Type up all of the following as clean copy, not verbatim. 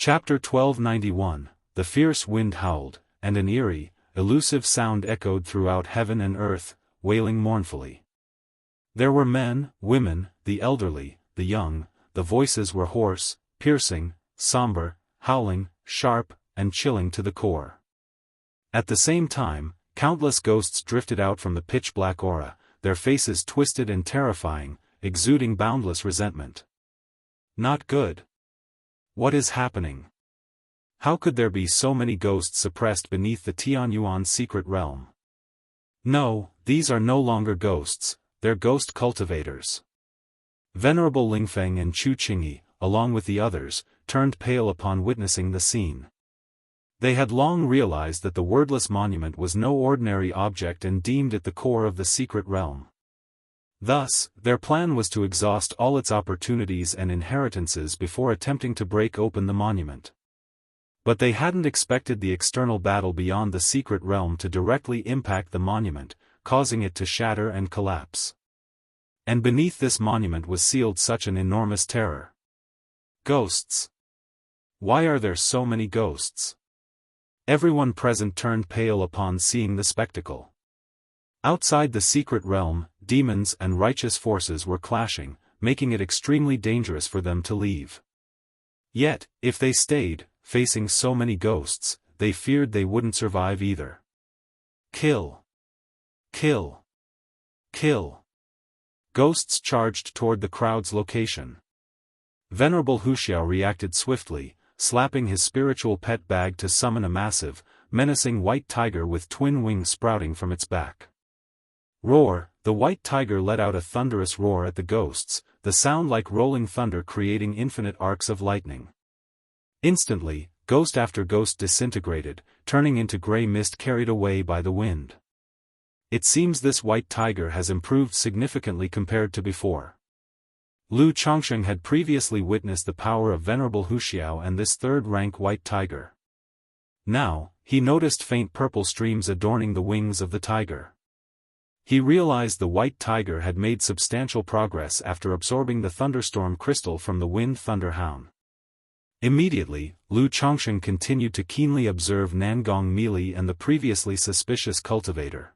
Chapter 1291, The fierce wind howled, and an eerie, elusive sound echoed throughout heaven and earth, wailing mournfully. There were men, women, the elderly, the young, the voices were hoarse, piercing, somber, howling, sharp, and chilling to the core. At the same time, countless ghosts drifted out from the pitch-black aura, their faces twisted and terrifying, exuding boundless resentment. Not good. What is happening? How could there be so many ghosts suppressed beneath the Tianyuan secret realm? No, these are no longer ghosts, they're ghost cultivators. Venerable Lingfeng and Chu Qingyi, along with the others, turned pale upon witnessing the scene. They had long realized that the wordless monument was no ordinary object and deemed it the core of the secret realm. Thus, their plan was to exhaust all its opportunities and inheritances before attempting to break open the monument. But they hadn't expected the external battle beyond the secret realm to directly impact the monument, causing it to shatter and collapse. And beneath this monument was sealed such an enormous terror. Ghosts. Why are there so many ghosts? Everyone present turned pale upon seeing the spectacle. Outside the secret realm, demons and righteous forces were clashing, making it extremely dangerous for them to leave. Yet, if they stayed, facing so many ghosts, they feared they wouldn't survive either. Kill. Kill. Kill. Ghosts charged toward the crowd's location. Venerable Wuxia reacted swiftly, slapping his spiritual pet bag to summon a massive, menacing white tiger with twin wings sprouting from its back. Roar! The white tiger let out a thunderous roar at the ghosts, the sound like rolling thunder creating infinite arcs of lightning. Instantly, ghost after ghost disintegrated, turning into gray mist carried away by the wind. It seems this white tiger has improved significantly compared to before. Lu Chongsheng had previously witnessed the power of Venerable Wuxiao and this third-rank white tiger. Now, he noticed faint purple streams adorning the wings of the tiger. He realized the white tiger had made substantial progress after absorbing the thunderstorm crystal from the wind thunder hound. Immediately, Lu Chongsheng continued to keenly observe Nangong Meili and the previously suspicious cultivator.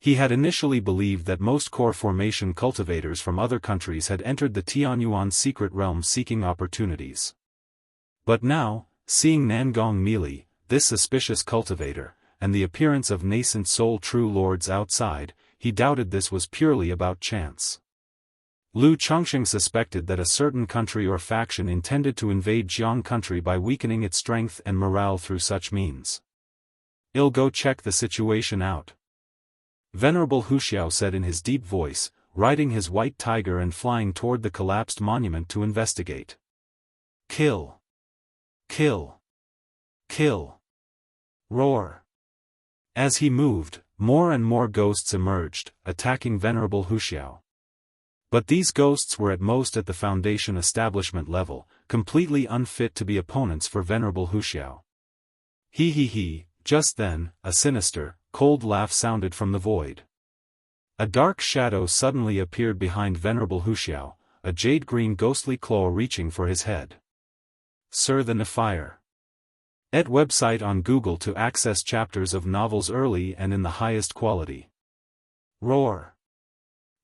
He had initially believed that most core formation cultivators from other countries had entered the Tianyuan secret realm seeking opportunities. But now, seeing Nangong Meili, this suspicious cultivator, and the appearance of nascent soul true lords outside, he doubted this was purely about chance. Lu Chongsheng suspected that a certain country or faction intended to invade Jianghu country by weakening its strength and morale through such means. "I'll go check the situation out," Venerable Wuxiao said in his deep voice, riding his white tiger and flying toward the collapsed monument to investigate. Kill! Kill! Kill! Roar! As he moved, more and more ghosts emerged, attacking Venerable Wuxiao. But these ghosts were at most at the Foundation establishment level, completely unfit to be opponents for Venerable Wuxiao. He, just then, a sinister, cold laugh sounded from the void. A dark shadow suddenly appeared behind Venerable Wuxiao, a jade-green ghostly claw reaching for his head. Sir the Nephire. Et website on Google to access chapters of novels early and in the highest quality. Roar!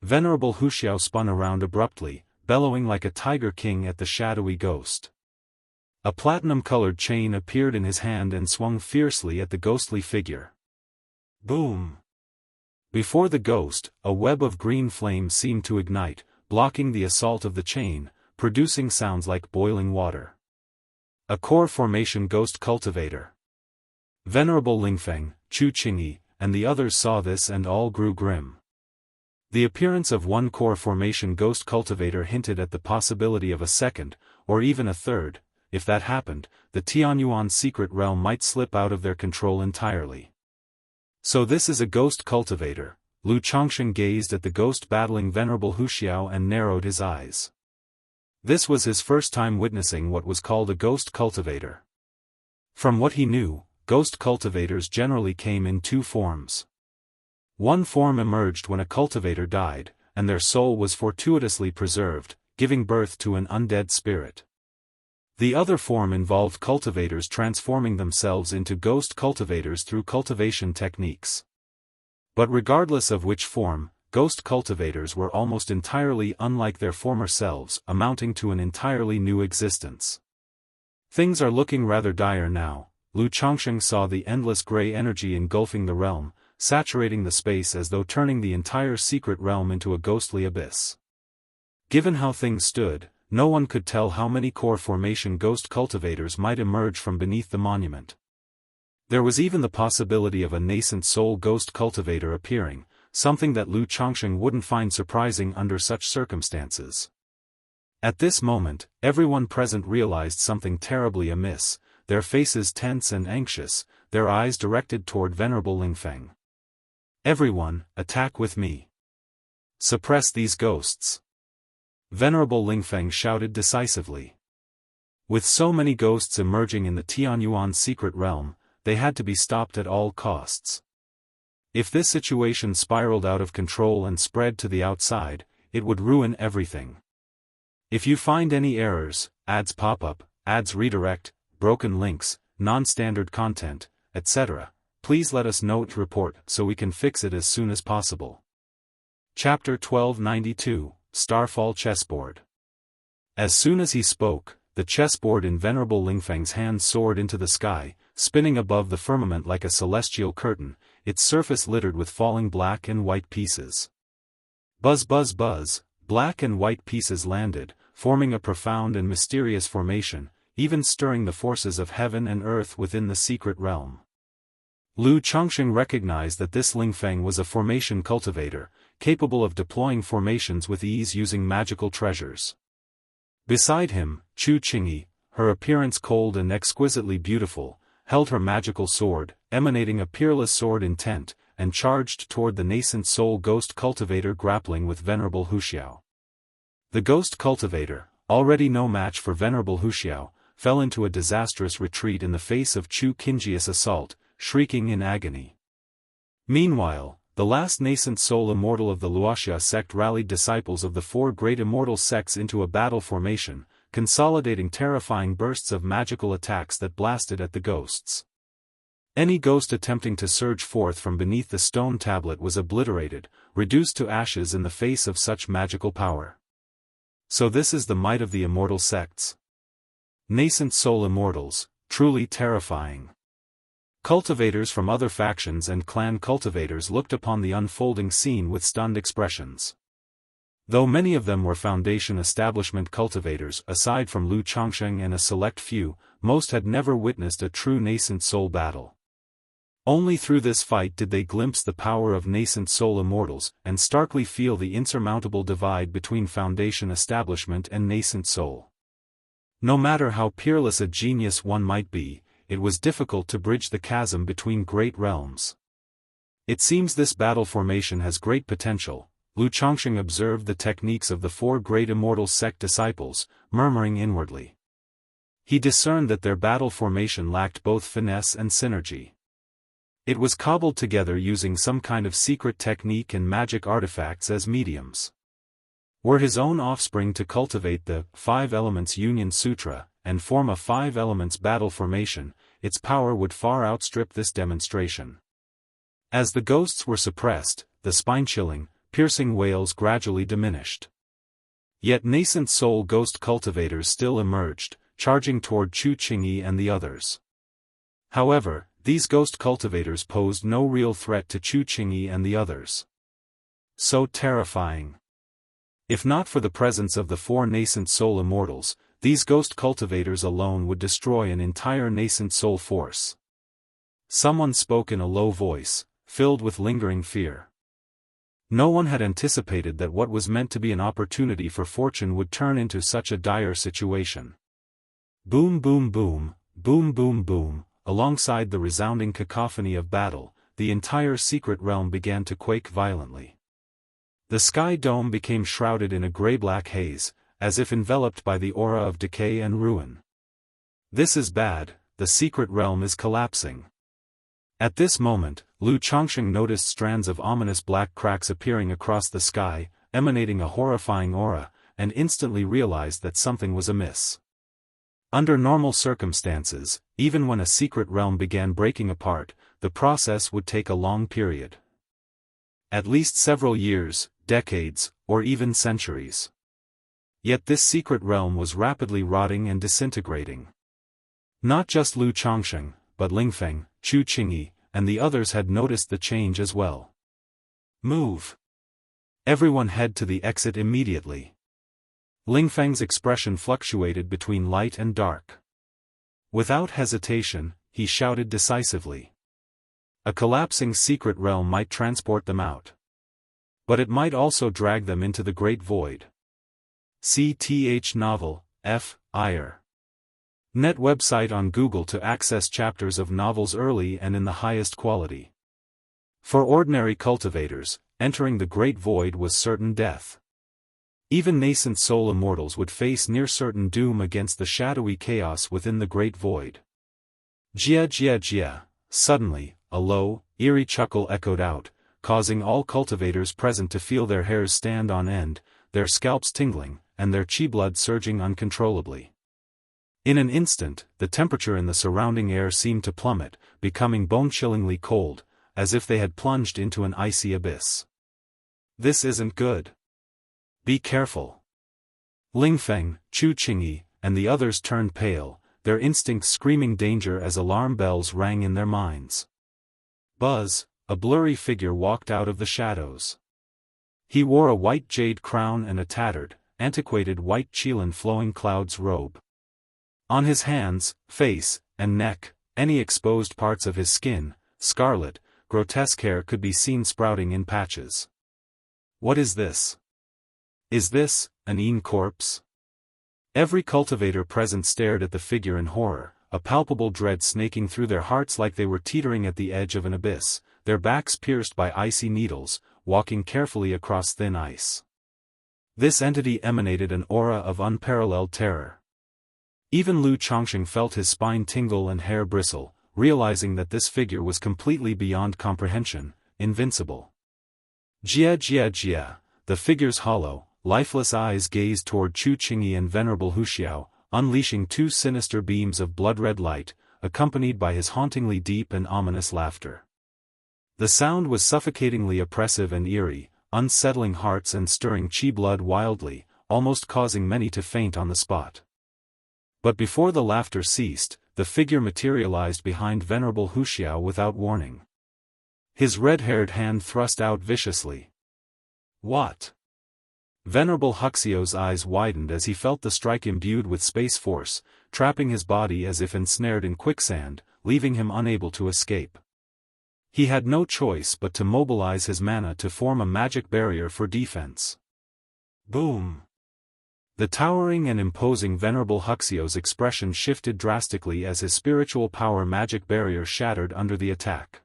Venerable Wuxiao spun around abruptly, bellowing like a tiger king at the shadowy ghost. A platinum-colored chain appeared in his hand and swung fiercely at the ghostly figure. Boom! Before the ghost, a web of green flame seemed to ignite, blocking the assault of the chain, producing sounds like boiling water. A core formation ghost cultivator. Venerable Lingfeng, Chu Qingyi, and the others saw this and all grew grim. The appearance of one core formation ghost cultivator hinted at the possibility of a second, or even a third. If that happened, the Tianyuan secret realm might slip out of their control entirely. So this is a ghost cultivator. Lu Chongsheng gazed at the ghost battling Venerable Wuxiao and narrowed his eyes. This was his first time witnessing what was called a ghost cultivator. From what he knew, ghost cultivators generally came in two forms. One form emerged when a cultivator died, and their soul was fortuitously preserved, giving birth to an undead spirit. The other form involved cultivators transforming themselves into ghost cultivators through cultivation techniques. But regardless of which form, ghost cultivators were almost entirely unlike their former selves, amounting to an entirely new existence. Things are looking rather dire now. Lu Chongsheng saw the endless gray energy engulfing the realm, saturating the space as though turning the entire secret realm into a ghostly abyss. Given how things stood, no one could tell how many core formation ghost cultivators might emerge from beneath the monument. There was even the possibility of a nascent soul ghost cultivator appearing, something that Lu Chongsheng wouldn't find surprising under such circumstances. At this moment, everyone present realized something terribly amiss, their faces tense and anxious, their eyes directed toward Venerable Lingfeng. "Everyone, attack with me. Suppress these ghosts." Venerable Lingfeng shouted decisively. With so many ghosts emerging in the Tianyuan secret realm, they had to be stopped at all costs. If this situation spiraled out of control and spread to the outside, it would ruin everything. If you find any errors, ads pop up, ads redirect, broken links, non-standard content, etc., please let us know to report so we can fix it as soon as possible. Chapter 1292, Starfall Chessboard. As soon as he spoke, the chessboard in Venerable Lingfeng's hand soared into the sky, spinning above the firmament like a celestial curtain, its surface littered with falling black and white pieces. Buzz buzz buzz, black and white pieces landed, forming a profound and mysterious formation, even stirring the forces of heaven and earth within the secret realm. Lu Chongsheng recognized that this Lingfeng was a formation cultivator, capable of deploying formations with ease using magical treasures. Beside him, Chu Qingyi, her appearance cold and exquisitely beautiful, held her magical sword, emanating a peerless sword intent, and charged toward the nascent soul ghost cultivator grappling with Venerable Huxiao. The ghost cultivator, already no match for Venerable Huxiao, fell into a disastrous retreat in the face of Chu Qingyi's assault, shrieking in agony. Meanwhile, the last nascent soul immortal of the Wuxia sect rallied disciples of the four great immortal sects into a battle formation, consolidating terrifying bursts of magical attacks that blasted at the ghosts. Any ghost attempting to surge forth from beneath the stone tablet was obliterated, reduced to ashes in the face of such magical power. So this is the might of the immortal sects. Nascent soul immortals, truly terrifying. Cultivators from other factions and clan cultivators looked upon the unfolding scene with stunned expressions. Though many of them were Foundation establishment cultivators, aside from Lu Chongsheng and a select few, most had never witnessed a true nascent soul battle. Only through this fight did they glimpse the power of nascent soul immortals, and starkly feel the insurmountable divide between Foundation establishment and nascent soul. No matter how peerless a genius one might be, it was difficult to bridge the chasm between great realms. It seems this battle formation has great potential. Lu Chongsheng observed the techniques of the four great immortal sect disciples, murmuring inwardly. He discerned that their battle formation lacked both finesse and synergy. It was cobbled together using some kind of secret technique and magic artifacts as mediums. Were his own offspring to cultivate the 5 Elements Union Sutra, and form a 5 Elements battle formation, its power would far outstrip this demonstration. As the ghosts were suppressed, the spine-chilling, piercing wails gradually diminished. Yet nascent soul ghost cultivators still emerged, charging toward Chu Qingyi and the others. However, these ghost cultivators posed no real threat to Chu Qingyi and the others. So terrifying. If not for the presence of the 4 nascent soul immortals, these ghost cultivators alone would destroy an entire nascent soul force. Someone spoke in a low voice, filled with lingering fear. No one had anticipated that what was meant to be an opportunity for fortune would turn into such a dire situation. Boom boom boom, boom boom boom, alongside the resounding cacophony of battle, the entire secret realm began to quake violently. The sky dome became shrouded in a gray-black haze, as if enveloped by the aura of decay and ruin. This is bad, the secret realm is collapsing. At this moment, Lu Chongsheng noticed strands of ominous black cracks appearing across the sky, emanating a horrifying aura, and instantly realized that something was amiss. Under normal circumstances, even when a secret realm began breaking apart, the process would take a long period. At least several years, decades, or even centuries. Yet this secret realm was rapidly rotting and disintegrating. Not just Lu Changsheng, but Lingfeng, Chu Qingyi, and the others had noticed the change as well. Move! Everyone head to the exit immediately. Lingfeng's expression fluctuated between light and dark. Without hesitation, he shouted decisively. A collapsing secret realm might transport them out. But it might also drag them into the great void. CTH novel, F. Iyer. Net website on Google to access chapters of novels early and in the highest quality. For ordinary cultivators, entering the great void was certain death. Even nascent soul immortals would face near-certain doom against the shadowy chaos within the great void. Jia jia jia. Suddenly, a low, eerie chuckle echoed out, causing all cultivators present to feel their hairs stand on end, their scalps tingling, and their chi blood surging uncontrollably. In an instant, the temperature in the surrounding air seemed to plummet, becoming bone-chillingly cold, as if they had plunged into an icy abyss. This isn't good. Be careful. Lingfeng, Chu Qingyi, and the others turned pale, their instincts screaming danger as alarm bells rang in their minds. Buzz, a blurry figure walked out of the shadows. He wore a white jade crown and a tattered, antiquated white Qilin flowing clouds robe. On his hands, face, and neck, any exposed parts of his skin, scarlet, grotesque hair could be seen sprouting in patches. What is this? Is this an Yin corpse? Every cultivator present stared at the figure in horror, a palpable dread snaking through their hearts like they were teetering at the edge of an abyss, their backs pierced by icy needles, walking carefully across thin ice. This entity emanated an aura of unparalleled terror. Even Lu Changsheng felt his spine tingle and hair bristle, realizing that this figure was completely beyond comprehension, invincible. Jia jia jia, the figure's hollow, lifeless eyes gazed toward Chu Qingyi and Venerable Huxiao, unleashing two sinister beams of blood-red light, accompanied by his hauntingly deep and ominous laughter. The sound was suffocatingly oppressive and eerie, unsettling hearts and stirring chi blood wildly, almost causing many to faint on the spot. But before the laughter ceased, the figure materialized behind Venerable Huxiao without warning. His red-haired hand thrust out viciously. What? Venerable Huxiao's eyes widened as he felt the strike imbued with space force, trapping his body as if ensnared in quicksand, leaving him unable to escape. He had no choice but to mobilize his mana to form a magic barrier for defense. Boom! The towering and imposing Venerable Huxiao's expression shifted drastically as his spiritual power magic barrier shattered under the attack.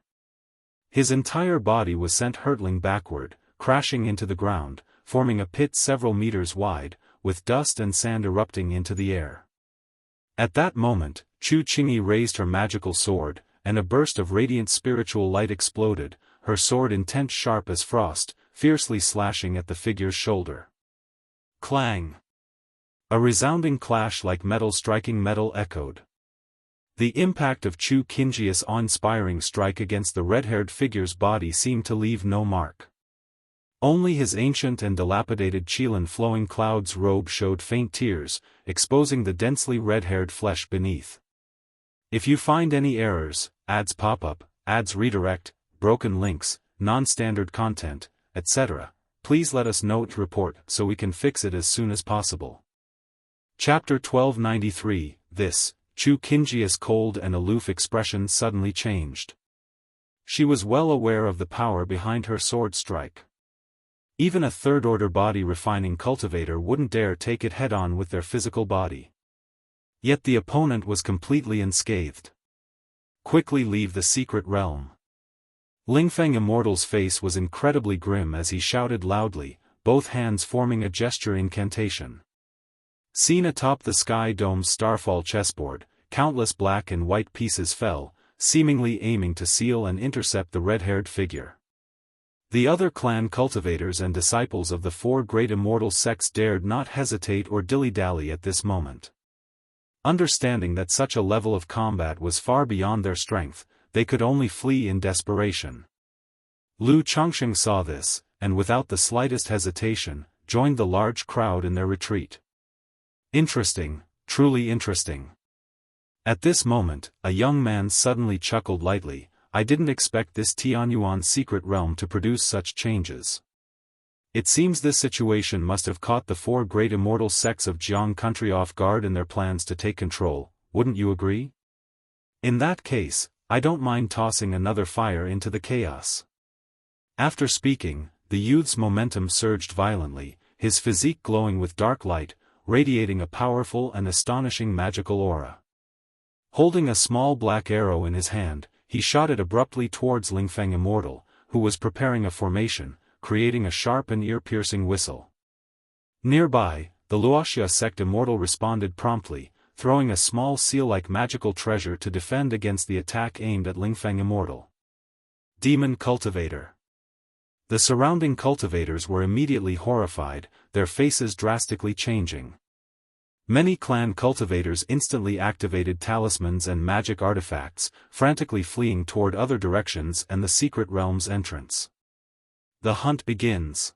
His entire body was sent hurtling backward, crashing into the ground, forming a pit several meters wide, with dust and sand erupting into the air. At that moment, Chu Qingyi raised her magical sword, and a burst of radiant spiritual light exploded, her sword intent sharp as frost, fiercely slashing at the figure's shoulder. Clang! A resounding clash like metal striking metal echoed. The impact of Chu Qingyi's awe-inspiring strike against the red-haired figure's body seemed to leave no mark. Only his ancient and dilapidated Qilin flowing clouds robe showed faint tears, exposing the densely red-haired flesh beneath. If you find any errors, ads pop-up, ads redirect, broken links, non-standard content, etc., please let us know to report so we can fix it as soon as possible. Chapter 1293, This, Chu Qingyi's cold and aloof expression suddenly changed. She was well aware of the power behind her sword strike. Even a third-order body-refining cultivator wouldn't dare take it head-on with their physical body. Yet the opponent was completely unscathed. Quickly leave the secret realm. Lingfeng Immortal's face was incredibly grim as he shouted loudly, both hands forming a gesture incantation. Seen atop the Sky Dome's Starfall chessboard, countless black and white pieces fell, seemingly aiming to seal and intercept the red-haired figure. The other clan cultivators and disciples of the four great immortal sects dared not hesitate or dilly-dally at this moment. Understanding that such a level of combat was far beyond their strength, they could only flee in desperation. Lu Chongsheng saw this, and without the slightest hesitation, joined the large crowd in their retreat. Interesting, truly interesting. At this moment, a young man suddenly chuckled lightly. I didn't expect this Tianyuan secret realm to produce such changes. It seems this situation must have caught the four great immortal sects of Jiang country off guard in their plans to take control, wouldn't you agree? In that case, I don't mind tossing another fire into the chaos. After speaking, the youth's momentum surged violently, his physique glowing with dark light, radiating a powerful and astonishing magical aura. Holding a small black arrow in his hand, he shot it abruptly towards Lingfeng Immortal, who was preparing a formation, creating a sharp and ear-piercing whistle. Nearby, the Wuxia sect Immortal responded promptly, throwing a small seal-like magical treasure to defend against the attack aimed at Lingfeng Immortal. Demon Cultivator. The surrounding cultivators were immediately horrified, their faces drastically changing. Many clan cultivators instantly activated talismans and magic artifacts, frantically fleeing toward other directions and the secret realm's entrance. The hunt begins.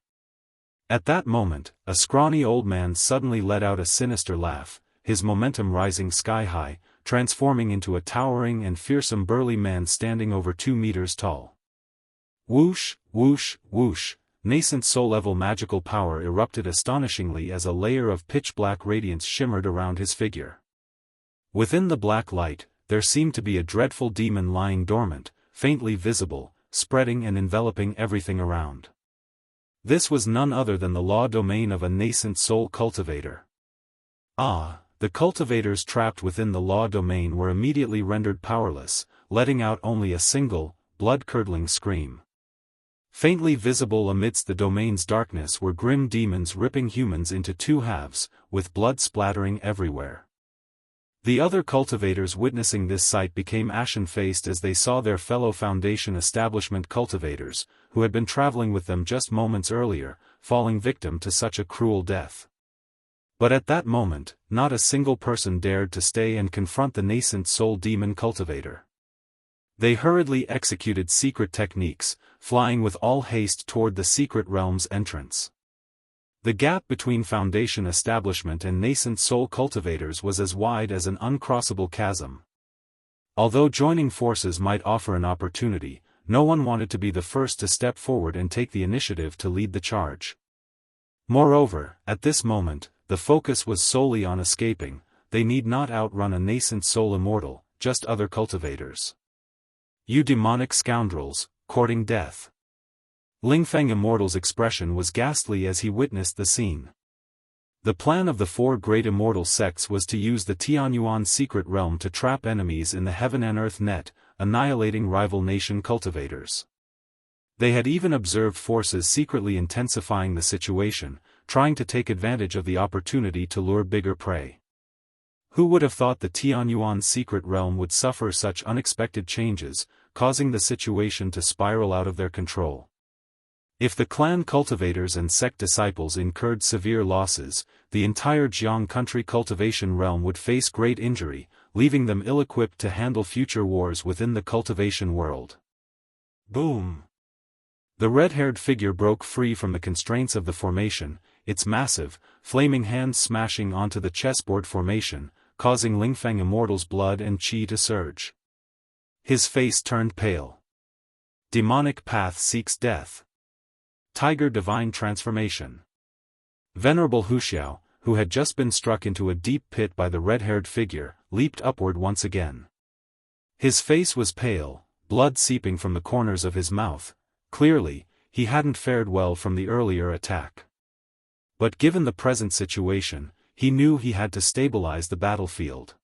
At that moment, a scrawny old man suddenly let out a sinister laugh, his momentum rising sky-high, transforming into a towering and fearsome burly man standing over 2 meters tall. Whoosh, whoosh, whoosh, nascent soul-level magical power erupted astonishingly as a layer of pitch-black radiance shimmered around his figure. Within the black light, there seemed to be a dreadful demon lying dormant, faintly visible, spreading and enveloping everything around. This was none other than the law domain of a nascent soul cultivator. The cultivators trapped within the law domain were immediately rendered powerless, letting out only a single, blood-curdling scream. Faintly visible amidst the domain's darkness were grim demons ripping humans into 2 halves, with blood splattering everywhere. The other cultivators witnessing this sight became ashen-faced as they saw their fellow Foundation establishment cultivators, who had been traveling with them just moments earlier, falling victim to such a cruel death. But at that moment, not a single person dared to stay and confront the nascent soul demon cultivator. They hurriedly executed secret techniques, flying with all haste toward the secret realm's entrance. The gap between Foundation establishment and nascent soul cultivators was as wide as an uncrossable chasm. Although joining forces might offer an opportunity, no one wanted to be the first to step forward and take the initiative to lead the charge. Moreover, at this moment, the focus was solely on escaping. They need not outrun a nascent soul immortal, just other cultivators. You demonic scoundrels, courting death. Lingfeng Immortal's expression was ghastly as he witnessed the scene. The plan of the 4 great immortal sects was to use the Tianyuan secret realm to trap enemies in the heaven and earth net, annihilating rival nation cultivators. They had even observed forces secretly intensifying the situation, trying to take advantage of the opportunity to lure bigger prey. Who would have thought the Tianyuan secret realm would suffer such unexpected changes, causing the situation to spiral out of their control? If the clan cultivators and sect disciples incurred severe losses, the entire Jiang country cultivation realm would face great injury, leaving them ill-equipped to handle future wars within the cultivation world. Boom! The red-haired figure broke free from the constraints of the formation, its massive, flaming hands smashing onto the chessboard formation, causing Lingfeng Immortal's blood and qi to surge. His face turned pale. Demonic path seeks death. Tiger divine transformation. Venerable Huxiao, who had just been struck into a deep pit by the red-haired figure, leaped upward once again. His face was pale, blood seeping from the corners of his mouth. Clearly, he hadn't fared well from the earlier attack. But given the present situation, he knew he had to stabilize the battlefield.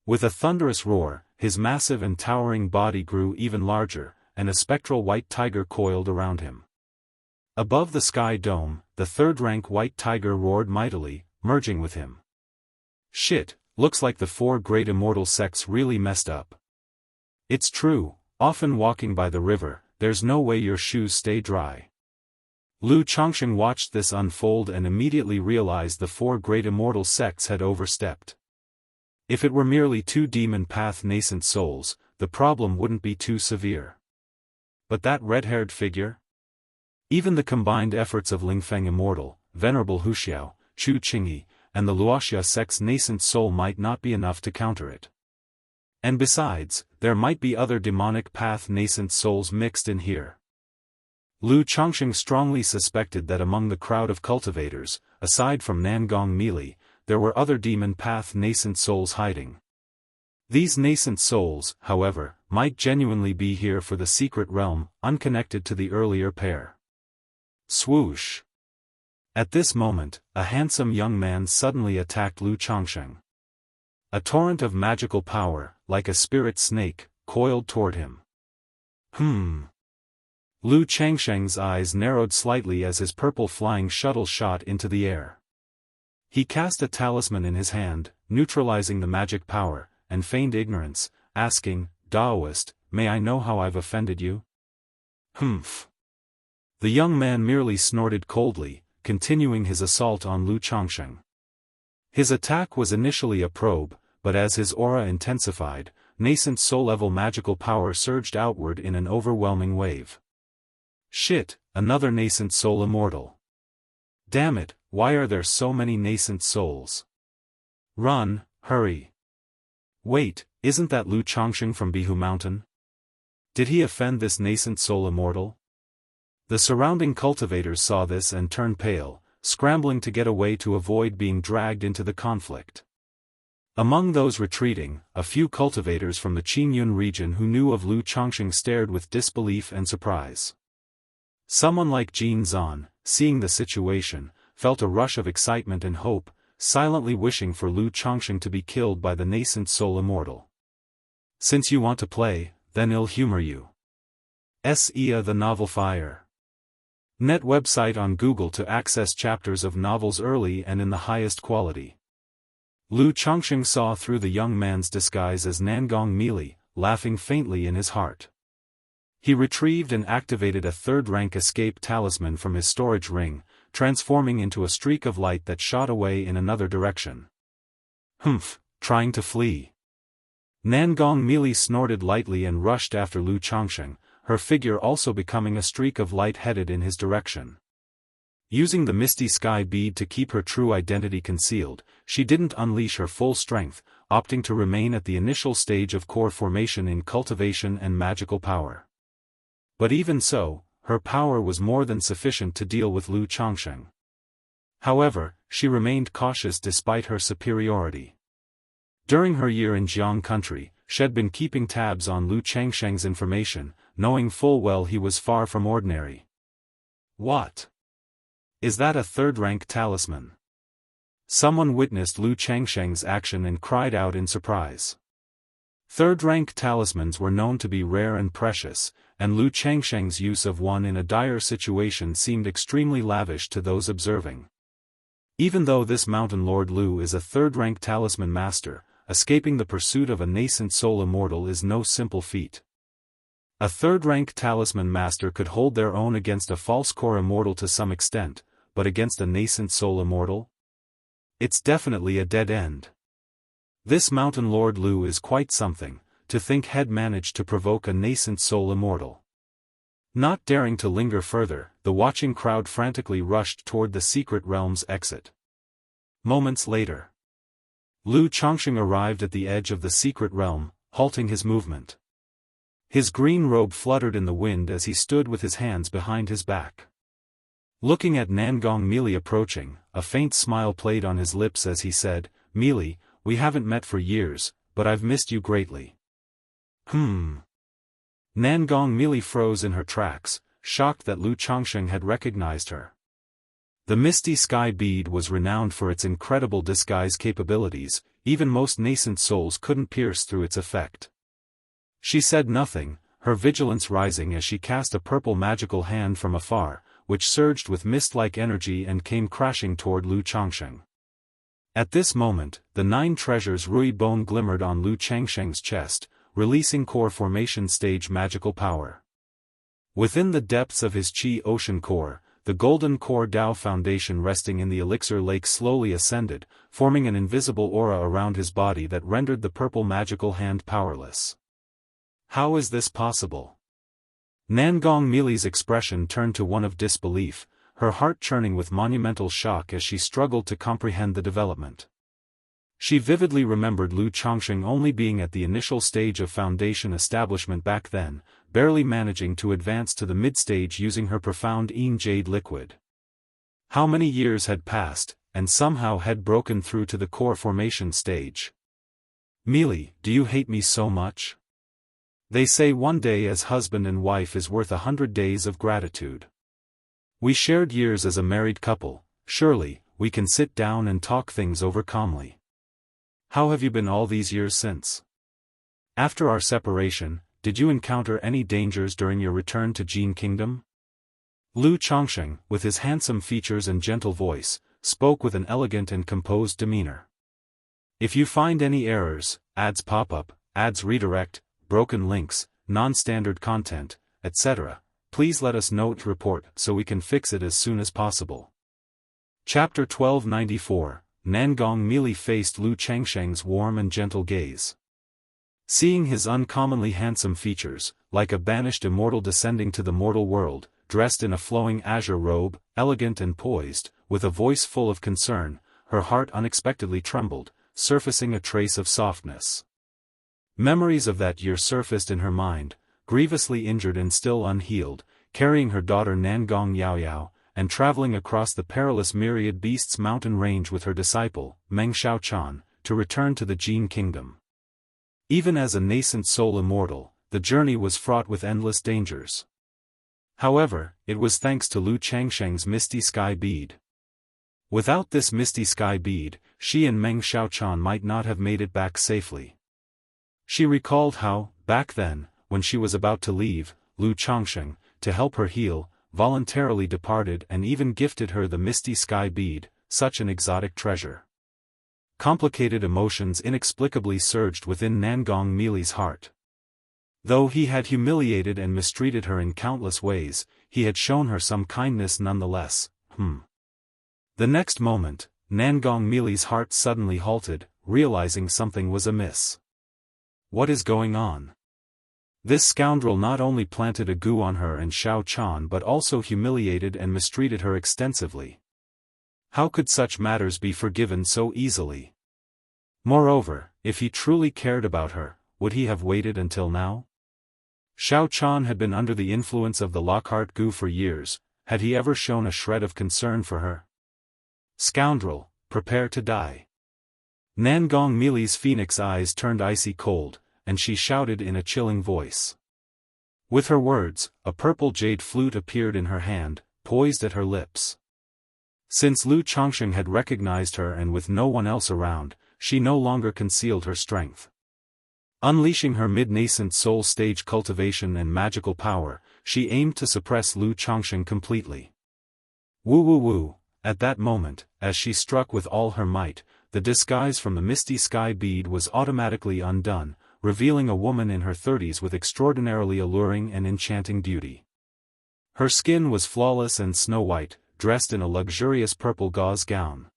With a thunderous roar, his massive and towering body grew even larger, and a spectral white tiger coiled around him. Above the sky dome, the third-rank white tiger roared mightily, merging with him. Shit, looks like the 4 great immortal sects really messed up. It's true, often walking by the river, there's no way your shoes stay dry. Lu Chongsheng watched this unfold and immediately realized the 4 great immortal sects had overstepped. If it were merely 2 demon path nascent souls, the problem wouldn't be too severe. But that red-haired figure? Even the combined efforts of Lingfeng Immortal, Venerable Huxiao, Chu Qingyi, and the Luoxia sect's nascent soul might not be enough to counter it. And besides, there might be other demonic path nascent souls mixed in here. Lu Chongqing strongly suspected that among the crowd of cultivators, aside from Nangong Meili, there were other demon path nascent souls hiding. These nascent souls, however, might genuinely be here for the secret realm, unconnected to the earlier pair. Swoosh! At this moment, a handsome young man suddenly attacked Lu Chongqing. A torrent of magical power, like a spirit snake, coiled toward him. Lu Chongqing's eyes narrowed slightly as his purple flying shuttle shot into the air. He cast a talisman in his hand, neutralizing the magic power, and feigned ignorance, asking, "Daoist, may I know how I've offended you?" Humph. The young man merely snorted coldly, continuing his assault on Lu Chongqing. His attack was initially a probe, but as his aura intensified, nascent soul-level magical power surged outward in an overwhelming wave. Shit, another nascent soul immortal. Damn it, why are there so many nascent souls? Run, hurry. Wait, isn't that Lu Chongqing from Bihu Mountain? Did he offend this nascent soul immortal? The surrounding cultivators saw this and turned pale, scrambling to get away to avoid being dragged into the conflict. Among those retreating, a few cultivators from the Qingyun region who knew of Lu Chongqing stared with disbelief and surprise. Someone like Jin Zan, seeing the situation, felt a rush of excitement and hope, silently wishing for Lu Chongqing to be killed by the nascent soul immortal. Since you want to play, then I'll humor you. S.E.A. the Novel Fire. Net website on Google to access chapters of novels early and in the highest quality. Lu Chongqing saw through the young man's disguise as Nangong Meili, laughing faintly in his heart. He retrieved and activated a third-rank escape talisman from his storage ring, transforming into a streak of light that shot away in another direction. Humph, trying to flee. Nangong Meili snorted lightly and rushed after Lu Chongqing, her figure also becoming a streak of light headed in his direction. Using the misty sky bead to keep her true identity concealed, she didn't unleash her full strength, opting to remain at the initial stage of core formation in cultivation and magical power. But even so, her power was more than sufficient to deal with Lu Chongqing. However, she remained cautious despite her superiority. During her year in Jianghu country, she had been keeping tabs on Lu Chongqing's information, knowing full well he was far from ordinary. What? Is that a third-rank talisman? Someone witnessed Lu Chongqing's action and cried out in surprise. Third-rank talismans were known to be rare and precious, and Lu Chongqing's use of one in a dire situation seemed extremely lavish to those observing. Even though this mountain lord Lu is a third-rank talisman master, escaping the pursuit of a nascent soul immortal is no simple feat. A third-rank talisman master could hold their own against a false core immortal to some extent, but against a nascent soul immortal? It's definitely a dead end. This mountain lord Lu is quite something. To think had managed to provoke a nascent soul immortal. Not daring to linger further, the watching crowd frantically rushed toward the secret realm's exit. Moments later, Lu Chongqing arrived at the edge of the secret realm, halting his movement. His green robe fluttered in the wind as he stood with his hands behind his back. Looking at Nangong Meili approaching, a faint smile played on his lips as he said, "Meili, we haven't met for years, but I've missed you greatly." Nangong Meili froze in her tracks, shocked that Lu Chongqing had recognized her. The misty sky bead was renowned for its incredible disguise capabilities, even most nascent souls couldn't pierce through its effect. She said nothing, her vigilance rising as she cast a purple magical hand from afar, which surged with mist-like energy and came crashing toward Lu Chongqing. At this moment, the 9 treasures Rui Bone glimmered on Lu Chongqing's chest, releasing core formation stage magical power. Within the depths of his Qi ocean core, the golden core Dao foundation resting in the elixir lake slowly ascended, forming an invisible aura around his body that rendered the purple magical hand powerless. How is this possible? Nangong Mili's expression turned to one of disbelief, her heart churning with monumental shock as she struggled to comprehend the development. She vividly remembered Lu Chongqing only being at the initial stage of foundation establishment back then, barely managing to advance to the mid-stage using her profound Yin Jade liquid. How many years had passed, and somehow had broken through to the core formation stage? Mili, do you hate me so much? They say one day as husband and wife is worth 100 days of gratitude. We shared years as a married couple, surely, we can sit down and talk things over calmly. How have you been all these years since? After our separation, did you encounter any dangers during your return to Jin Kingdom? Lu Chongqing, with his handsome features and gentle voice, spoke with an elegant and composed demeanor. If you find any errors, ads pop up, ads redirect, broken links, non-standard content, etc., please let us know to report so we can fix it as soon as possible. Chapter 1294, Nangong Mili faced Lu Changsheng's warm and gentle gaze. Seeing his uncommonly handsome features, like a banished immortal descending to the mortal world, dressed in a flowing azure robe, elegant and poised, with a voice full of concern, her heart unexpectedly trembled, surfacing a trace of softness. Memories of that year surfaced in her mind, grievously injured and still unhealed, carrying her daughter Nangong Yaoyao, and traveling across the perilous myriad beasts mountain range with her disciple, Meng Xiaochan, to return to the Jin Kingdom. Even as a nascent soul immortal, the journey was fraught with endless dangers. However, it was thanks to Lu Changsheng's misty sky bead. Without this misty sky bead, she and Meng Xiaochan might not have made it back safely. She recalled how, back then, when she was about to leave, Lu Chongqing, to help her heal, voluntarily departed and even gifted her the misty sky bead, such an exotic treasure. Complicated emotions inexplicably surged within Nangong Mili's heart. Though he had humiliated and mistreated her in countless ways, he had shown her some kindness nonetheless. The next moment, Nangong Mili's heart suddenly halted, realizing something was amiss. What is going on? This scoundrel not only planted a goo on her and Xiao Chan but also humiliated and mistreated her extensively. How could such matters be forgiven so easily? Moreover, if he truly cared about her, would he have waited until now? Xiao Chan had been under the influence of the Lockhart goo for years, had he ever shown a shred of concern for her? Scoundrel, prepare to die. Nangong Mili's phoenix eyes turned icy cold, and she shouted in a chilling voice. With her words, a purple jade flute appeared in her hand, poised at her lips. Since Lu Chongqing had recognized her and with no one else around, she no longer concealed her strength. Unleashing her mid-nascent soul stage cultivation and magical power, she aimed to suppress Lu Chongqing completely. Woo woo woo, at that moment, as she struck with all her might, the disguise from the misty sky bead was automatically undone, revealing a woman in her 30s with extraordinarily alluring and enchanting beauty. Her skin was flawless and snow-white, dressed in a luxurious purple gauze gown.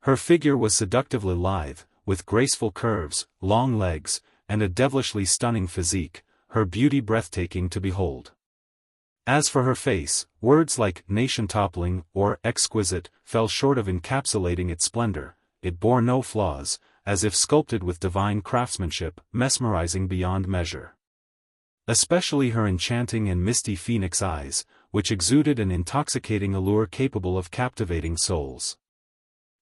Her figure was seductively lithe, with graceful curves, long legs, and a devilishly stunning physique, her beauty breathtaking to behold. As for her face, words like nation-toppling or exquisite fell short of encapsulating its splendor. It bore no flaws, as if sculpted with divine craftsmanship, mesmerizing beyond measure. Especially her enchanting and misty phoenix eyes, which exuded an intoxicating allure capable of captivating souls.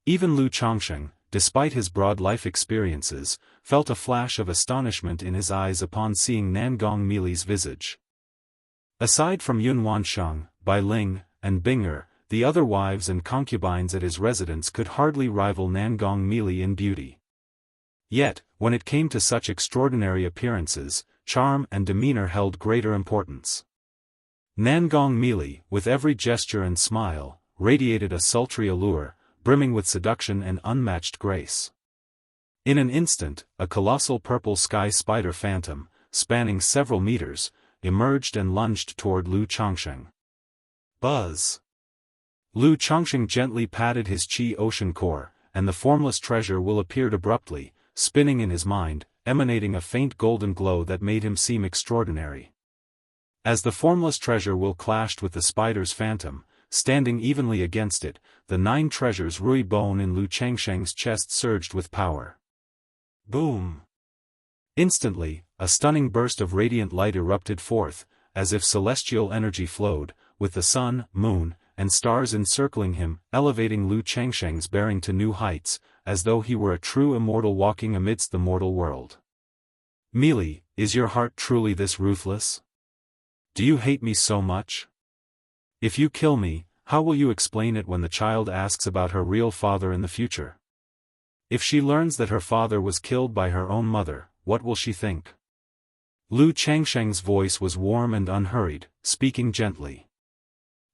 Even Lu Chongqing, despite his broad life experiences, felt a flash of astonishment in his eyes upon seeing Nangong Mili's visage. Aside from Yun Wansheng, Bai Ling, and Binger, the other wives and concubines at his residence could hardly rival Nangong Mili in beauty. Yet, when it came to such extraordinary appearances, charm and demeanor held greater importance. Nangong Mili, with every gesture and smile, radiated a sultry allure, brimming with seduction and unmatched grace. In an instant, a colossal purple sky spider phantom, spanning several meters, emerged and lunged toward Lu Chongqing. Buzz! Lu Chongqing gently patted his chi ocean core, and the formless treasure will appeared abruptly, spinning in his mind, emanating a faint golden glow that made him seem extraordinary. As the formless treasure will clashed with the spider's phantom, standing evenly against it, the 9 treasures Rui bone in Lu Changsheng's chest surged with power. Boom! Instantly, a stunning burst of radiant light erupted forth, as if celestial energy flowed, with the sun, moon, and stars encircling him, elevating Lu Changsheng's bearing to new heights, as though he were a true immortal walking amidst the mortal world. Meili, is your heart truly this ruthless? Do you hate me so much? If you kill me, how will you explain it when the child asks about her real father in the future? If she learns that her father was killed by her own mother, what will she think? Lu Changsheng's voice was warm and unhurried, speaking gently.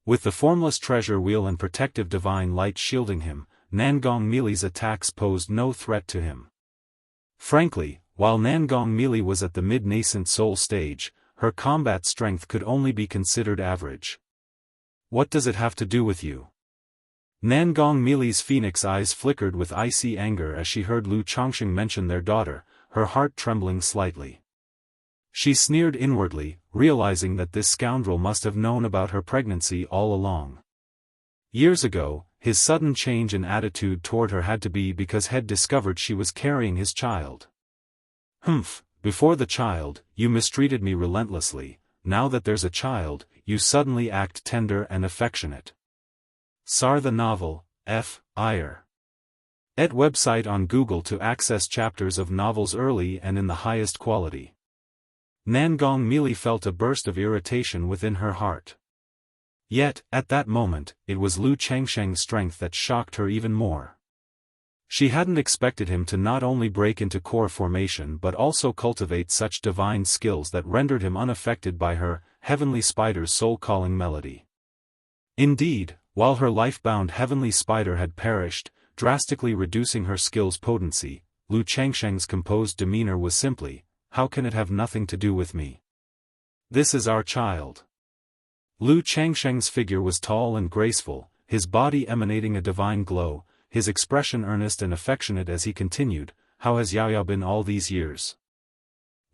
With the formless treasure wheel and protective divine light shielding him, Nangong Meili's attacks posed no threat to him. Frankly, while Nangong Meili was at the mid-nascent soul stage, her combat strength could only be considered average. What does it have to do with you? Nangong Meili's phoenix eyes flickered with icy anger as she heard Lu Chongqing mention their daughter, her heart trembling slightly. She sneered inwardly, realizing that this scoundrel must have known about her pregnancy all along. Years ago, his sudden change in attitude toward her had to be because he had discovered she was carrying his child. Humph, before the child, you mistreated me relentlessly, now that there's a child, you suddenly act tender and affectionate. Sar the novel, F. Iyer. Et website on Google to access chapters of novels early and in the highest quality. Nangong Meili felt a burst of irritation within her heart. Yet, at that moment, it was Lu Changsheng's strength that shocked her even more. She hadn't expected him to not only break into core formation but also cultivate such divine skills that rendered him unaffected by her heavenly spider's soul-calling melody. Indeed, while her life-bound heavenly spider had perished, drastically reducing her skill's potency, Lu Changsheng's composed demeanor was simply, "How can it have nothing to do with me? This is our child." Lu Changsheng's figure was tall and graceful, his body emanating a divine glow, his expression earnest and affectionate as he continued, "How has Yao Yao been all these years?"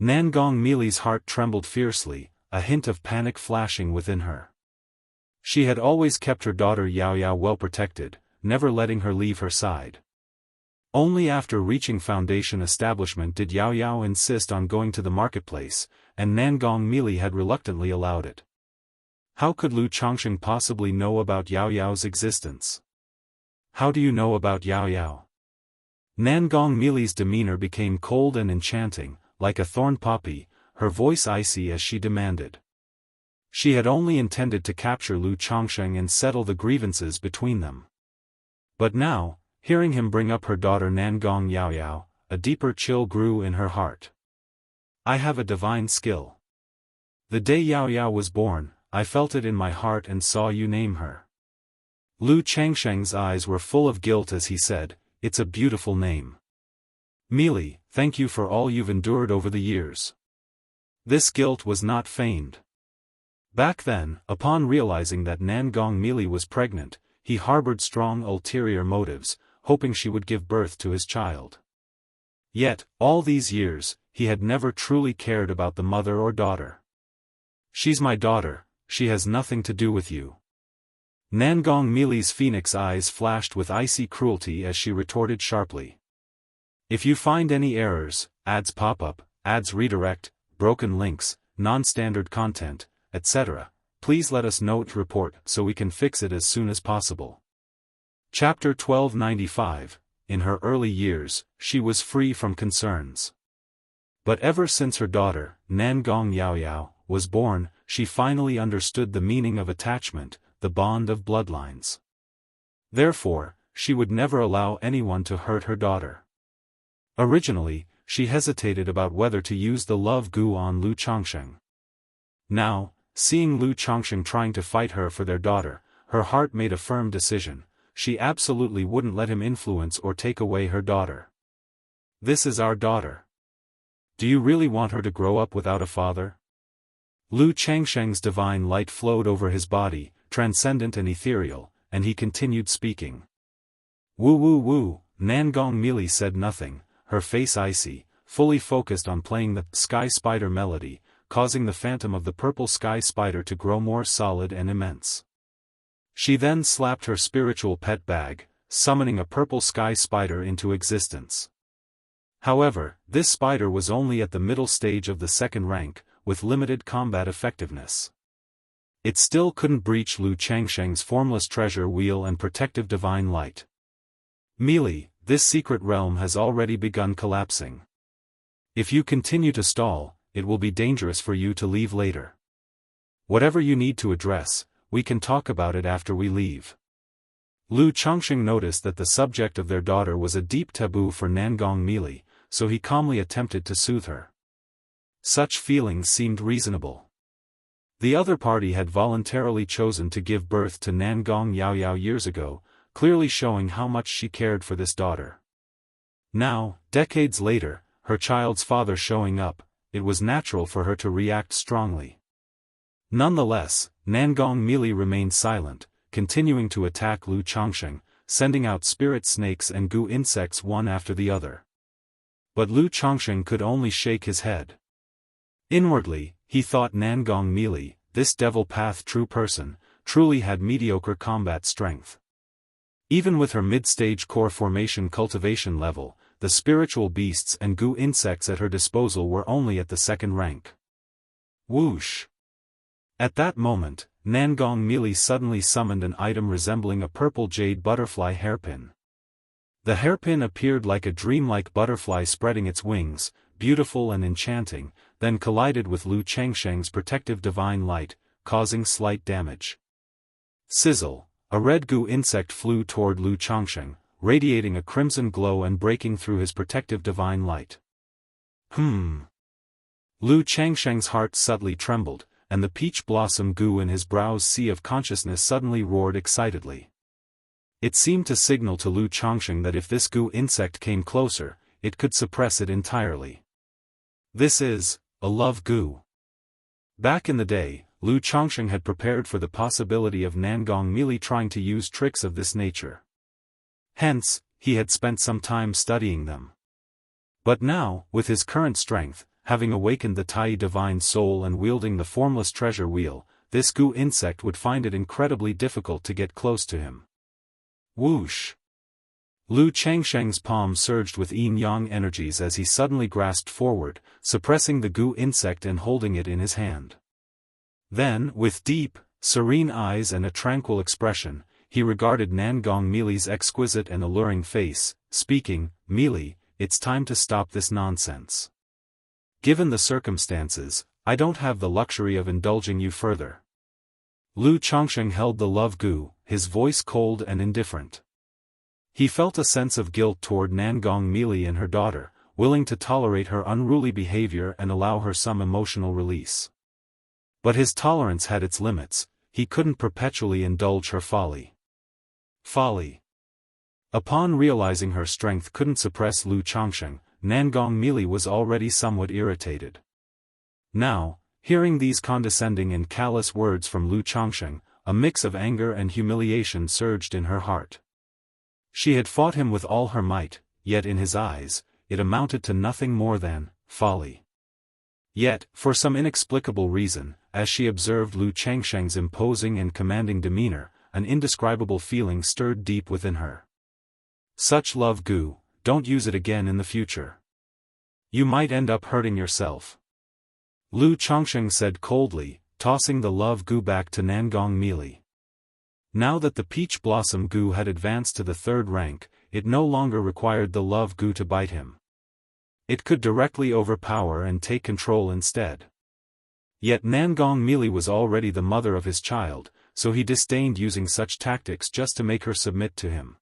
Nangong Meili's heart trembled fiercely, a hint of panic flashing within her. She had always kept her daughter Yao Yao well protected, never letting her leave her side. Only after reaching foundation establishment did Yao Yao insist on going to the marketplace, and Nangong Meili had reluctantly allowed it. How could Lu Chongqing possibly know about Yao Yao's existence? How do you know about Yao Yao? Nangong Meili's demeanor became cold and enchanting, like a thorn poppy, her voice icy as she demanded. She had only intended to capture Lu Chongqing and settle the grievances between them. But now, hearing him bring up her daughter Nangong Yao Yao, a deeper chill grew in her heart. "I have a divine skill. The day Yao Yao was born, I felt it in my heart and saw you name her." Lu Changsheng's eyes were full of guilt as he said, "It's a beautiful name. Meili, thank you for all you've endured over the years." This guilt was not feigned. Back then, upon realizing that Nangong Meili was pregnant, he harbored strong ulterior motives, hoping she would give birth to his child. Yet, all these years, he had never truly cared about the mother or daughter. "She's my daughter, she has nothing to do with you." Nangong Meili's phoenix eyes flashed with icy cruelty as she retorted sharply. "If you find any errors, ads pop up, ads redirect, broken links, non-standard content, etc., please let us know to report so we can fix it as soon as possible." Chapter 1295, In her early years, she was free from concerns. But ever since her daughter, Nangong Yao Yao, was born, she finally understood the meaning of attachment, the bond of bloodlines. Therefore, she would never allow anyone to hurt her daughter. Originally, she hesitated about whether to use the love goo on Lu Chongqing. Now, seeing Lu Chongqing trying to fight her for their daughter, her heart made a firm decision: she absolutely wouldn't let him influence or take away her daughter. "This is our daughter. Do you really want her to grow up without a father?" Lu Changsheng's divine light flowed over his body, transcendent and ethereal, and he continued speaking. Woo woo woo, Nangong Mili said nothing, her face icy, fully focused on playing the Sky Spider melody, causing the phantom of the purple sky spider to grow more solid and immense. She then slapped her spiritual pet bag, summoning a purple sky spider into existence. However, this spider was only at the middle stage of the second rank, with limited combat effectiveness. It still couldn't breach Lu Changsheng's formless treasure wheel and protective divine light. Mili, this secret realm has already begun collapsing. If you continue to stall, it will be dangerous for you to leave later. Whatever you need to address, we can talk about it after we leave. Lu Changsheng noticed that the subject of their daughter was a deep taboo for Nangong Mili, so he calmly attempted to soothe her. Such feelings seemed reasonable. The other party had voluntarily chosen to give birth to Nangong Yaoyao years ago, clearly showing how much she cared for this daughter. Now, decades later, her child's father showing up, it was natural for her to react strongly. Nonetheless, Nangong Mili remained silent, continuing to attack Lu Changsheng, sending out spirit snakes and goo insects one after the other. But Lu Changsheng could only shake his head. Inwardly, he thought Nangong Mili, this devil path true person, truly had mediocre combat strength. Even with her mid-stage core formation cultivation level, the spiritual beasts and goo insects at her disposal were only at the second rank. Whoosh! At that moment, Nangong Mili suddenly summoned an item resembling a purple jade butterfly hairpin. The hairpin appeared like a dreamlike butterfly spreading its wings, beautiful and enchanting, then collided with Lu Changsheng's protective divine light, causing slight damage. Sizzle! A red goo insect flew toward Lu Changsheng, radiating a crimson glow and breaking through his protective divine light. Lu Changsheng's heart subtly trembled, and the peach blossom goo in his brow's sea of consciousness suddenly roared excitedly. It seemed to signal to Lu Changsheng that if this goo insect came closer, it could suppress it entirely. This is a love goo. Back in the day, Lu Changsheng had prepared for the possibility of Nangong Mili trying to use tricks of this nature. Hence, he had spent some time studying them. But now, with his current strength, having awakened the Tai divine soul and wielding the formless treasure wheel, this goo insect would find it incredibly difficult to get close to him. Whoosh! Lu Changsheng's palm surged with yin-yang energies as he suddenly grasped forward, suppressing the goo insect and holding it in his hand. Then, with deep, serene eyes and a tranquil expression, he regarded Nangong Mili's exquisite and alluring face, speaking, "Mili, it's time to stop this nonsense. Given the circumstances, I don't have the luxury of indulging you further." Lu Changsheng held the love goo, his voice cold and indifferent. He felt a sense of guilt toward Nangong Mili and her daughter, willing to tolerate her unruly behavior and allow her some emotional release. But his tolerance had its limits, he couldn't perpetually indulge her folly. Upon realizing her strength couldn't suppress Lu Changsheng, Nangong Mili was already somewhat irritated. Now, hearing these condescending and callous words from Lu Changsheng, a mix of anger and humiliation surged in her heart. She had fought him with all her might, yet in his eyes, it amounted to nothing more than folly. Yet, for some inexplicable reason, as she observed Lu Changsheng's imposing and commanding demeanor, an indescribable feeling stirred deep within her. Such love goo, don't use it again in the future. You might end up hurting yourself. Lu Changsheng said coldly, tossing the love goo back to Nangong Mili. Now that the peach blossom goo had advanced to the third rank, it no longer required the love goo to bite him. It could directly overpower and take control instead. Yet Nangong Mili was already the mother of his child, so he disdained using such tactics just to make her submit to him.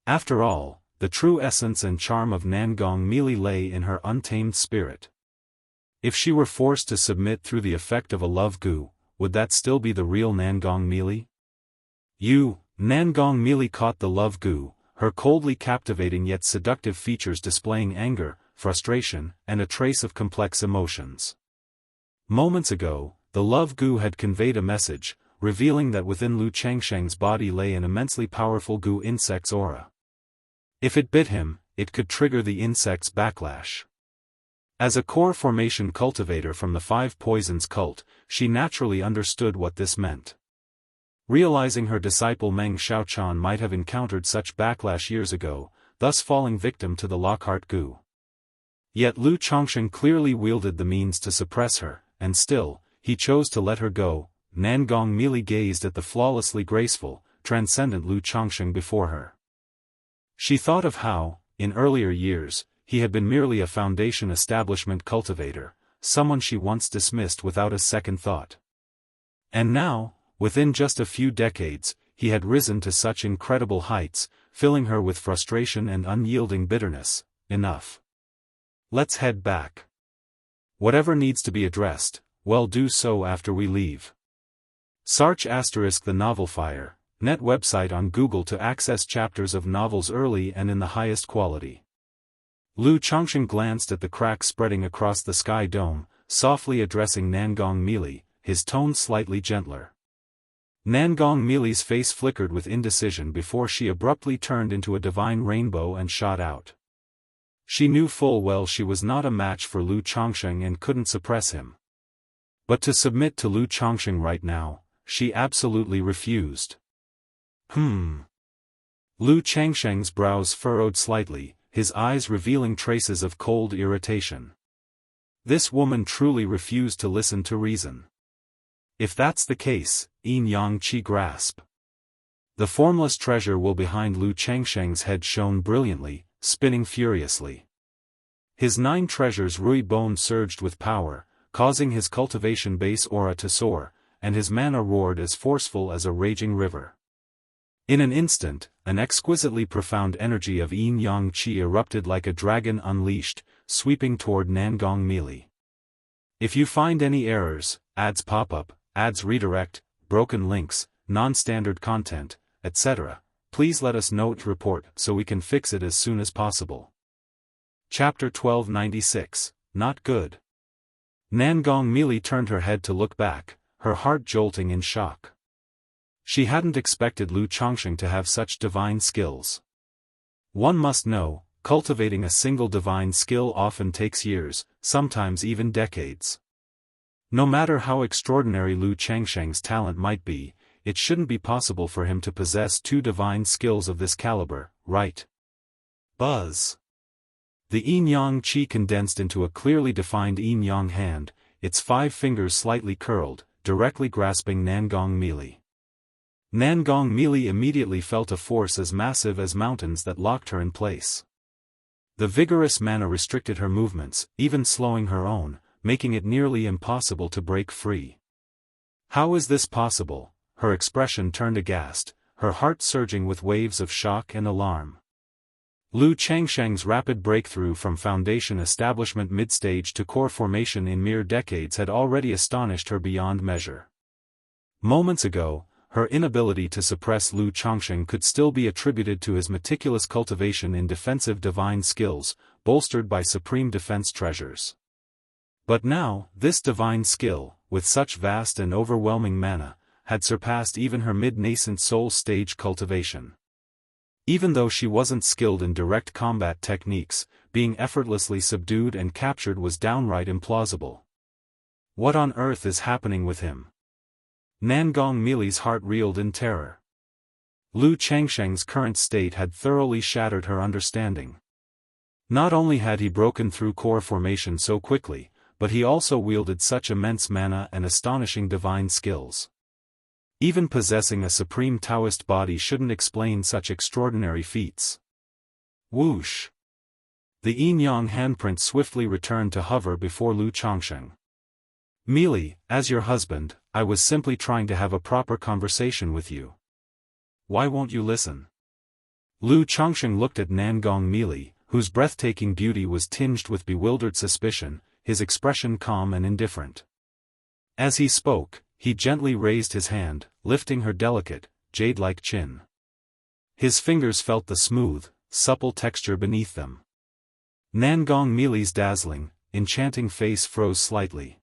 After all, the true essence and charm of Nangong Mili lay in her untamed spirit. If she were forced to submit through the effect of a love goo, would that still be the real Nangong Mili? Nangong Mili caught the love goo, her coldly captivating yet seductive features displaying anger, frustration, and a trace of complex emotions. Moments ago, the love goo had conveyed a message, revealing that within Lu Changsheng's body lay an immensely powerful goo insect's aura. If it bit him, it could trigger the insect's backlash. As a core formation cultivator from the Five Poisons cult, she naturally understood what this meant. Realizing her disciple Meng Xiaochan might have encountered such backlash years ago, thus falling victim to the Lockhart goo. Yet Lu Changsheng clearly wielded the means to suppress her, and still, he chose to let her go. Nangong merely gazed at the flawlessly graceful, transcendent Lu Changsheng before her. She thought of how, in earlier years, he had been merely a foundation establishment cultivator, someone she once dismissed without a second thought. And now, within just a few decades, he had risen to such incredible heights, filling her with frustration and unyielding bitterness. Enough. Let's head back. Whatever needs to be addressed, well, do so after we leave. Search * the Novel Fire, net website on Google to access chapters of novels early and in the highest quality. Lu Changsheng glanced at the crack spreading across the sky dome, softly addressing Nangong Mili, his tone slightly gentler. Nangong Mili's face flickered with indecision before she abruptly turned into a divine rainbow and shot out. She knew full well she was not a match for Lu Changsheng and couldn't suppress him. But to submit to Lu Changsheng right now, she absolutely refused. Lu Changsheng's brows furrowed slightly, his eyes revealing traces of cold irritation. This woman truly refused to listen to reason. If that's the case, Yin Yang Qi grasp. The formless treasure will behind Lu Changsheng's head shone brilliantly, spinning furiously. His 9 treasures Rui Bone surged with power, causing his cultivation base aura to soar, and his mana roared as forceful as a raging river. In an instant, an exquisitely profound energy of Yin Yang Qi erupted like a dragon unleashed, sweeping toward Nangong Mili. If you find any errors, ads pop up, ads redirect, broken links, non-standard content, etc., please let us know to report so we can fix it as soon as possible. Chapter 1296, Not Good. Nangong Mili turned her head to look back, her heart jolting in shock. She hadn't expected Lu Changsheng to have such divine skills. One must know, cultivating a single divine skill often takes years, sometimes even decades. No matter how extraordinary Lu Changsheng's talent might be, it shouldn't be possible for him to possess 2 divine skills of this caliber, right? Buzz. The Yin Yang Qi condensed into a clearly defined Yin Yang hand, its 5 fingers slightly curled, directly grasping Nangong Mili. Nangong Mili immediately felt a force as massive as mountains that locked her in place. The vigorous mana restricted her movements, even slowing her own, making it nearly impossible to break free. How is this possible? Her expression turned aghast, her heart surging with waves of shock and alarm. Lu Changsheng's rapid breakthrough from foundation establishment mid-stage to core formation in mere decades had already astonished her beyond measure. Moments ago, her inability to suppress Lu Changsheng could still be attributed to his meticulous cultivation in defensive divine skills, bolstered by supreme defense treasures. But now, this divine skill, with such vast and overwhelming mana, had surpassed even her mid-nascent soul stage cultivation. Even though she wasn't skilled in direct combat techniques, being effortlessly subdued and captured was downright implausible. What on earth is happening with him? Nangong Mili's heart reeled in terror. Lu Changsheng's current state had thoroughly shattered her understanding. Not only had he broken through core formation so quickly, but he also wielded such immense mana and astonishing divine skills. Even possessing a supreme Daoist body shouldn't explain such extraordinary feats. Whoosh! The yin-yang handprint swiftly returned to hover before Lu Changsheng. Mili, as your husband, I was simply trying to have a proper conversation with you. Why won't you listen? Lu Changsheng looked at Nangong Mili, whose breathtaking beauty was tinged with bewildered suspicion, his expression calm and indifferent. As he spoke, he gently raised his hand, lifting her delicate, jade-like chin. His fingers felt the smooth, supple texture beneath them. Nangong Mili's dazzling, enchanting face froze slightly.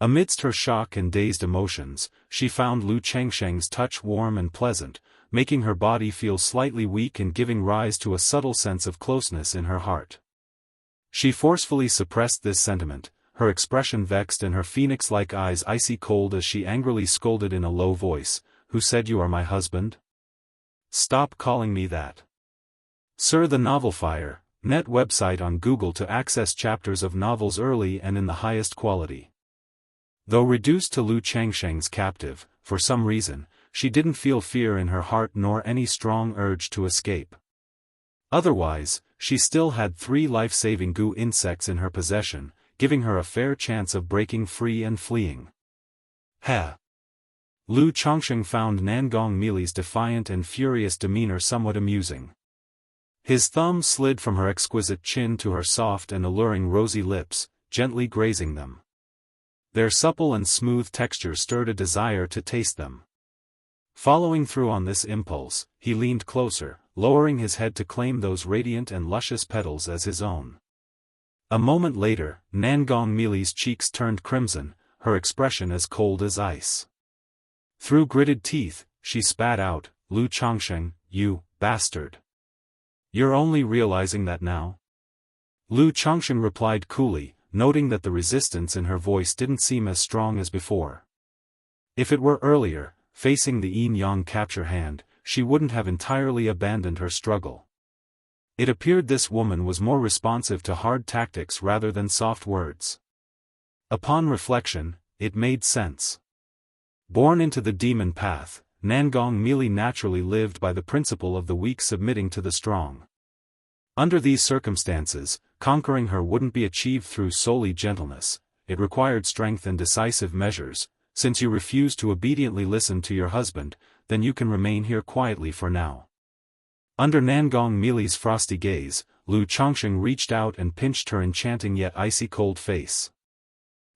Amidst her shock and dazed emotions, she found Lu Changsheng's touch warm and pleasant, making her body feel slightly weak and giving rise to a subtle sense of closeness in her heart. She forcefully suppressed this sentiment, her expression vexed and her phoenix-like eyes icy cold as she angrily scolded in a low voice, "Who said you are my husband? Stop calling me that." Sir, the Novel Fire, net website on Google to access chapters of novels early and in the highest quality. Though reduced to Lu Changsheng's captive, for some reason, she didn't feel fear in her heart nor any strong urge to escape. Otherwise, she still had 3 life-saving goo insects in her possession, giving her a fair chance of breaking free and fleeing. Lu Changsheng found Nangong Mili's defiant and furious demeanor somewhat amusing. His thumb slid from her exquisite chin to her soft and alluring rosy lips, gently grazing them. Their supple and smooth texture stirred a desire to taste them. Following through on this impulse, he leaned closer, lowering his head to claim those radiant and luscious petals as his own. A moment later, Nangong Mili's cheeks turned crimson, her expression as cold as ice. Through gritted teeth, she spat out, "Lu Changsheng, you bastard. You're only realizing that now?" Lu Changsheng replied coolly, noting that the resistance in her voice didn't seem as strong as before. If it were earlier, facing the yin-yang capture hand, she wouldn't have entirely abandoned her struggle. It appeared this woman was more responsive to hard tactics rather than soft words. Upon reflection, it made sense. Born into the demon path, Nangong Mili naturally lived by the principle of the weak submitting to the strong. Under these circumstances, conquering her wouldn't be achieved through solely gentleness, it required strength and decisive measures. "Since you refuse to obediently listen to your husband, then you can remain here quietly for now." Under Nangong Mili's frosty gaze, Lu Changsheng reached out and pinched her enchanting yet icy cold face.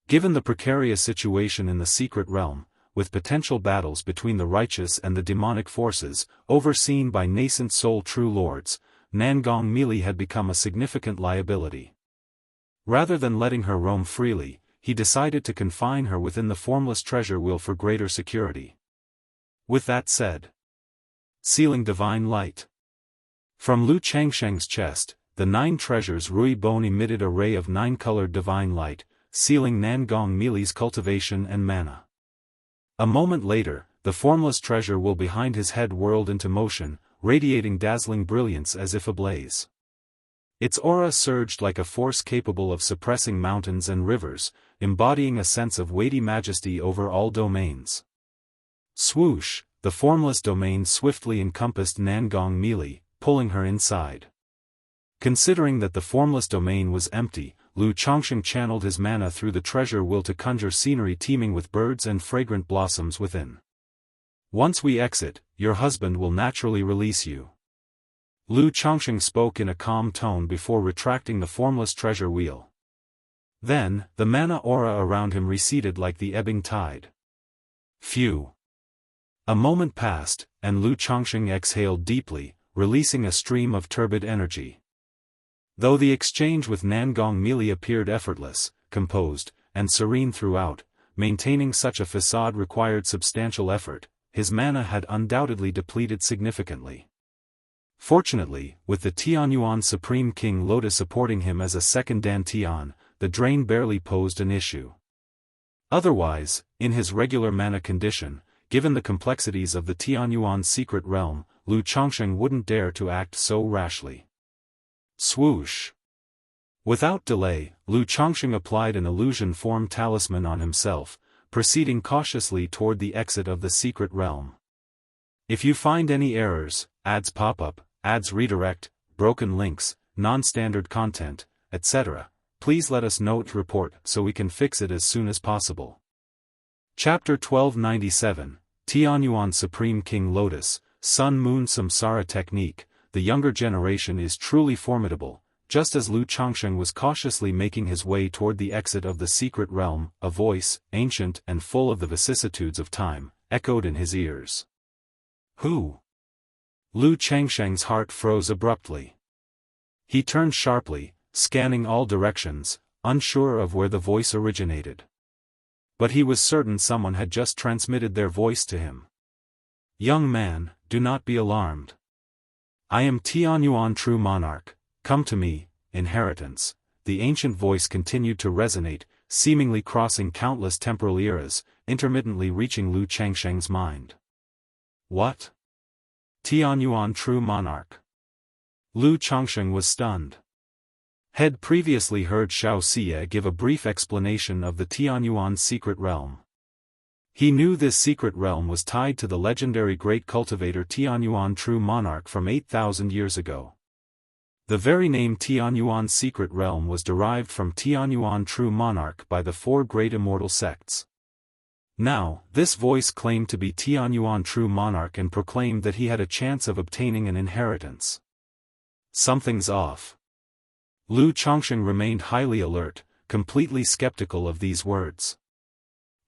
Given the precarious situation in the secret realm, with potential battles between the righteous and the demonic forces, overseen by nascent soul true lords, Nangong Mili had become a significant liability. Rather than letting her roam freely, he decided to confine her within the formless treasure wheel for greater security. With that said, sealing divine light. From Lu Changsheng's chest, the 9 treasures Rui Bone emitted a ray of 9-colored divine light, sealing Nangong Mili's cultivation and mana. A moment later, the formless treasure wheel behind his head whirled into motion, radiating dazzling brilliance as if ablaze. Its aura surged like a force capable of suppressing mountains and rivers, embodying a sense of weighty majesty over all domains. Swoosh, the formless domain swiftly encompassed Nangong Mili, pulling her inside. Considering that the formless domain was empty, Lu Changsheng channeled his mana through the treasure wheel to conjure scenery teeming with birds and fragrant blossoms within. "Once we exit, your husband will naturally release you." Lu Changsheng spoke in a calm tone before retracting the formless treasure wheel. Then, the mana aura around him receded like the ebbing tide. Phew. A moment passed, and Lu Changsheng exhaled deeply, releasing a stream of turbid energy. Though the exchange with Nangong Mili appeared effortless, composed, and serene throughout, maintaining such a facade required substantial effort. His mana had undoubtedly depleted significantly. Fortunately, with the Tianyuan Supreme King Lotus supporting him as a second Dantian, the drain barely posed an issue. Otherwise, in his regular mana condition, given the complexities of the Tianyuan secret realm, Lu Changsheng wouldn't dare to act so rashly. Swoosh. Without delay, Lu Changsheng applied an illusion form talisman on himself, proceeding cautiously toward the exit of the secret realm. If you find any errors, ads pop-up, ads redirect, broken links, non-standard content, etc., please let us know to report so we can fix it as soon as possible. Chapter 1297, Tianyuan Supreme King Lotus, Sun Moon Samsara Technique. The younger generation is truly formidable. Just as Lu Changsheng was cautiously making his way toward the exit of the secret realm, a voice, ancient and full of the vicissitudes of time, echoed in his ears. "Who?" Lu Changsheng's heart froze abruptly. He turned sharply, scanning all directions, unsure of where the voice originated. But he was certain someone had just transmitted their voice to him. "Young man, do not be alarmed. I am Tianyuan True Monarch, come to me, inheritance." The ancient voice continued to resonate, seemingly crossing countless temporal eras, intermittently reaching Lu Changsheng's mind. "What? Tianyuan True Monarch?" Lu Changsheng was stunned. Had previously heard Xiao Xie give a brief explanation of the Tianyuan secret realm. He knew this secret realm was tied to the legendary great cultivator Tianyuan True Monarch from 8,000 years ago. The very name Tianyuan secret realm was derived from Tianyuan True Monarch by the four great immortal sects. Now, this voice claimed to be Tianyuan True Monarch and proclaimed that he had a chance of obtaining an inheritance. Something's off. Lu Changsheng remained highly alert, completely skeptical of these words.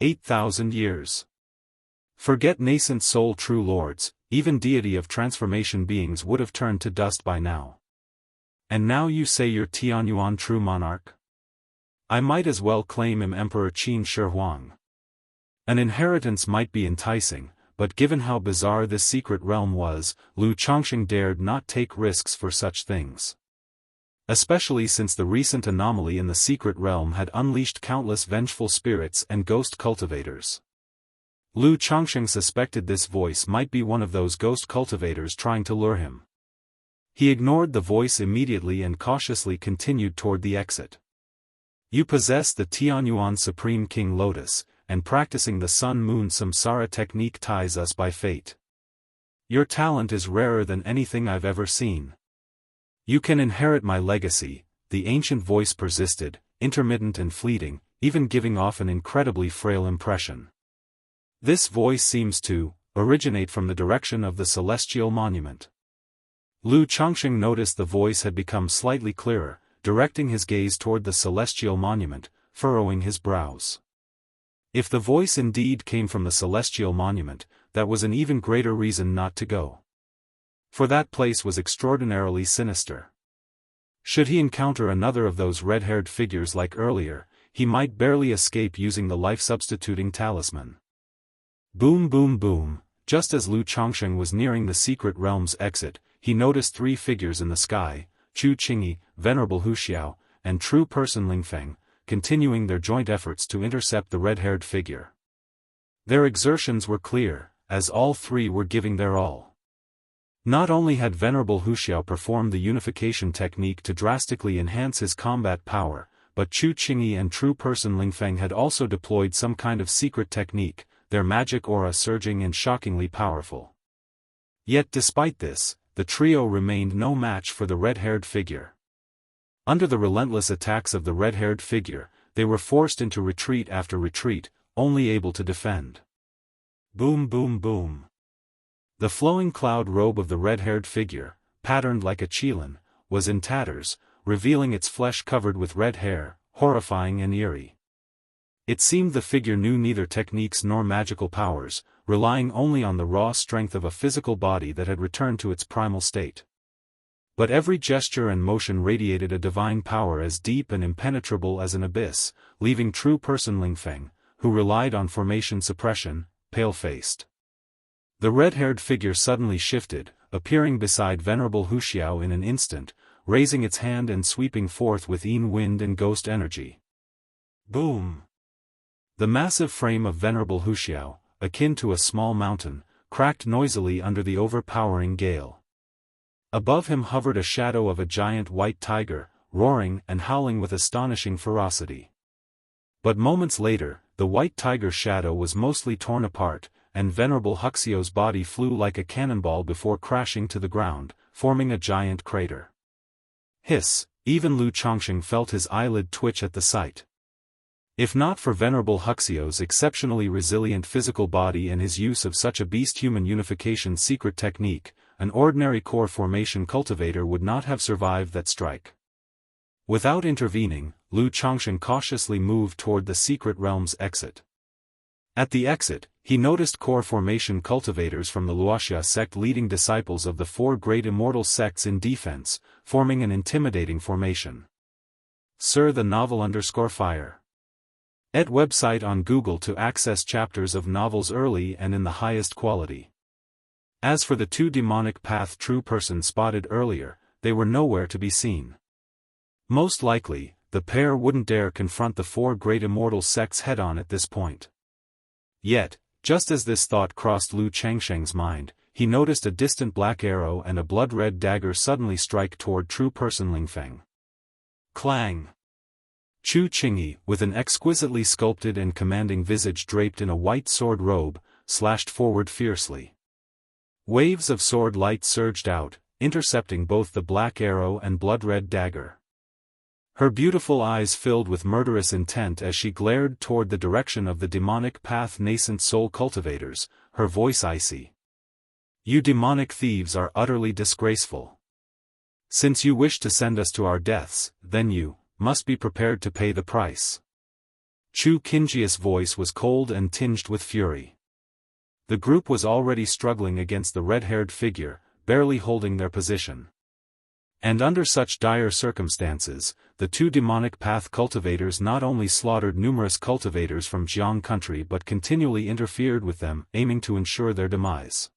8,000 years. Forget nascent soul true lords, even deity of transformation beings would have turned to dust by now. And now you say you're Tianyuan True Monarch? I might as well claim him Emperor Qin Shi Huang. An inheritance might be enticing, but given how bizarre this secret realm was, Lu Changsheng dared not take risks for such things. Especially since the recent anomaly in the secret realm had unleashed countless vengeful spirits and ghost cultivators. Lu Changsheng suspected this voice might be one of those ghost cultivators trying to lure him. He ignored the voice immediately and cautiously continued toward the exit. "You possess the Tianyuan Supreme King Lotus, and practicing the Sun-Moon Samsara technique ties us by fate. Your talent is rarer than anything I've ever seen. You can inherit my legacy," the ancient voice persisted, intermittent and fleeting, even giving off an incredibly frail impression. This voice seems to originate from the direction of the celestial monument. Lu Changsheng noticed the voice had become slightly clearer, directing his gaze toward the celestial monument, furrowing his brows. If the voice indeed came from the celestial monument, that was an even greater reason not to go. For that place was extraordinarily sinister. Should he encounter another of those red-haired figures like earlier, he might barely escape using the life-substituting talisman. Boom boom boom, just as Lu Changsheng was nearing the secret realm's exit, he noticed three figures in the sky, Chu Qingyi, Venerable Huxiao, and True Person Lingfeng, continuing their joint efforts to intercept the red-haired figure. Their exertions were clear, as all three were giving their all. Not only had Venerable Huxiao performed the unification technique to drastically enhance his combat power, but Chu Qingyi and True Person Lingfeng had also deployed some kind of secret technique, their magic aura surging and shockingly powerful. Yet despite this, the trio remained no match for the red-haired figure. Under the relentless attacks of the red-haired figure, they were forced into retreat after retreat, only able to defend. Boom boom boom. The flowing cloud robe of the red-haired figure, patterned like a qilin, was in tatters, revealing its flesh covered with red hair, horrifying and eerie. It seemed the figure knew neither techniques nor magical powers, relying only on the raw strength of a physical body that had returned to its primal state. But every gesture and motion radiated a divine power as deep and impenetrable as an abyss, leaving True Person Lingfeng, who relied on formation suppression, pale-faced. The red-haired figure suddenly shifted, appearing beside Venerable Huxiao in an instant, raising its hand and sweeping forth with Yin wind and ghost energy. Boom! The massive frame of Venerable Huxiao, akin to a small mountain, cracked noisily under the overpowering gale. Above him hovered a shadow of a giant white tiger, roaring and howling with astonishing ferocity. But moments later, the white tiger's shadow was mostly torn apart, and Venerable Huxiao's body flew like a cannonball before crashing to the ground, forming a giant crater. Hiss! Even Lu Changsheng felt his eyelid twitch at the sight. If not for Venerable Huxiao's exceptionally resilient physical body and his use of such a beast-human unification secret technique, an ordinary core formation cultivator would not have survived that strike. Without intervening, Lu Changsheng cautiously moved toward the secret realm's exit. At the exit, he noticed core formation cultivators from the Wuxia sect leading disciples of the four great immortal sects in defense, forming an intimidating formation. Sir the novel _fire. Website on Google to access chapters of novels early and in the highest quality. As for the two demonic path true persons spotted earlier, they were nowhere to be seen. Most likely, the pair wouldn't dare confront the four great immortal sects head-on at this point. Yet, just as this thought crossed Lu Changsheng's mind, he noticed a distant black arrow and a blood-red dagger suddenly strike toward true person Lingfeng. Clang! Chu Qingyi, with an exquisitely sculpted and commanding visage draped in a white sword robe, slashed forward fiercely. Waves of sword light surged out, intercepting both the black arrow and blood-red dagger. Her beautiful eyes filled with murderous intent as she glared toward the direction of the demonic path nascent soul cultivators, her voice icy. You demonic thieves are utterly disgraceful. Since you wish to send us to our deaths, then you must be prepared to pay the price. Chu Qingyi's voice was cold and tinged with fury. The group was already struggling against the red-haired figure, barely holding their position. And under such dire circumstances, the two demonic path cultivators not only slaughtered numerous cultivators from Jianghu country but continually interfered with them, aiming to ensure their demise.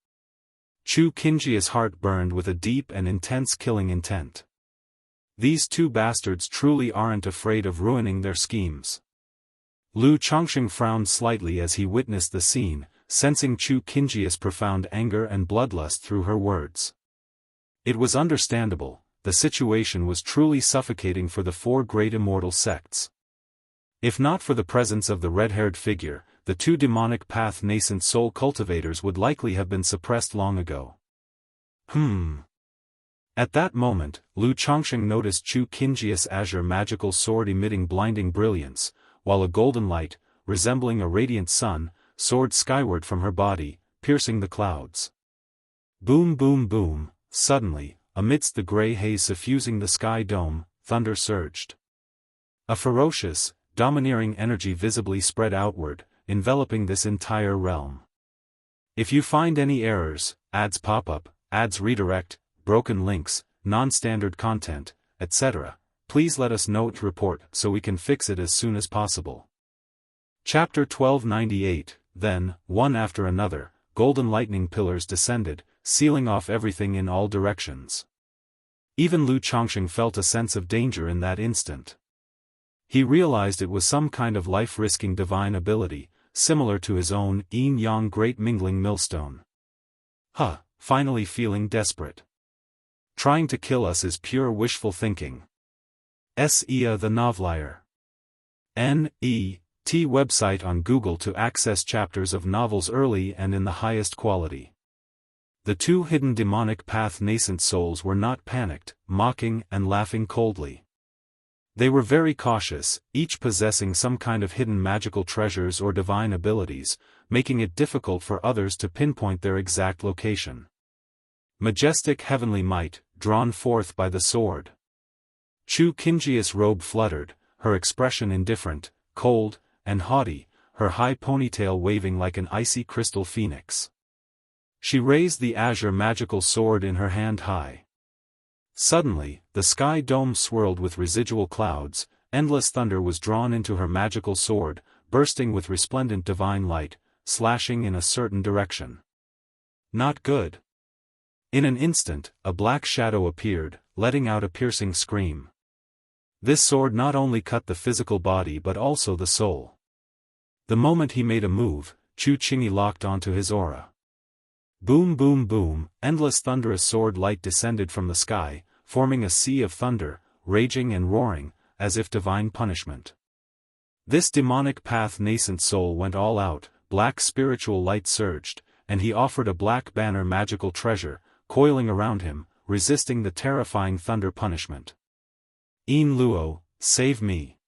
Chu Qingyi's heart burned with a deep and intense killing intent. These two bastards truly aren't afraid of ruining their schemes. Lu Changsheng frowned slightly as he witnessed the scene, sensing Chu Qingyi's profound anger and bloodlust through her words. It was understandable, the situation was truly suffocating for the four great immortal sects. If not for the presence of the red-haired figure, the two demonic path nascent soul cultivators would likely have been suppressed long ago. At that moment, Lu Changsheng noticed Chu Qingyi's azure magical sword emitting blinding brilliance, while a golden light, resembling a radiant sun, soared skyward from her body, piercing the clouds. Boom boom boom, suddenly, amidst the gray haze suffusing the sky dome, thunder surged. A ferocious, domineering energy visibly spread outward, enveloping this entire realm. If you find any errors, ads pop up, ads redirect, broken links, non-standard content, etc., please let us know to report so we can fix it as soon as possible. Chapter 1298. Then, one after another, golden lightning pillars descended, sealing off everything in all directions. Even Lu Changsheng felt a sense of danger in that instant. He realized it was some kind of life-risking divine ability, similar to his own yin-yang great mingling millstone. Finally feeling desperate. Trying to kill us is pure wishful thinking. S.E.A. the Novelier. N.E.T. website on Google to access chapters of novels early and in the highest quality. The two hidden demonic path nascent souls were not panicked, mocking and laughing coldly. They were very cautious, each possessing some kind of hidden magical treasures or divine abilities, making it difficult for others to pinpoint their exact location. Majestic heavenly might, drawn forth by the sword. Chu Qingyi's robe fluttered, her expression indifferent, cold, and haughty, her high ponytail waving like an icy crystal phoenix. She raised the azure magical sword in her hand high. Suddenly, the sky dome swirled with residual clouds, endless thunder was drawn into her magical sword, bursting with resplendent divine light, slashing in a certain direction. Not good. In an instant, a black shadow appeared, letting out a piercing scream. This sword not only cut the physical body but also the soul. The moment he made a move, Chu Qingyi locked onto his aura. Boom boom boom, endless thunderous sword light descended from the sky, forming a sea of thunder, raging and roaring, as if divine punishment. This demonic path nascent soul went all out, black spiritual light surged, and he offered a black banner magical treasure, coiling around him, resisting the terrifying thunder punishment. "In Luo, save me!"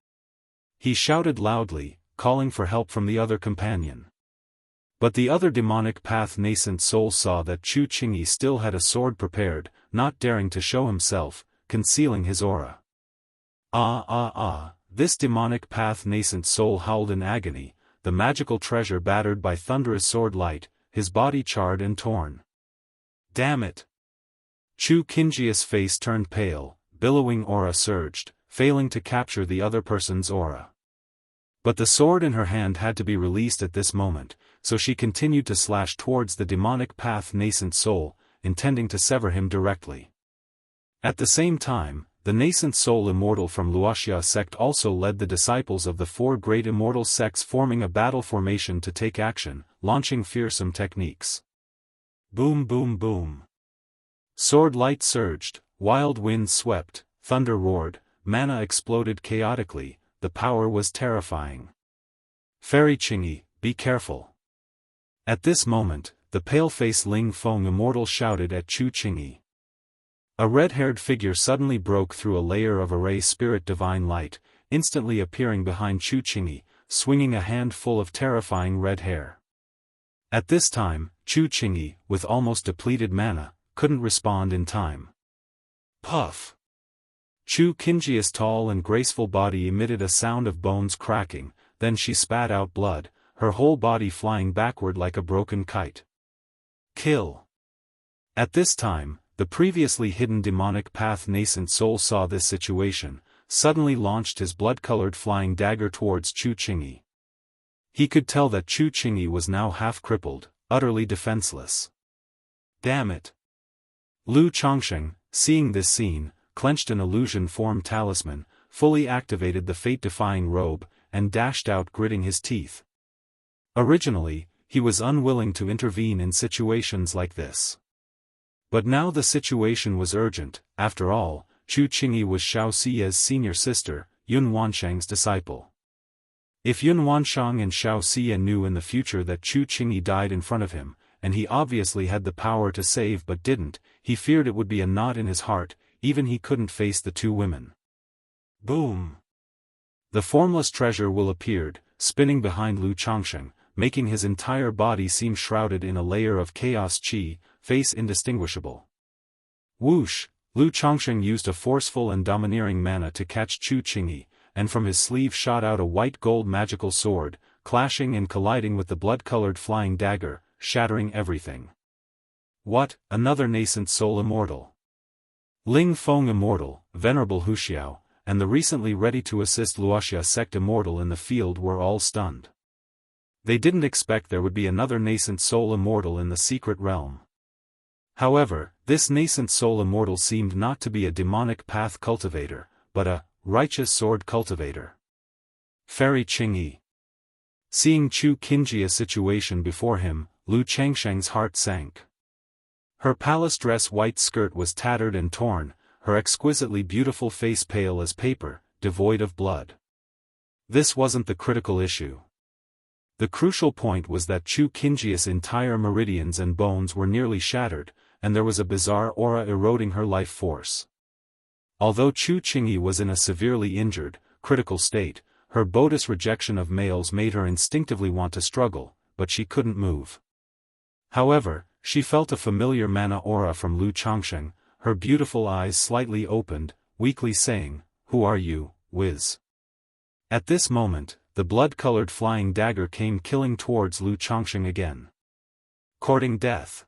He shouted loudly, calling for help from the other companion. But the other demonic path nascent soul saw that Chu Qingyi still had a sword prepared, not daring to show himself, concealing his aura. This demonic path nascent soul howled in agony, the magical treasure battered by thunderous sword light, his body charred and torn. Damn it! Chu Qingyi's face turned pale, billowing aura surged, failing to capture the other person's aura. But the sword in her hand had to be released at this moment, so she continued to slash towards the demonic path nascent soul, intending to sever him directly. At the same time, the nascent soul immortal from Wuxia sect also led the disciples of the four great immortal sects, forming a battle formation to take action, launching fearsome techniques. Boom boom boom. Sword light surged, wild winds swept, thunder roared, mana exploded chaotically, the power was terrifying. Fairy Qingyi, be careful. At this moment, the pale-faced Ling Feng immortal shouted at Chu Qingyi. A red-haired figure suddenly broke through a layer of array spirit divine light, instantly appearing behind Chu Qingyi, swinging a handful of terrifying red hair. At this time, Chu Qingyi, with almost depleted mana, couldn't respond in time. Puff! Chu Qingyi's tall and graceful body emitted a sound of bones cracking, then she spat out blood, her whole body flying backward like a broken kite. Kill! At this time, the previously hidden demonic path nascent soul saw this situation, suddenly launched his blood-colored flying dagger towards Chu Qingyi. He could tell that Chu Qingyi was now half-crippled, utterly defenseless. Damn it! Lu Chongsheng, seeing this scene, clenched an illusion-form talisman, fully activated the fate-defying robe, and dashed out gritting his teeth. Originally, he was unwilling to intervene in situations like this. But now the situation was urgent. After all, Chu Qingyi was Xiao Xiye's senior sister, Yun Wanshang's disciple. If Yun Wanshang and Xiao Xiye knew in the future that Chu Qingyi died in front of him, and he obviously had the power to save but didn't, he feared it would be a knot in his heart, even he couldn't face the two women. Boom! The formless treasure will appeared, spinning behind Lu Chongsheng, making his entire body seem shrouded in a layer of chaos qi, face indistinguishable. Whoosh! Lu Chongsheng used a forceful and domineering mana to catch Chu Qingyi, and from his sleeve shot out a white-gold magical sword, clashing and colliding with the blood-colored flying dagger, shattering everything. What, another nascent soul immortal? Ling Feng immortal, venerable Huxiao, and the recently ready-to-assist Wuxia sect immortal in the field were all stunned. They didn't expect there would be another nascent soul immortal in the secret realm. However, this nascent soul immortal seemed not to be a demonic path cultivator, but a righteous sword cultivator. Fairy Qingyi. Seeing Chu Qingyi's situation before him, Lu Changsheng's heart sank. Her palace dress white skirt was tattered and torn, her exquisitely beautiful face pale as paper, devoid of blood. This wasn't the critical issue. The crucial point was that Chu Qingyi's entire meridians and bones were nearly shattered, and there was a bizarre aura eroding her life force. Although Chu Qingyi was in a severely injured, critical state, her bogus rejection of males made her instinctively want to struggle, but she couldn't move. However, she felt a familiar mana aura from Lu Chongsheng, her beautiful eyes slightly opened, weakly saying, "Who are you, Wiz?" At this moment, the blood-colored flying dagger came killing towards Lu Chongsheng again. Courting death.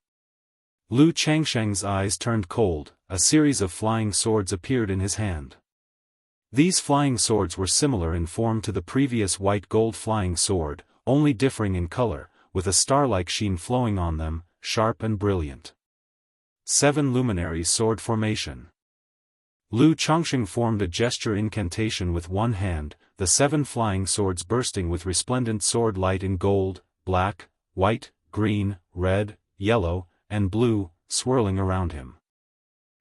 Lu Changsheng's eyes turned cold, a series of flying swords appeared in his hand. These flying swords were similar in form to the previous white-gold flying sword, only differing in color, with a star-like sheen flowing on them, sharp and brilliant. 7 Luminaries Sword Formation. Lu Chongsheng formed a gesture incantation with one hand, the 7 flying swords bursting with resplendent sword light in gold, black, white, green, red, yellow, and blue, swirling around him.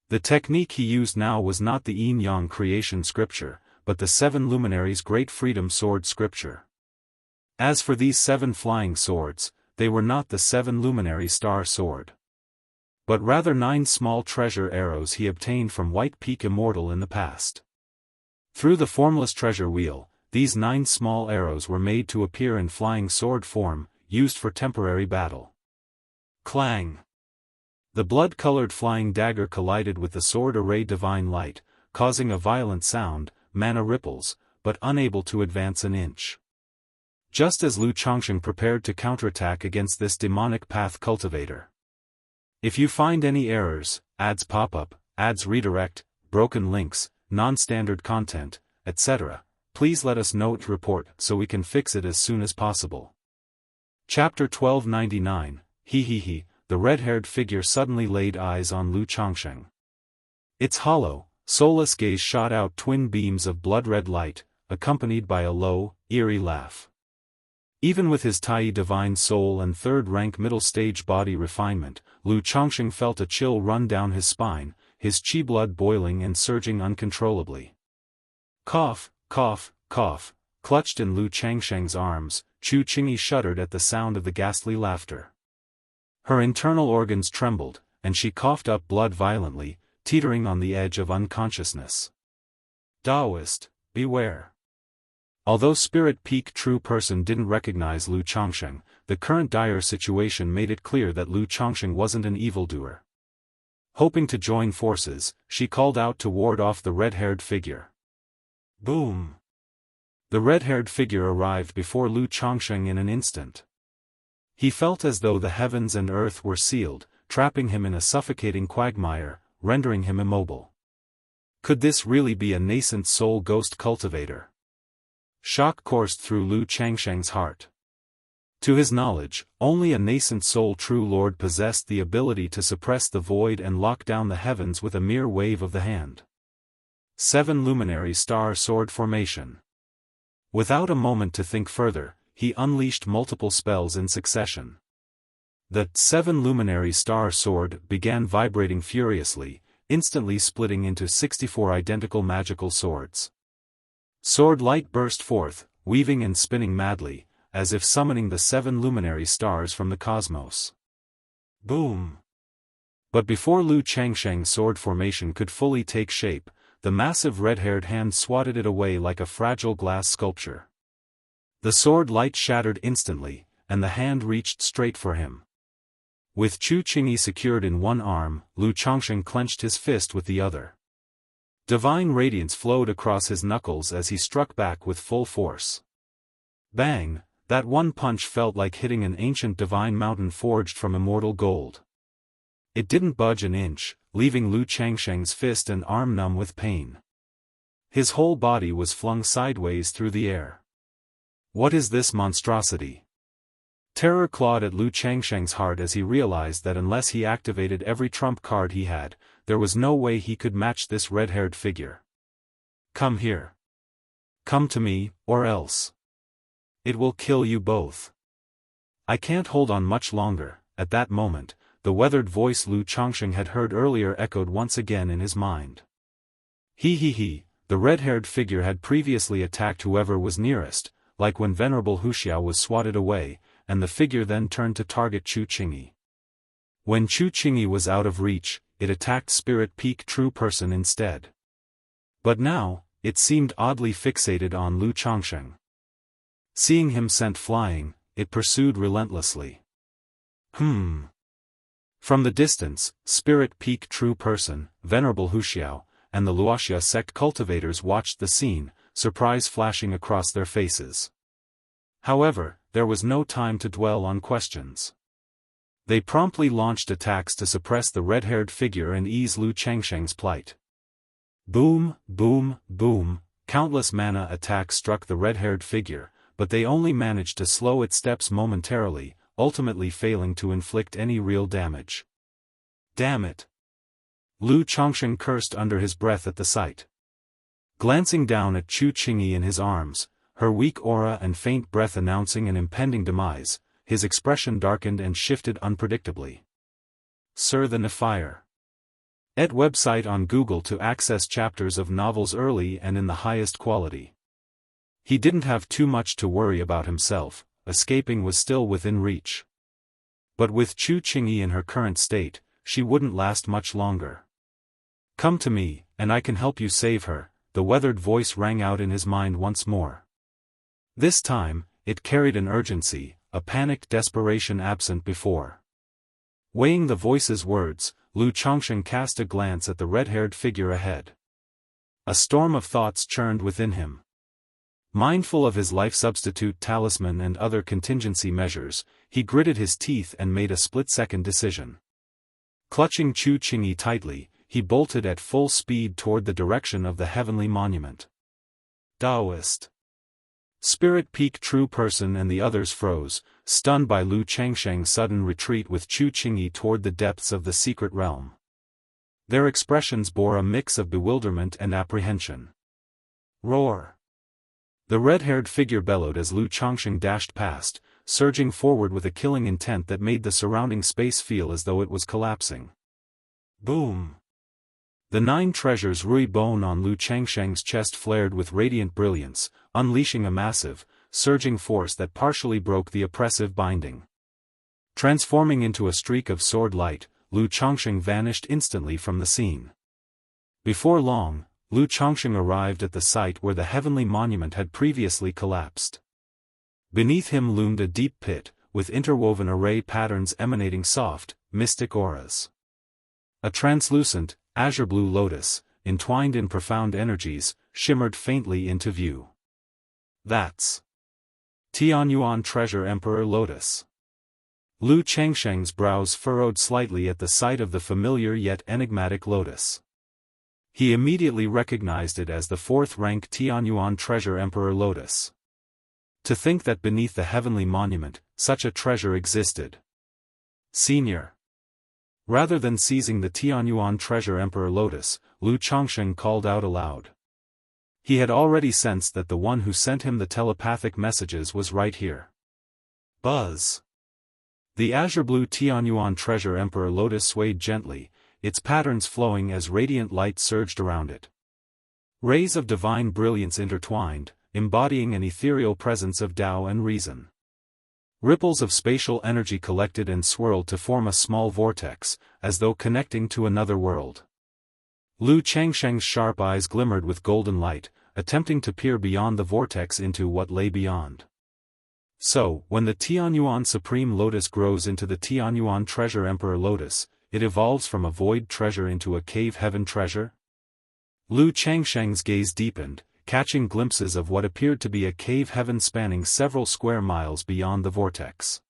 The technique he used now was not the yin-yang creation scripture, but the 7 Luminaries' Great Freedom Sword scripture. As for these 7 flying swords, they were not the 7 Luminary Star Sword, but rather 9 small treasure arrows he obtained from White Peak Immortal in the past. Through the formless treasure wheel, these 9 small arrows were made to appear in flying sword form, used for temporary battle. Clang! The blood-colored flying dagger collided with the sword array divine light, causing a violent sound, mana ripples, but unable to advance an inch. Just as Lu Chongsheng prepared to counterattack against this demonic path cultivator. If you find any errors, ads pop up, ads redirect, broken links, non-standard content, etc., please let us know its report so we can fix it as soon as possible. Chapter 1299, the red-haired figure suddenly laid eyes on Lu Changsheng. Its hollow, soulless gaze shot out twin beams of blood-red light, accompanied by a low, eerie laugh. Even with his Tai divine soul and third-rank middle-stage body refinement, Lu Changsheng felt a chill run down his spine, his chi blood boiling and surging uncontrollably. Cough, cough, cough, clutched in Lu Changsheng's arms, Chu Qingyi shuddered at the sound of the ghastly laughter. Her internal organs trembled, and she coughed up blood violently, teetering on the edge of unconsciousness. Daoist, beware. Although Spirit Peak True Person didn't recognize Lu Changsheng, the current dire situation made it clear that Lu Changsheng wasn't an evildoer. Hoping to join forces, she called out to ward off the red-haired figure. Boom! The red-haired figure arrived before Lu Changsheng in an instant. He felt as though the heavens and earth were sealed, trapping him in a suffocating quagmire, rendering him immobile. Could this really be a nascent soul ghost cultivator? Shock coursed through Lu Changsheng's heart. To his knowledge, only a nascent soul true lord possessed the ability to suppress the void and lock down the heavens with a mere wave of the hand. 7 Luminary Star Sword Formation. Without a moment to think further, he unleashed multiple spells in succession. The 7 Luminary Star Sword began vibrating furiously, instantly splitting into 64 identical magical swords. Sword light burst forth, weaving and spinning madly, as if summoning the 7 luminary stars from the cosmos. Boom! But before Lu Changsheng's sword formation could fully take shape, the massive red-haired hand swatted it away like a fragile glass sculpture. The sword light shattered instantly, and the hand reached straight for him. With Chu Qingyi secured in one arm, Lu Changsheng clenched his fist with the other. Divine radiance flowed across his knuckles as he struck back with full force. Bang! That one punch felt like hitting an ancient divine mountain forged from immortal gold. It didn't budge an inch, leaving Lu Changsheng's fist and arm numb with pain. His whole body was flung sideways through the air. What is this monstrosity? Terror clawed at Lu Changsheng's heart as he realized that unless he activated every trump card he had, there was no way he could match this red-haired figure. Come here. Come to me, or else. It will kill you both. I can't hold on much longer. At that moment, the weathered voice Lu Changsheng had heard earlier echoed once again in his mind. The red-haired figure had previously attacked whoever was nearest, like when Venerable Wuxia was swatted away, and the figure then turned to target Chu Qingyi. When Chu Qingyi was out of reach, it attacked Spirit Peak True Person instead. But now, it seemed oddly fixated on Lu Changsheng. Seeing him sent flying, it pursued relentlessly. From the distance, Spirit Peak True Person, Venerable Wuxia, and the Wuxia sect cultivators watched the scene, surprise flashing across their faces. However, there was no time to dwell on questions. They promptly launched attacks to suppress the red-haired figure and ease Lu Changsheng's plight. Boom, boom, boom, countless mana attacks struck the red-haired figure, but they only managed to slow its steps momentarily, ultimately failing to inflict any real damage. Damn it! Lu Changsheng cursed under his breath at the sight. Glancing down at Chu Qingyi in his arms, her weak aura and faint breath announcing an impending demise, his expression darkened and shifted unpredictably. Sir the Nephire. Et website on Google to access chapters of novels early and in the highest quality. He didn't have too much to worry about himself, escaping was still within reach. But with Chu Qingyi in her current state, she wouldn't last much longer. Come to me, and I can help you save her, the weathered voice rang out in his mind once more. This time, it carried an urgency, a panicked desperation absent before. Weighing the voice's words, Lu Changsheng cast a glance at the red-haired figure ahead. A storm of thoughts churned within him. Mindful of his life substitute talisman and other contingency measures, he gritted his teeth and made a split-second decision. Clutching Chu Qingyi tightly, he bolted at full speed toward the direction of the heavenly monument. Daoist. Spirit Peak True Person and the others froze, stunned by Lu Changsheng's sudden retreat with Chu Qingyi toward the depths of the secret realm. Their expressions bore a mix of bewilderment and apprehension. Roar! The red-haired figure bellowed as Lu Changsheng dashed past, surging forward with a killing intent that made the surrounding space feel as though it was collapsing. Boom! The 9 treasures Rui bone on Lu Changsheng's chest flared with radiant brilliance, unleashing a massive, surging force that partially broke the oppressive binding. Transforming into a streak of sword light, Lu Changsheng vanished instantly from the scene. Before long, Lu Changsheng arrived at the site where the heavenly monument had previously collapsed. Beneath him loomed a deep pit, with interwoven array patterns emanating soft, mystic auras. A translucent, azure-blue lotus, entwined in profound energies, shimmered faintly into view. That's Tianyuan Treasure Emperor Lotus. Lu Changsheng's brows furrowed slightly at the sight of the familiar yet enigmatic lotus. He immediately recognized it as the 4th-rank Tianyuan Treasure Emperor Lotus. To think that beneath the heavenly monument, such a treasure existed. Senior. Rather than seizing the Tianyuan Treasure Emperor Lotus, Lu Changsheng called out aloud. He had already sensed that the one who sent him the telepathic messages was right here. Buzz! The azure-blue Tianyuan Treasure Emperor Lotus swayed gently, its patterns flowing as radiant light surged around it. Rays of divine brilliance intertwined, embodying an ethereal presence of Tao and reason. Ripples of spatial energy collected and swirled to form a small vortex, as though connecting to another world. Lu Changsheng's sharp eyes glimmered with golden light, attempting to peer beyond the vortex into what lay beyond. So, when the Tianyuan Supreme Lotus grows into the Tianyuan Treasure Emperor Lotus, it evolves from a void treasure into a cave heaven treasure? Lu Changsheng's gaze deepened, catching glimpses of what appeared to be a cave heaven spanning several square miles beyond the vortex.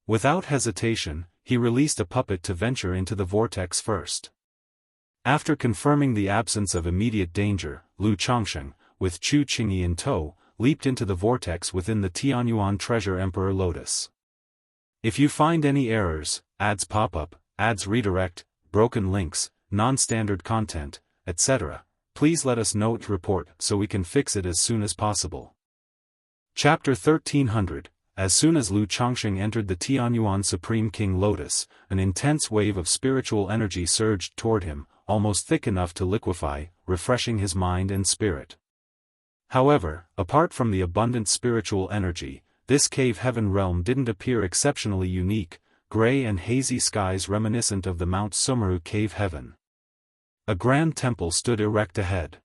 Without hesitation, he released a puppet to venture into the vortex first. After confirming the absence of immediate danger, Lu Changsheng, with Chu Qingyi in tow, leaped into the vortex within the Tianyuan Treasure Emperor Lotus. If you find any errors, ads pop up, ads redirect, broken links, non-standard content, etc., please let us know to report so we can fix it as soon as possible. Chapter 1300. As soon as Lu Changsheng entered the Tianyuan Supreme King Lotus, an intense wave of spiritual energy surged toward him, almost thick enough to liquefy, refreshing his mind and spirit. However, apart from the abundant spiritual energy, this cave heaven realm didn't appear exceptionally unique, gray and hazy skies reminiscent of the Mount Sumeru cave heaven. A grand temple stood erect ahead.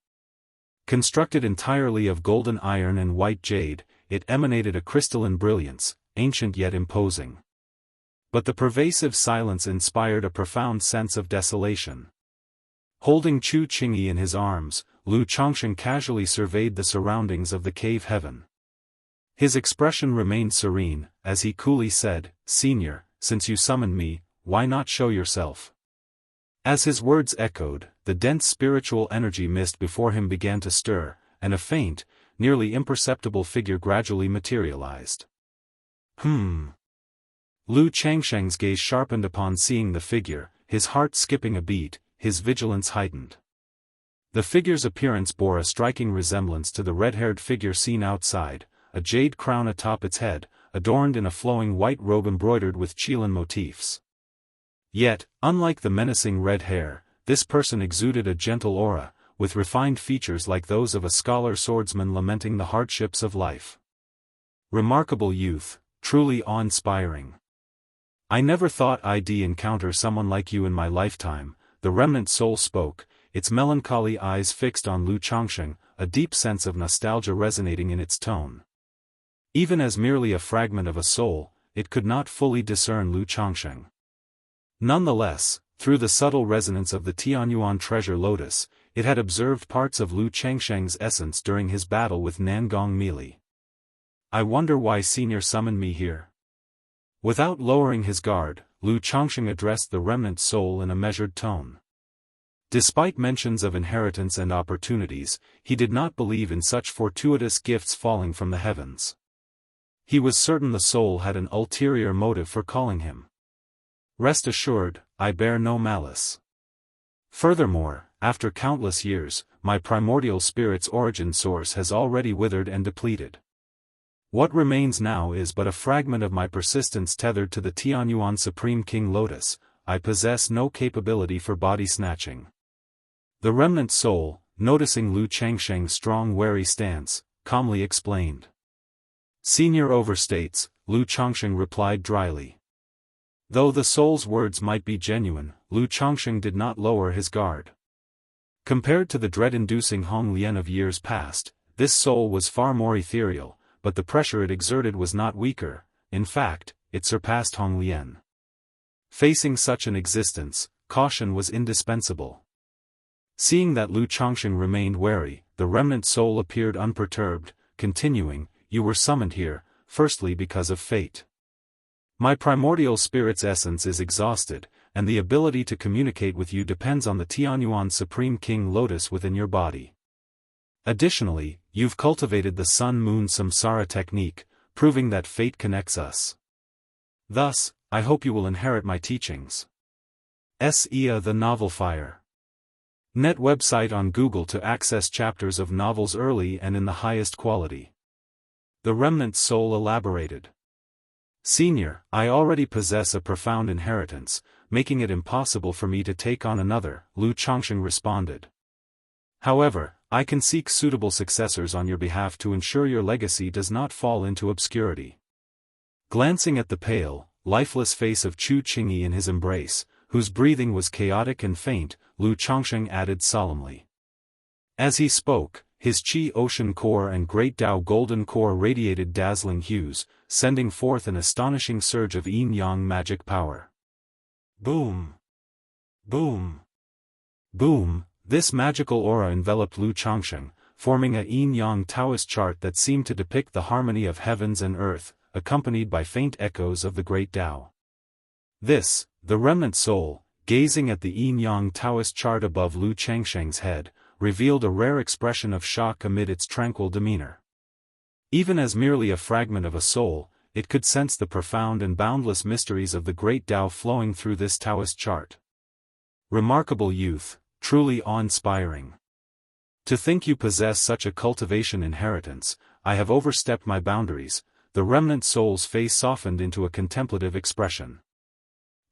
Constructed entirely of golden iron and white jade, it emanated a crystalline brilliance, ancient yet imposing. But the pervasive silence inspired a profound sense of desolation. Holding Chu Qingyi in his arms, Lu Changsheng casually surveyed the surroundings of the cave heaven. His expression remained serene, as he coolly said, "Senior, since you summoned me, why not show yourself?" As his words echoed, the dense spiritual energy mist before him began to stir, and a faint, nearly imperceptible figure gradually materialized. Lu Changsheng's gaze sharpened upon seeing the figure, his heart skipping a beat, his vigilance heightened. The figure's appearance bore a striking resemblance to the red-haired figure seen outside, a jade crown atop its head, adorned in a flowing white robe embroidered with Qilin motifs. Yet, unlike the menacing red hair, this person exuded a gentle aura, with refined features like those of a scholar swordsman lamenting the hardships of life. Remarkable youth, truly awe-inspiring. I never thought I'd encounter someone like you in my lifetime, the remnant soul spoke, its melancholy eyes fixed on Lu Changsheng, a deep sense of nostalgia resonating in its tone. Even as merely a fragment of a soul, it could not fully discern Lu Changsheng. Nonetheless, through the subtle resonance of the Tianyuan Treasure Lotus, it had observed parts of Lu Changsheng's essence during his battle with Nangong Meili. I wonder why Senior summoned me here. Without lowering his guard, Lu Changsheng addressed the remnant soul in a measured tone. Despite mentions of inheritance and opportunities, he did not believe in such fortuitous gifts falling from the heavens. He was certain the soul had an ulterior motive for calling him. Rest assured, I bear no malice. Furthermore, after countless years, my primordial spirit's origin source has already withered and depleted. What remains now is but a fragment of my persistence tethered to the Tianyuan Supreme King Lotus. I possess no capability for body snatching. The remnant soul, noticing Lu Changsheng's strong wary stance, calmly explained. Senior overstates, Lu Changsheng replied dryly. Though the soul's words might be genuine, Lu Changsheng did not lower his guard. Compared to the dread-inducing Hong Lian of years past, this soul was far more ethereal, but the pressure it exerted was not weaker. In fact, it surpassed Hong Lian. Facing such an existence, caution was indispensable. Seeing that Lu Changsheng remained wary, the remnant soul appeared unperturbed, continuing, You were summoned here, firstly because of fate. My primordial spirit's essence is exhausted, and the ability to communicate with you depends on the Tianyuan Supreme King Lotus within your body. Additionally, you've cultivated the Sun-Moon Samsara technique, proving that fate connects us. Thus, I hope you will inherit my teachings. Ia the Novel Fire. Net website on Google to access chapters of novels early and in the highest quality. The remnant soul elaborated. Senior, I already possess a profound inheritance, making it impossible for me to take on another, Lu Changsheng responded. However, I can seek suitable successors on your behalf to ensure your legacy does not fall into obscurity. Glancing at the pale, lifeless face of Chu Qingyi in his embrace, whose breathing was chaotic and faint, Lu Changsheng added solemnly. As he spoke, his Qi Ocean Core and Great Dao Golden Core radiated dazzling hues, sending forth an astonishing surge of yin-yang magic power. Boom! Boom! Boom! This magical aura enveloped Lu Changsheng, forming a yin-yang Taoist chart that seemed to depict the harmony of heavens and earth, accompanied by faint echoes of the Great Tao. This, the remnant soul, gazing at the yin-yang Taoist chart above Lu Changsheng's head, revealed a rare expression of shock amid its tranquil demeanor. Even as merely a fragment of a soul, it could sense the profound and boundless mysteries of the Great Tao flowing through this Taoist chart. Remarkable youth, truly awe-inspiring. To think you possess such a cultivation inheritance, I have overstepped my boundaries. The remnant soul's face softened into a contemplative expression.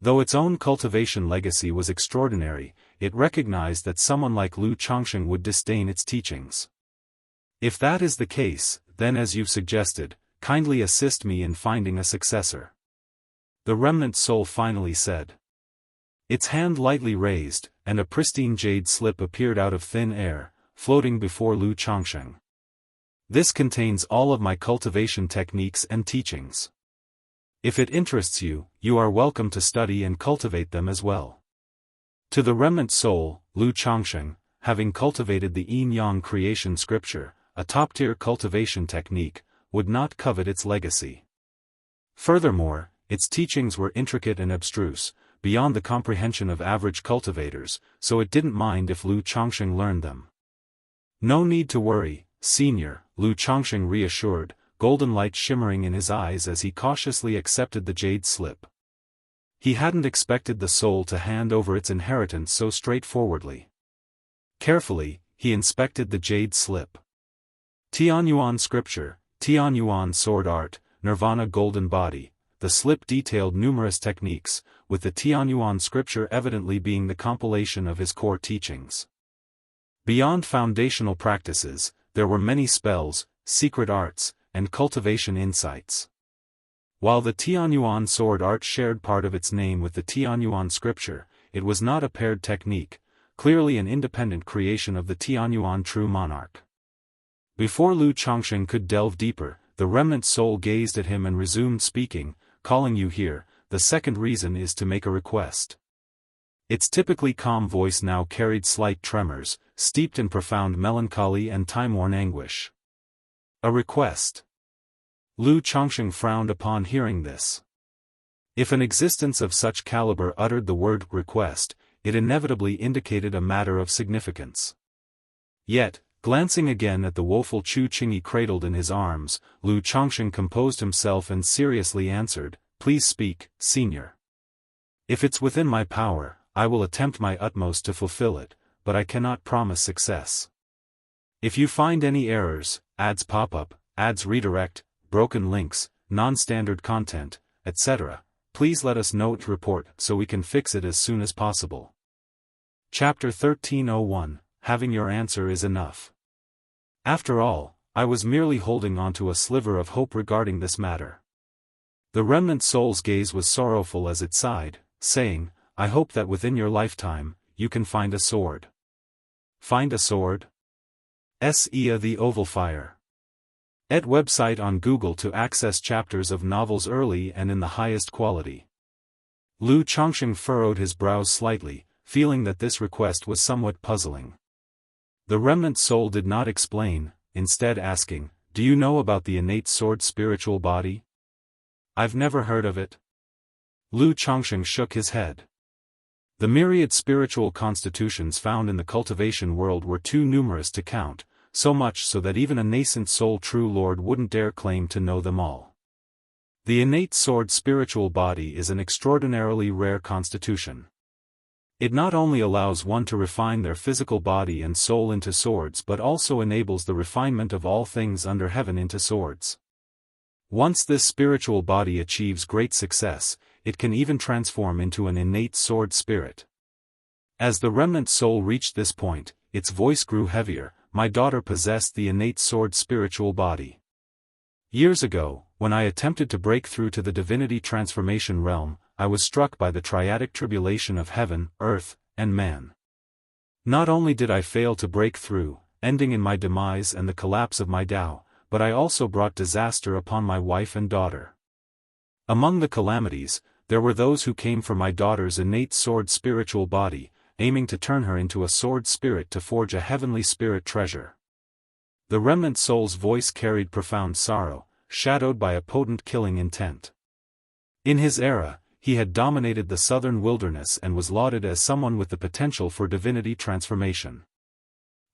Though its own cultivation legacy was extraordinary, it recognized that someone like Lu Changsheng would disdain its teachings. If that is the case, then as you've suggested, kindly assist me in finding a successor. The remnant soul finally said. Its hand lightly raised, and a pristine jade slip appeared out of thin air, floating before Lu Changsheng. This contains all of my cultivation techniques and teachings. If it interests you, you are welcome to study and cultivate them as well. To the remnant soul, Lu Changsheng, having cultivated the yin-yang creation scripture, a top-tier cultivation technique, would not covet its legacy. Furthermore, its teachings were intricate and abstruse, beyond the comprehension of average cultivators, so it didn't mind if Lu Changsheng learned them. No need to worry, Senior, Lu Changsheng reassured, golden light shimmering in his eyes as he cautiously accepted the jade slip. He hadn't expected the soul to hand over its inheritance so straightforwardly. Carefully, he inspected the jade slip. Tianyuan scripture, Tianyuan sword art, Nirvana golden body. The slip detailed numerous techniques, with the Tianyuan scripture evidently being the compilation of his core teachings. Beyond foundational practices, there were many spells, secret arts, and cultivation insights. While the Tianyuan sword art shared part of its name with the Tianyuan scripture, it was not a paired technique, clearly an independent creation of the Tianyuan true monarch. Before Lu Changsheng could delve deeper, the remnant soul gazed at him and resumed speaking, calling you here, the second reason is to make a request. Its typically calm voice now carried slight tremors, steeped in profound melancholy and time-worn anguish. A request. Lu Changsheng frowned upon hearing this. If an existence of such caliber uttered the word request, it inevitably indicated a matter of significance. Yet, glancing again at the woeful Chu Qingyi cradled in his arms, Lu Chongsheng composed himself and seriously answered, "Please speak, senior. If it's within my power, I will attempt my utmost to fulfill it, but I cannot promise success. If you find any errors, ads pop up, ads redirect, broken links, non-standard content, etc., please let us know to report so we can fix it as soon as possible." Chapter 1301, Having Your Answer is Enough. After all, I was merely holding onto a sliver of hope regarding this matter. The remnant soul's gaze was sorrowful as it sighed, saying, "I hope that within your lifetime, you can find a sword." Find a sword? S.E.A. the Oval Fire. Et website on Google to access chapters of novels early and in the highest quality. Lu Chongsheng furrowed his brows slightly, feeling that this request was somewhat puzzling. The remnant soul did not explain, instead asking, "Do you know about the innate sword spiritual body?" "I've never heard of it." Lu Chongsheng shook his head. The myriad spiritual constitutions found in the cultivation world were too numerous to count, so much so that even a nascent soul true lord wouldn't dare claim to know them all. The innate sword spiritual body is an extraordinarily rare constitution. It not only allows one to refine their physical body and soul into swords but also enables the refinement of all things under heaven into swords. Once this spiritual body achieves great success, it can even transform into an innate sword spirit. As the remnant soul reached this point, its voice grew heavier. "My daughter possessed the innate sword spiritual body. Years ago, when I attempted to break through to the divinity transformation realm, I was struck by the triadic tribulation of heaven, earth, and man. Not only did I fail to break through, ending in my demise and the collapse of my Tao, but I also brought disaster upon my wife and daughter. Among the calamities, there were those who came for my daughter's innate sword spiritual body, aiming to turn her into a sword spirit to forge a heavenly spirit treasure." The remnant soul's voice carried profound sorrow, shadowed by a potent killing intent. In his era, he had dominated the southern wilderness and was lauded as someone with the potential for divinity transformation.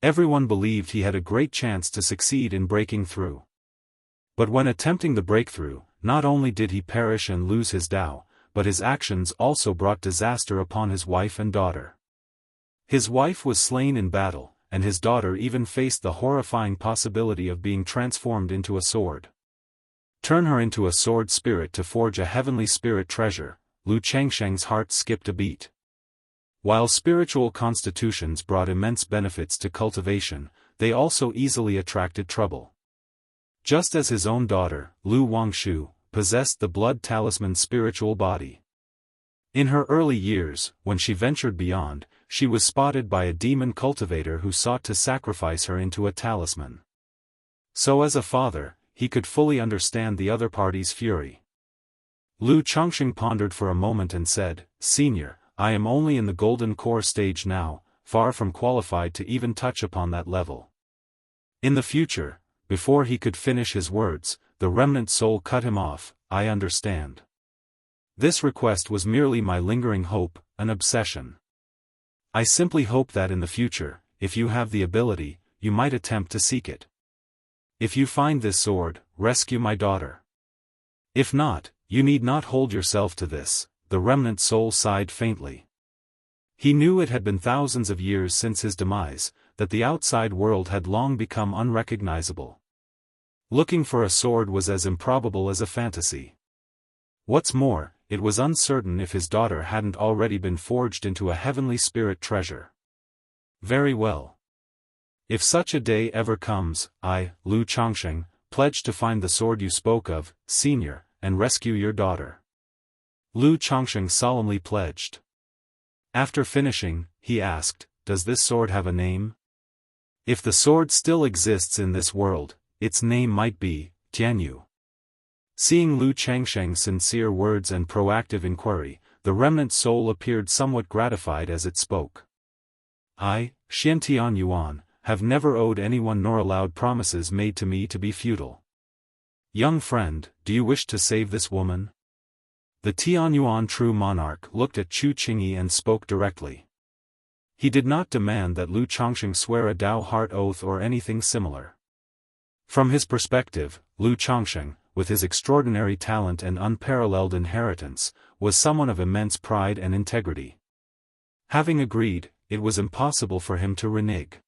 Everyone believed he had a great chance to succeed in breaking through. But when attempting the breakthrough, not only did he perish and lose his Tao, but his actions also brought disaster upon his wife and daughter. His wife was slain in battle, and his daughter even faced the horrifying possibility of being transformed into a sword. Turn her into a sword spirit to forge a heavenly spirit treasure. Lu Chongsheng's heart skipped a beat. While spiritual constitutions brought immense benefits to cultivation, they also easily attracted trouble. Just as his own daughter, Lu Wangshu, possessed the blood talisman spiritual body. In her early years, when she ventured beyond, she was spotted by a demon cultivator who sought to sacrifice her into a talisman. So as a father, he could fully understand the other party's fury. Lu Chongsheng pondered for a moment and said, "Senior, I am only in the golden core stage now, far from qualified to even touch upon that level." In the future, before he could finish his words, the remnant soul cut him off. "I understand. This request was merely my lingering hope, an obsession. I simply hope that in the future, if you have the ability, you might attempt to seek it. If you find this sword, rescue my daughter. If not, you need not hold yourself to this." The remnant soul sighed faintly. He knew it had been thousands of years since his demise, that the outside world had long become unrecognizable. Looking for a sword was as improbable as a fantasy. What's more, it was uncertain if his daughter hadn't already been forged into a heavenly spirit treasure. "Very well. If such a day ever comes, I, Lu Chongsheng, pledge to find the sword you spoke of, senior, and rescue your daughter." Lu Chongsheng solemnly pledged. After finishing, he asked, "Does this sword have a name?" "If the sword still exists in this world, its name might be Jianghu." Seeing Lu Chongsheng's sincere words and proactive inquiry, the remnant soul appeared somewhat gratified as it spoke. "I, Xiantian Yuan, have never owed anyone nor allowed promises made to me to be futile. Young friend, do you wish to save this woman?" The Tianyuan true monarch looked at Chu Qingyi and spoke directly. He did not demand that Lu Changsheng swear a Dao heart oath or anything similar. From his perspective, Lu Changsheng, with his extraordinary talent and unparalleled inheritance, was someone of immense pride and integrity. Having agreed, it was impossible for him to renege.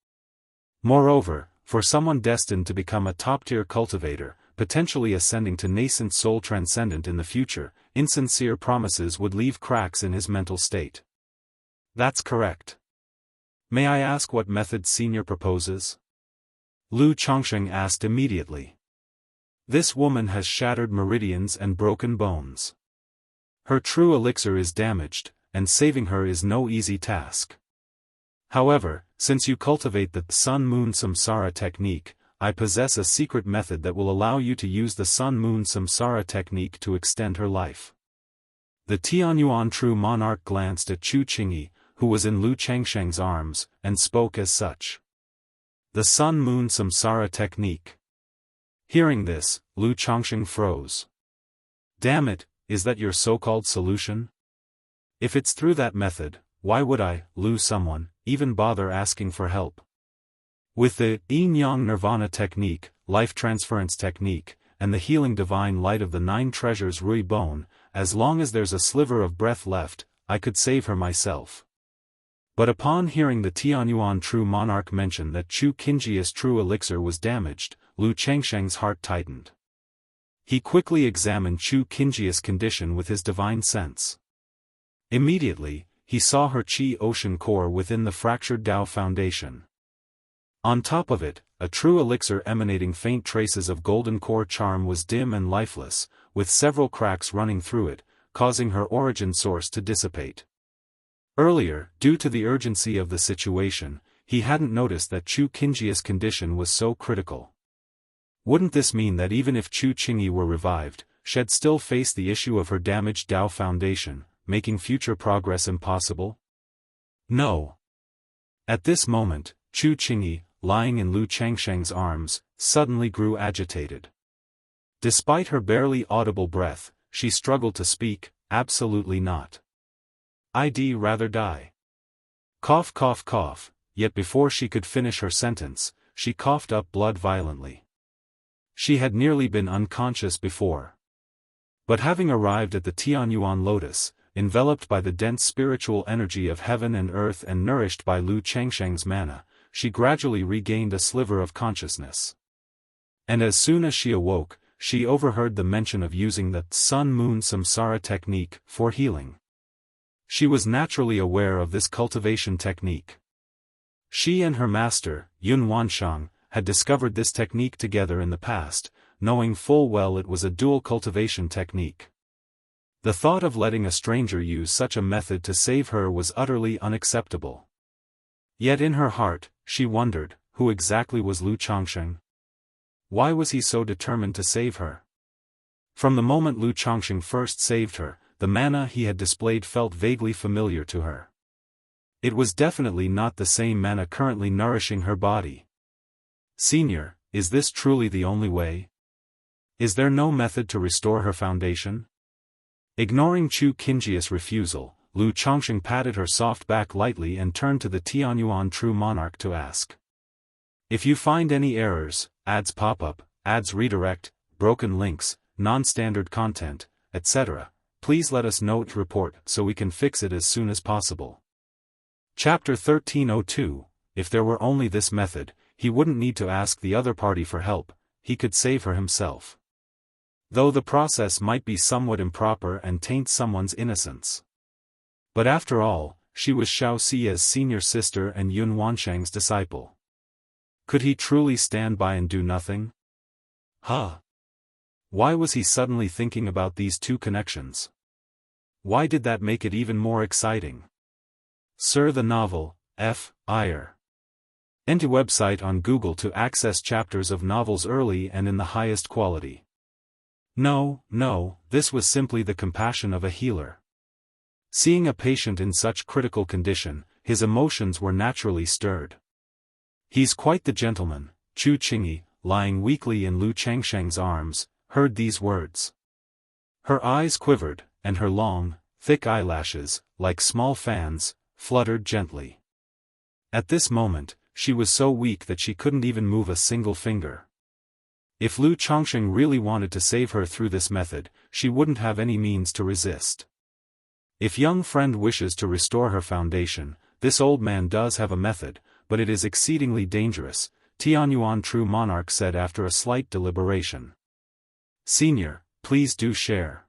Moreover, for someone destined to become a top-tier cultivator, potentially ascending to nascent soul transcendent in the future, insincere promises would leave cracks in his mental state. That's correct. May I ask what method Senior proposes? Lu Changsheng asked immediately. This woman has shattered meridians and broken bones. Her true elixir is damaged, and saving her is no easy task. However, since you cultivate the Sun-Moon Samsara technique, I possess a secret method that will allow you to use the Sun-Moon Samsara technique to extend her life. The Tianyuan true monarch glanced at Chu Qingyi, who was in Lu Changsheng's arms, and spoke as such. The Sun-Moon Samsara technique. Hearing this, Lu Changsheng froze. Damn it, is that your so-called solution? If it's through that method, why would I, Lu someone, even bother asking for help? With the Yin-Yang Nirvana technique, life transference technique, and the healing divine light of the 9 treasures Rui Bone, as long as there's a sliver of breath left, I could save her myself. But upon hearing the Tianyuan true monarch mention that Chu Qingji's true elixir was damaged, Lu Changsheng's heart tightened. He quickly examined Chu Qingji's condition with his divine sense. Immediately, he saw her Qi ocean core within the fractured Dao foundation. On top of it, a true elixir emanating faint traces of golden core charm was dim and lifeless, with several cracks running through it, causing her origin source to dissipate. Earlier, due to the urgency of the situation, he hadn't noticed that Chu Qingji's condition was so critical. Wouldn't this mean that even if Chu Qingyi were revived, she'd still face the issue of her damaged Dao foundation, making future progress impossible? No. At this moment, Chu Qingyi, lying in Lu Changsheng's arms, suddenly grew agitated. Despite her barely audible breath, she struggled to speak. Absolutely not. I'd rather die. Cough cough cough, yet before she could finish her sentence, she coughed up blood violently. She had nearly been unconscious before. But having arrived at the Tianyuan lotus, enveloped by the dense spiritual energy of heaven and earth and nourished by Lu Changsheng's mana, she gradually regained a sliver of consciousness. And as soon as she awoke, she overheard the mention of using the Sun-Moon Samsara technique for healing. She was naturally aware of this cultivation technique. She and her master, Yun Wanshang, had discovered this technique together in the past, knowing full well it was a dual cultivation technique. The thought of letting a stranger use such a method to save her was utterly unacceptable. Yet in her heart, she wondered, who exactly was Lu Changsheng? Why was he so determined to save her? From the moment Lu Changsheng first saved her, the mana he had displayed felt vaguely familiar to her. It was definitely not the same mana currently nourishing her body. Senior, is this truly the only way? Is there no method to restore her foundation? Ignoring Chu Qingji's refusal, Lu Changsheng patted her soft back lightly and turned to the Tianyuan true monarch to ask. If you find any errors, ads pop up, ads redirect, broken links, non-standard content, etc., please let us know to report so we can fix it as soon as possible. Chapter 1302, if there were only this method, he wouldn't need to ask the other party for help, he could save her himself. Though the process might be somewhat improper and taint someone's innocence. But after all, she was Xiao Xia's senior sister and Yun Wanshang's disciple. Could he truly stand by and do nothing? Why was he suddenly thinking about these two connections? Why did that make it even more exciting? Sir, the novel, F. Iyer. Enter website on Google to access chapters of novels early and in the highest quality. No, this was simply the compassion of a healer. Seeing a patient in such critical condition, his emotions were naturally stirred. He's quite the gentleman. Chu Qingyi, lying weakly in Lu Changsheng's arms, heard these words. Her eyes quivered, and her long, thick eyelashes, like small fans, fluttered gently. At this moment, she was so weak that she couldn't even move a single finger. If Lu Chongqing really wanted to save her through this method, she wouldn't have any means to resist. If young friend wishes to restore her foundation, this old man does have a method, but it is exceedingly dangerous, Tianyuan True Monarch said after a slight deliberation. Senior, please do share.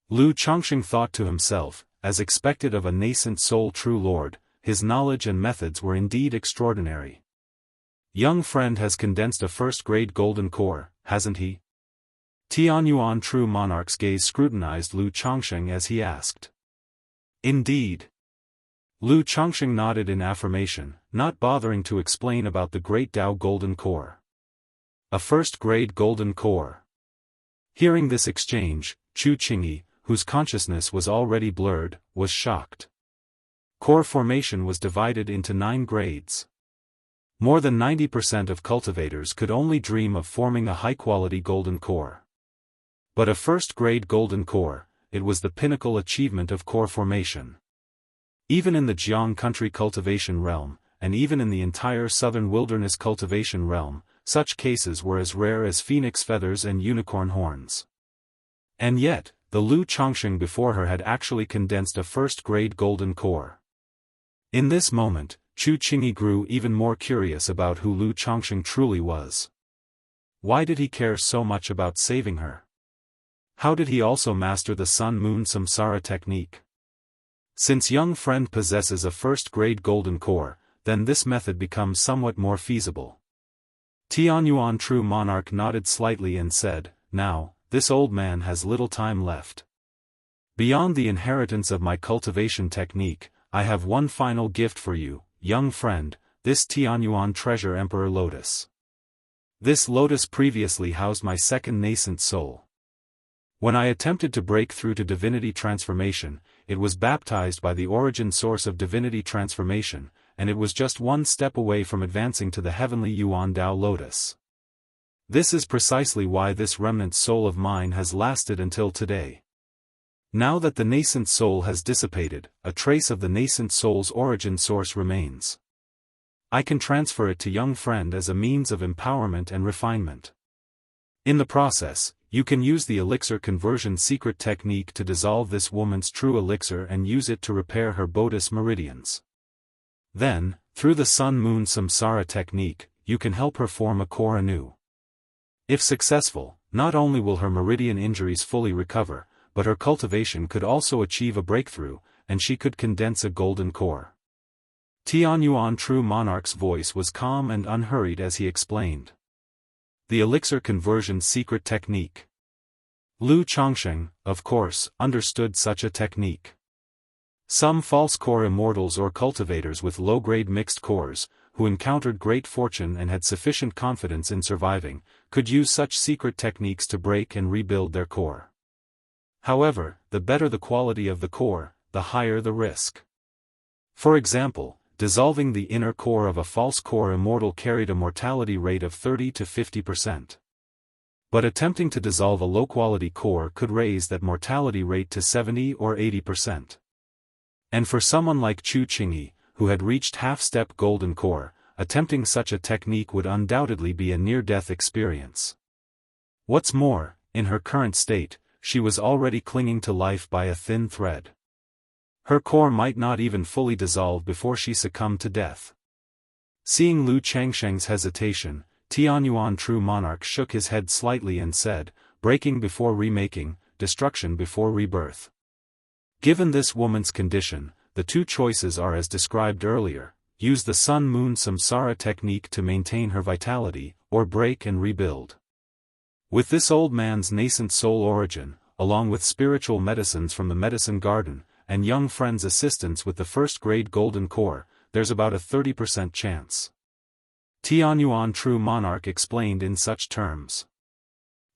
Lu Chongqing thought to himself, as expected of a nascent soul true lord, his knowledge and methods were indeed extraordinary. Young friend has condensed a first-grade golden core, hasn't he? Tianyuan True Monarch's gaze scrutinized Lu Chongqing as he asked. Indeed. Lu Chongqing nodded in affirmation, not bothering to explain about the Great Dao Golden Core. A first-grade golden core. Hearing this exchange, Chu Qingyi, whose consciousness was already blurred, was shocked. Core formation was divided into 9 grades. More than 90% of cultivators could only dream of forming a high-quality golden core. But a first-grade golden core, it was the pinnacle achievement of core formation. Even in the Jianghu country cultivation realm, and even in the entire southern wilderness cultivation realm, such cases were as rare as phoenix feathers and unicorn horns. And yet, the Lu Chongqing before her had actually condensed a first-grade golden core. In this moment, Chu Qingyi grew even more curious about who Lu Chongqing truly was. Why did he care so much about saving her? How did he also master the Sun-Moon Samsara technique? Since young friend possesses a first-grade golden core, then this method becomes somewhat more feasible. Tianyuan True Monarch nodded slightly and said, now, this old man has little time left. Beyond the inheritance of my cultivation technique, I have one final gift for you, young friend, this Tianyuan treasure Emperor Lotus. This lotus previously housed my second nascent soul. When I attempted to break through to divinity transformation, it was baptized by the origin source of divinity transformation, and it was just one step away from advancing to the heavenly Yuan Dao Lotus. This is precisely why this remnant soul of mine has lasted until today. Now that the nascent soul has dissipated, a trace of the nascent soul's origin source remains. I can transfer it to young friend as a means of empowerment and refinement. In the process, you can use the elixir conversion secret technique to dissolve this woman's true elixir and use it to repair her Bodhis meridians. Then, through the Sun-Moon Samsara technique, you can help her form a core anew. If successful, not only will her meridian injuries fully recover, but her cultivation could also achieve a breakthrough, and she could condense a golden core. Tianyuan True Monarch's voice was calm and unhurried as he explained. The elixir conversion secret technique. Lu Chongqing, of course, understood such a technique. Some false core immortals or cultivators with low-grade mixed cores, who encountered great fortune and had sufficient confidence in surviving, could use such secret techniques to break and rebuild their core. However, the better the quality of the core, the higher the risk. For example, dissolving the inner core of a false core immortal carried a mortality rate of 30 to 50%. But attempting to dissolve a low-quality core could raise that mortality rate to 70 or 80%. And for someone like Chu Qingyi, who had reached half-step golden core, attempting such a technique would undoubtedly be a near-death experience. What's more, in her current state, she was already clinging to life by a thin thread. Her core might not even fully dissolve before she succumbed to death. Seeing Lu Changsheng's hesitation, Tianyuan True Monarch shook his head slightly and said, breaking before remaking, destruction before rebirth. Given this woman's condition, the two choices are as described earlier: use the Sun-Moon Samsara technique to maintain her vitality, or break and rebuild. With this old man's nascent soul origin, along with spiritual medicines from the medicine garden, and young friend's assistance with the first-grade golden core, there's about a 30% chance. Tianyuan True Monarch explained in such terms.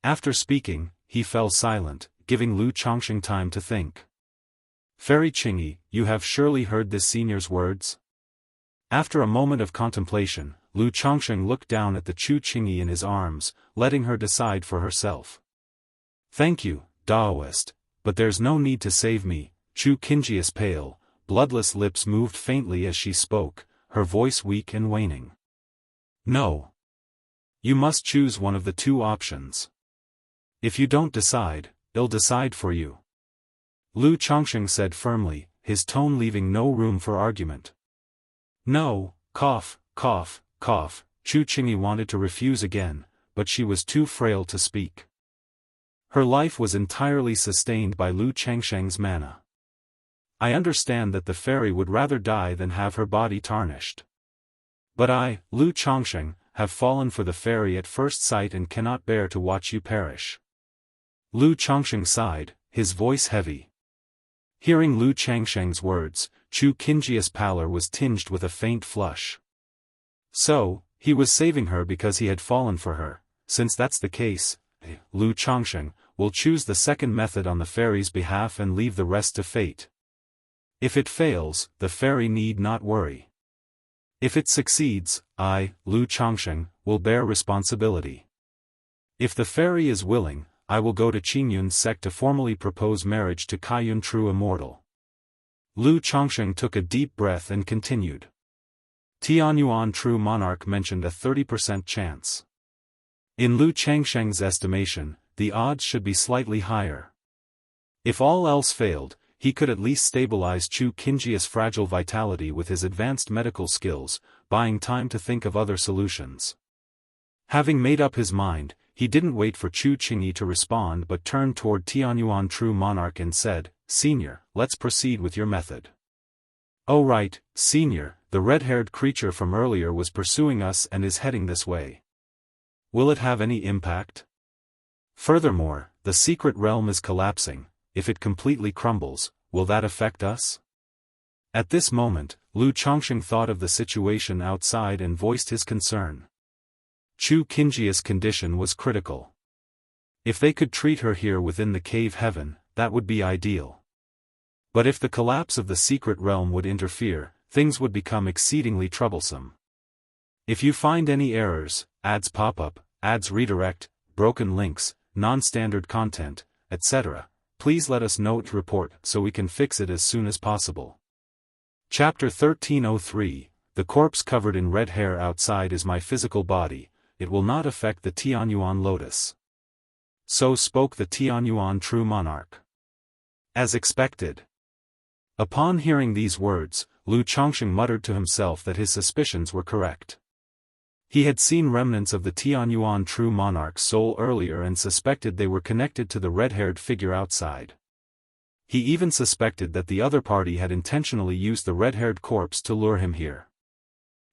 After speaking, he fell silent, giving Lu Chongqing time to think. Fairy Qingyi, you have surely heard this senior's words? After a moment of contemplation, Lu Chongqing looked down at the Chu Qingyi in his arms, letting her decide for herself. Thank you, Daoist, but there's no need to save me. Chu Qingyi's pale, bloodless lips moved faintly as she spoke, her voice weak and waning. No. You must choose one of the two options. If you don't decide, I'll decide for you. Lu Chongqing said firmly, his tone leaving no room for argument. No, cough, cough, cough. Chu Qingyi wanted to refuse again, but she was too frail to speak. Her life was entirely sustained by Lu Chengsheng's mana. I understand that the fairy would rather die than have her body tarnished. But I, Lu Chongsheng, have fallen for the fairy at first sight and cannot bear to watch you perish. Lu Chongsheng sighed, his voice heavy. Hearing Lu Chengsheng's words, Chu Qingji's pallor was tinged with a faint flush. So, he was saving her because he had fallen for her. Since that's the case, Lu Chongsheng will choose the second method on the fairy's behalf and leave the rest to fate. If it fails, the fairy need not worry. If it succeeds, I, Lu Chongsheng, will bear responsibility. If the fairy is willing, I will go to Qingyun's sect to formally propose marriage to Kaiyun True Immortal. Lu Chongsheng took a deep breath and continued. Tianyuan True Monarch mentioned a 30% chance. In Lu Chengsheng's estimation, the odds should be slightly higher. If all else failed, he could at least stabilize Chu Qingji's fragile vitality with his advanced medical skills, buying time to think of other solutions. Having made up his mind, he didn't wait for Chu Qingyi to respond but turned toward Tianyuan True Monarch and said, Senior, let's proceed with your method. Oh right, Senior, the red-haired creature from earlier was pursuing us and is heading this way. Will it have any impact? Furthermore, the secret realm is collapsing. If it completely crumbles, will that affect us? At this moment, Lu Chongsheng thought of the situation outside and voiced his concern. Chu Qingji's condition was critical. If they could treat her here within the cave heaven, that would be ideal. But if the collapse of the secret realm would interfere, things would become exceedingly troublesome. If you find any errors, ads pop up, ads redirect, broken links, non-standard content, etc., please let us know to report so we can fix it as soon as possible. Chapter 1303, The corpse covered in red hair outside is my physical body, it will not affect the Tianyuan lotus. So spoke the Tianyuan True Monarch. As expected. Upon hearing these words, Lu Chongsheng muttered to himself that his suspicions were correct. He had seen remnants of the Tianyuan True Monarch's soul earlier and suspected they were connected to the red-haired figure outside. He even suspected that the other party had intentionally used the red-haired corpse to lure him here.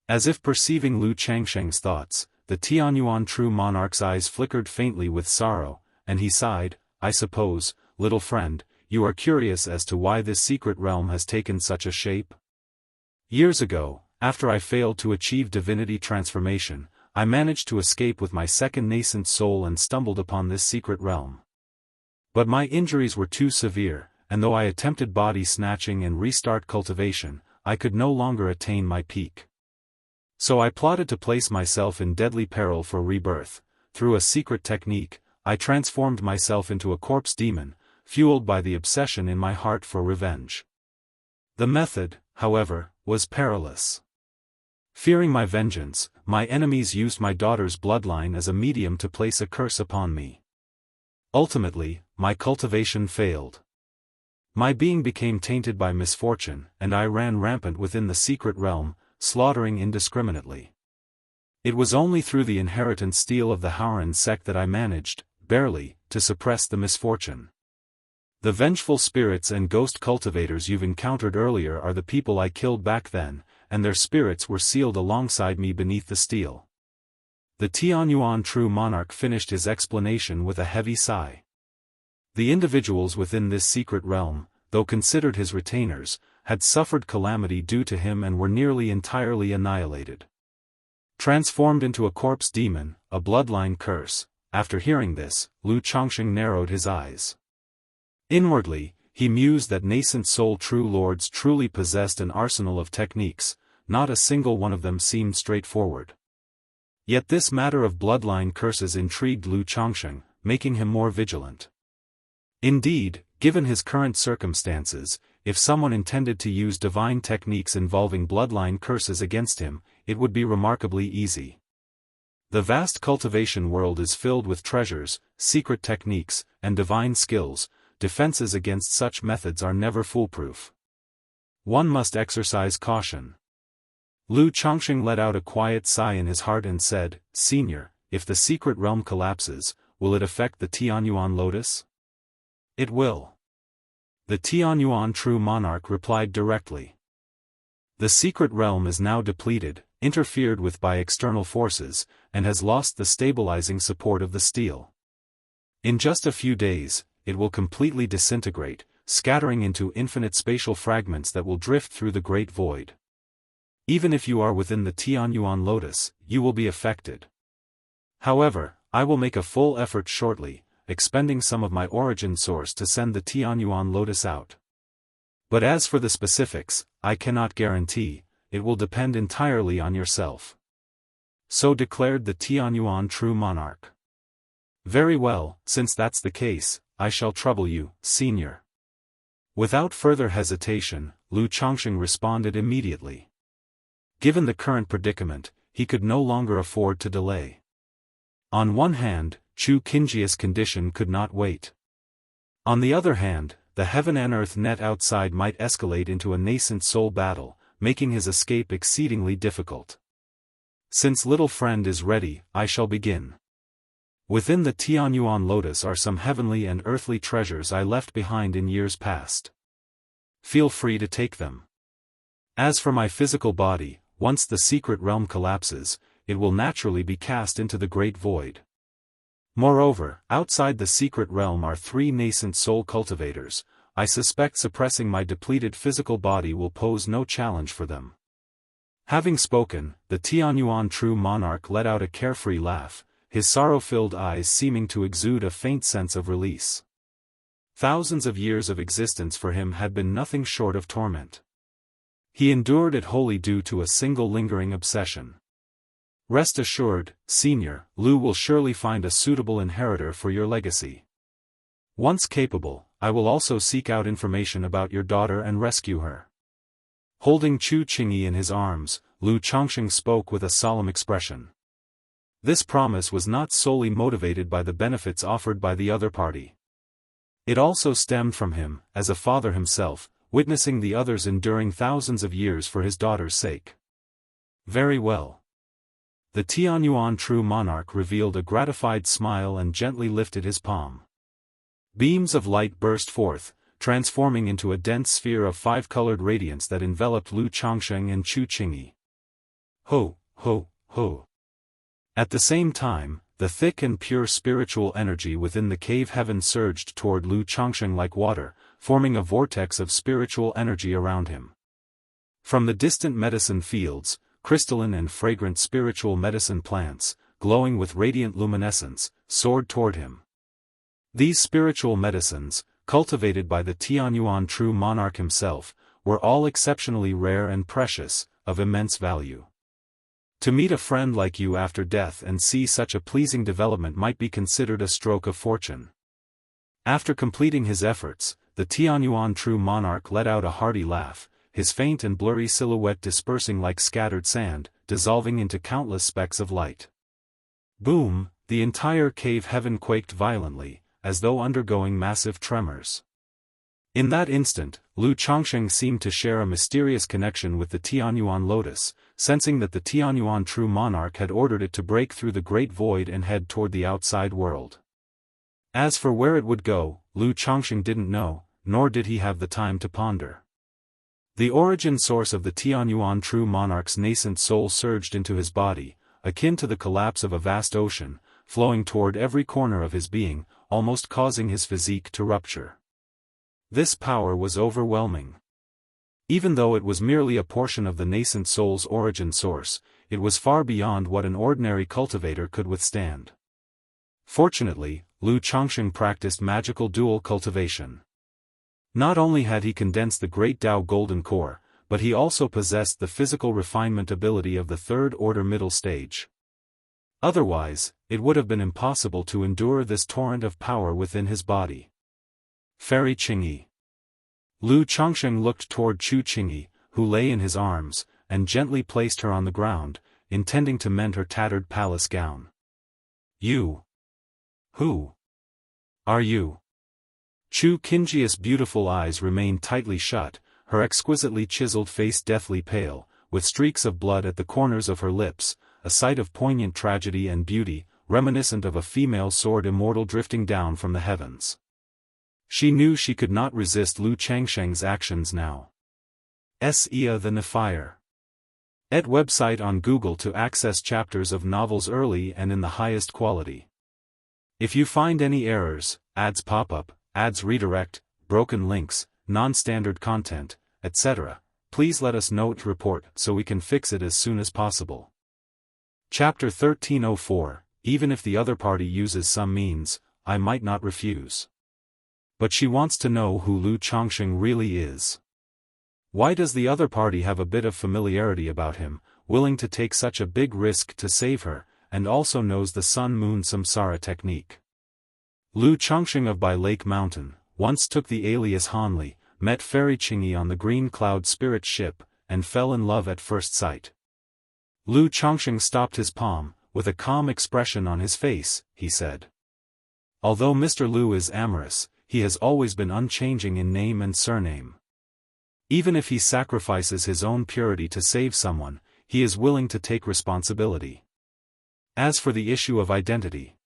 As if perceiving Lu Chengsheng's thoughts, the Tianyuan True Monarch's eyes flickered faintly with sorrow, and he sighed, I suppose, little friend, you are curious as to why this secret realm has taken such a shape? Years ago, after I failed to achieve divinity transformation, I managed to escape with my second nascent soul and stumbled upon this secret realm. But my injuries were too severe, and though I attempted body snatching and restart cultivation, I could no longer attain my peak. So I plotted to place myself in deadly peril for rebirth. Through a secret technique, I transformed myself into a corpse demon, fueled by the obsession in my heart for revenge. The method, however, was perilous. Fearing my vengeance, my enemies used my daughter's bloodline as a medium to place a curse upon me. Ultimately, my cultivation failed. My being became tainted by misfortune, and I ran rampant within the secret realm, slaughtering indiscriminately. It was only through the inheritance steel of the Haoran sect that I managed, barely, to suppress the misfortune. The vengeful spirits and ghost cultivators you've encountered earlier are the people I killed back then, and their spirits were sealed alongside me beneath the steel. The Tianyuan True Monarch finished his explanation with a heavy sigh. The individuals within this secret realm, though considered his retainers, had suffered calamity due to him and were nearly entirely annihilated. Transformed into a corpse demon, a bloodline curse, after hearing this, Lu Chongsheng narrowed his eyes. Inwardly, he mused that nascent soul true lords truly possessed an arsenal of techniques, not a single one of them seemed straightforward. Yet this matter of bloodline curses intrigued Lu Chongsheng, making him more vigilant. Indeed, given his current circumstances, if someone intended to use divine techniques involving bloodline curses against him, it would be remarkably easy. The vast cultivation world is filled with treasures, secret techniques, and divine skills. Defenses against such methods are never foolproof. One must exercise caution. Lu Chongqing let out a quiet sigh in his heart and said, "Senior, if the secret realm collapses, will it affect the Tianyuan lotus?" "It will." The Tianyuan true monarch replied directly. "The secret realm is now depleted, interfered with by external forces, and has lost the stabilizing support of the steel. In just a few days, it will completely disintegrate, scattering into infinite spatial fragments that will drift through the great void. Even if you are within the Tianyuan lotus, you will be affected. However, I will make a full effort shortly, expending some of my origin source to send the Tianyuan lotus out. But as for the specifics, I cannot guarantee, it will depend entirely on yourself." So declared the Tianyuan true monarch. "Very well, since that's the case, I shall trouble you, senior." Without further hesitation, Lu Chongqing responded immediately. Given the current predicament, he could no longer afford to delay. On one hand, Chu Qingjia's condition could not wait. On the other hand, the heaven and earth net outside might escalate into a nascent soul battle, making his escape exceedingly difficult. "Since little friend is ready, I shall begin. Within the Tianyuan lotus are some heavenly and earthly treasures I left behind in years past. Feel free to take them. As for my physical body, once the secret realm collapses, it will naturally be cast into the great void. Moreover, outside the secret realm are 3 nascent soul cultivators. I suspect suppressing my depleted physical body will pose no challenge for them." Having spoken, the Tianyuan true monarch let out a carefree laugh, his sorrow-filled eyes seeming to exude a faint sense of release. Thousands of years of existence for him had been nothing short of torment. He endured it wholly due to a single lingering obsession. "Rest assured, senior, Lu will surely find a suitable inheritor for your legacy. Once capable, I will also seek out information about your daughter and rescue her." Holding Chu Qingyi in his arms, Lu Chongqing spoke with a solemn expression. This promise was not solely motivated by the benefits offered by the other party. It also stemmed from him, as a father himself, witnessing the others enduring thousands of years for his daughter's sake. "Very well." The Tianyuan true monarch revealed a gratified smile and gently lifted his palm. Beams of light burst forth, transforming into a dense sphere of 5-colored radiance that enveloped Lu Chongqing and Chu Qingyi. Ho, ho, ho. At the same time, the thick and pure spiritual energy within the cave heaven surged toward Lu Chongqing like water, forming a vortex of spiritual energy around him. From the distant medicine fields, crystalline and fragrant spiritual medicine plants, glowing with radiant luminescence, soared toward him. These spiritual medicines, cultivated by the Tianyuan true monarch himself, were all exceptionally rare and precious, of immense value. To meet a friend like you after death and see such a pleasing development might be considered a stroke of fortune. After completing his efforts, the Tianyuan true monarch let out a hearty laugh, his faint and blurry silhouette dispersing like scattered sand, dissolving into countless specks of light. Boom! The entire cave heaven quaked violently, as though undergoing massive tremors. In that instant, Lu Chongqing seemed to share a mysterious connection with the Tianyuan lotus, sensing that the Tianyuan true monarch had ordered it to break through the great void and head toward the outside world. As for where it would go, Lu Chongqing didn't know, nor did he have the time to ponder. The origin source of the Tianyuan true monarch's nascent soul surged into his body, akin to the collapse of a vast ocean, flowing toward every corner of his being, almost causing his physique to rupture. This power was overwhelming. Even though it was merely a portion of the nascent soul's origin source, it was far beyond what an ordinary cultivator could withstand. Fortunately, Lu Chongqing practiced magical dual cultivation. Not only had he condensed the great Tao golden core, but he also possessed the physical refinement ability of the third-order middle stage. Otherwise, it would have been impossible to endure this torrent of power within his body. Fairy Qingyi. Lu Chongsheng looked toward Chu Qingyi, who lay in his arms, and gently placed her on the ground, intending to mend her tattered palace gown. You. Who are you? Chu Qingyi's beautiful eyes remained tightly shut, her exquisitely chiseled face deathly pale, with streaks of blood at the corners of her lips, a sight of poignant tragedy and beauty, reminiscent of a female sword immortal drifting down from the heavens. She knew she could not resist Lu Changsheng's actions now. Ia the Nefire. Et website on Google to access chapters of novels early and in the highest quality. If you find any errors, ads pop up, ads redirect, broken links, non-standard content, etc., please let us know to report so we can fix it as soon as possible. Chapter 1304, Even if the other party uses some means, I might not refuse. But she wants to know who Lu Chongsheng really is. Why does the other party have a bit of familiarity about him, willing to take such a big risk to save her, and also knows the sun-moon samsara technique? Lu Chongsheng of By Lake Mountain once took the alias Hanli, met Fairy Qingyi on the Green Cloud spirit ship, and fell in love at first sight. Lu Chongsheng stopped his palm, with a calm expression on his face, he said. Although Mr. Lu is amorous, he has always been unchanging in name and surname. Even if he sacrifices his own purity to save someone, he is willing to take responsibility. As for the issue of identity,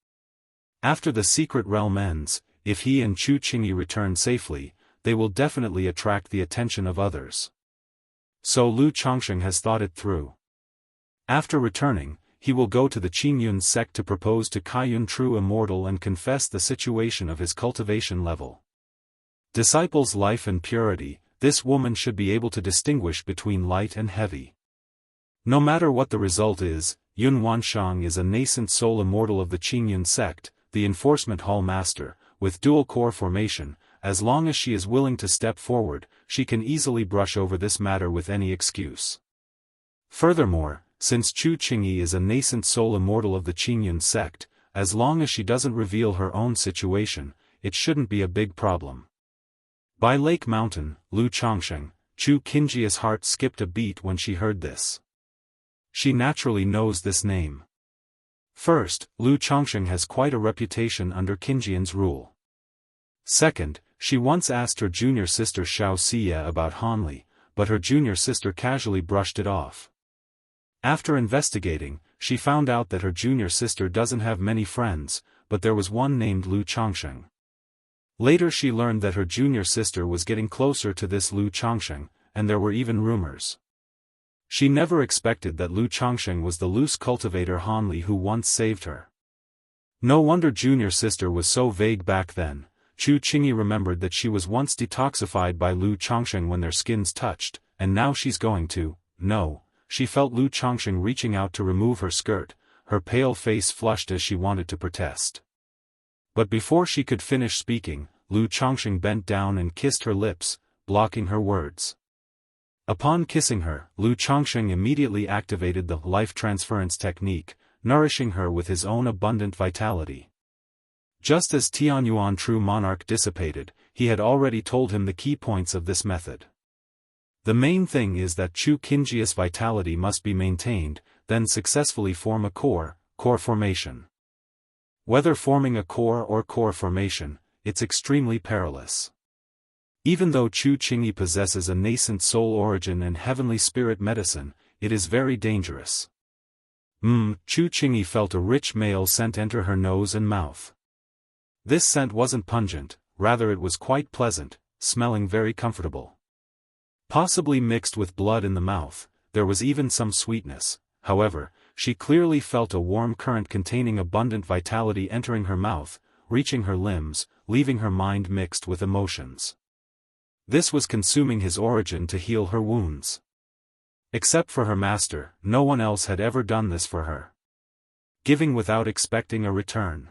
after the secret realm ends, if he and Chu Qingyi return safely, they will definitely attract the attention of others. So Lu Chongsheng has thought it through. After returning, he will go to the Qingyun sect to propose to Kaiyun true immortal and confess the situation of his cultivation level. Disciples' life and purity, this woman should be able to distinguish between light and heavy. No matter what the result is, Yun Wanshang is a nascent soul immortal of the Qingyun sect, the enforcement hall master, with dual core formation. As long as she is willing to step forward, she can easily brush over this matter with any excuse. Furthermore, since Chu Qingyi is a nascent soul immortal of the Qingyun sect, as long as she doesn't reveal her own situation, it shouldn't be a big problem. By Lake Mountain, Lu Chongsheng, Chu Qingyi's heart skipped a beat when she heard this. She naturally knows this name. First, Lu Chongsheng has quite a reputation under Qingyian's rule. Second, she once asked her junior sister Xiao Xia about Hanli, but her junior sister casually brushed it off. After investigating, she found out that her junior sister doesn't have many friends, but there was one named Lu Chongsheng. Later she learned that her junior sister was getting closer to this Lu Chongsheng, and there were even rumors. She never expected that Lu Chongsheng was the loose cultivator Hanli who once saved her. No wonder junior sister was so vague back then. Chu Qingyi remembered that she was once detoxified by Lu Chongsheng when their skins touched, and now she's going to. No, she felt Lu Chongsheng reaching out to remove her skirt, her pale face flushed as she wanted to protest. But before she could finish speaking, Lu Chongsheng bent down and kissed her lips, blocking her words. Upon kissing her, Lu Chongsheng immediately activated the life transference technique, nourishing her with his own abundant vitality. Just as Tianyuan True Monarch dissipated, he had already told him the key points of this method. The main thing is that Chu Qingyi's vitality must be maintained, then successfully form a core formation. Whether forming a core or core formation, it's extremely perilous. Even though Chu Qingyi possesses a nascent soul origin and heavenly spirit medicine, it is very dangerous. Chu Qingyi felt a rich male scent enter her nose and mouth. This scent wasn't pungent, rather it was quite pleasant, smelling very comfortable. Possibly mixed with blood in the mouth, there was even some sweetness. However, she clearly felt a warm current containing abundant vitality entering her mouth, reaching her limbs, leaving her mind mixed with emotions. This was consuming his origin to heal her wounds. Except for her master, no one else had ever done this for her. Giving without expecting a return.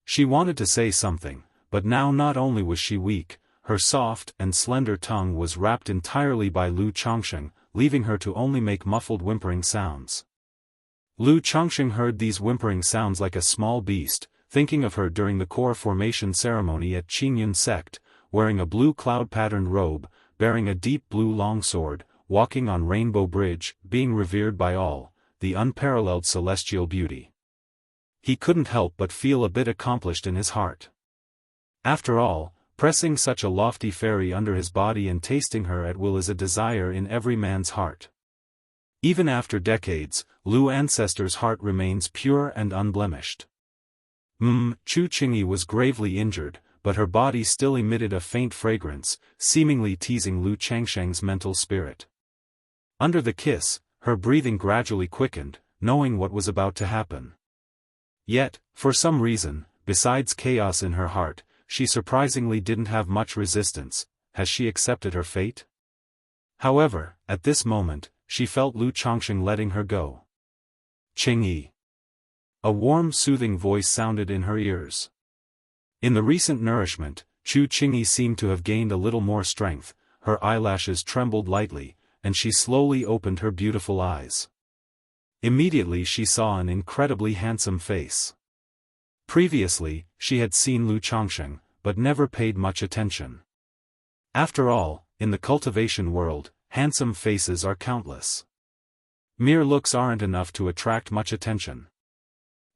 She wanted to say something, but now not only was she weak, her soft and slender tongue was wrapped entirely by Lu Chongsheng, leaving her to only make muffled whimpering sounds. Lu Chongsheng heard these whimpering sounds like a small beast, thinking of her during the core formation ceremony at Qingyun sect, wearing a blue cloud-patterned robe, bearing a deep blue longsword, walking on Rainbow Bridge, being revered by all, the unparalleled celestial beauty. He couldn't help but feel a bit accomplished in his heart. After all, pressing such a lofty fairy under his body and tasting her at will is a desire in every man's heart. Even after decades, Lu Ancestor's heart remains pure and unblemished. Chu Qingyi was gravely injured, but her body still emitted a faint fragrance, seemingly teasing Lu Changsheng's mental spirit. Under the kiss, her breathing gradually quickened, knowing what was about to happen. Yet, for some reason, besides chaos in her heart, she surprisingly didn't have much resistance. Has she accepted her fate? However, at this moment, she felt Lu Changsheng letting her go. Qingyi. A warm soothing voice sounded in her ears. In the recent nourishment, Chu Qingyi seemed to have gained a little more strength, her eyelashes trembled lightly, and she slowly opened her beautiful eyes. Immediately she saw an incredibly handsome face. Previously, she had seen Lu Changsheng, but never paid much attention. After all, in the cultivation world, handsome faces are countless. Mere looks aren't enough to attract much attention.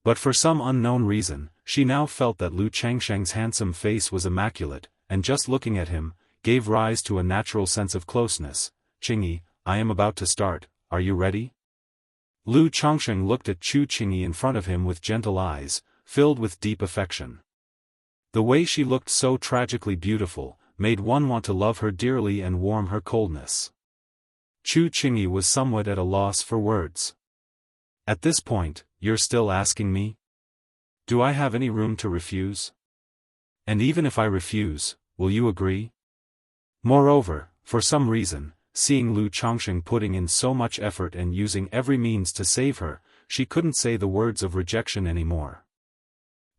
But for some unknown reason, she now felt that Lu Changsheng's handsome face was immaculate, and just looking at him, gave rise to a natural sense of closeness. Qingyi, I am about to start, are you ready? Lu Changsheng looked at Chu Qingyi in front of him with gentle eyes, filled with deep affection. The way she looked so tragically beautiful, made one want to love her dearly and warm her coldness. Chu Qingyi was somewhat at a loss for words. At this point, you're still asking me? Do I have any room to refuse? And even if I refuse, will you agree? Moreover, for some reason, seeing Lu Changsheng putting in so much effort and using every means to save her, she couldn't say the words of rejection anymore.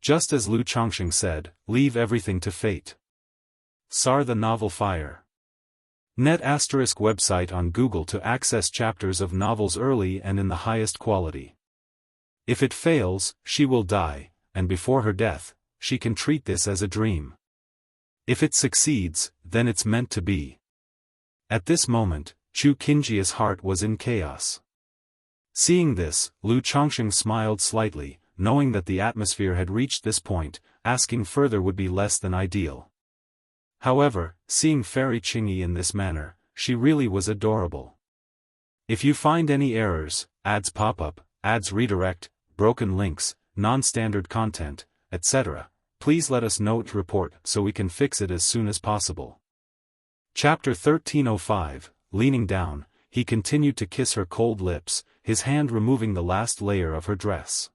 Just as Lu Changsheng said, leave everything to fate. Sar the novel Fire. Net ** website on Google to access chapters of novels early and in the highest quality. If it fails, she will die, and before her death, she can treat this as a dream. If it succeeds, then it's meant to be. At this moment, Chu Qingyi's heart was in chaos. Seeing this, Lu Changsheng smiled slightly, knowing that the atmosphere had reached this point, asking further would be less than ideal. However, seeing Fairy Qingyi in this manner, she really was adorable. If you find any errors, ads pop up, ads redirect, broken links, non-standard content, etc., please let us know to report so we can fix it as soon as possible. Chapter 1305, Leaning down, he continued to kiss her cold lips, his hand removing the last layer of her dress.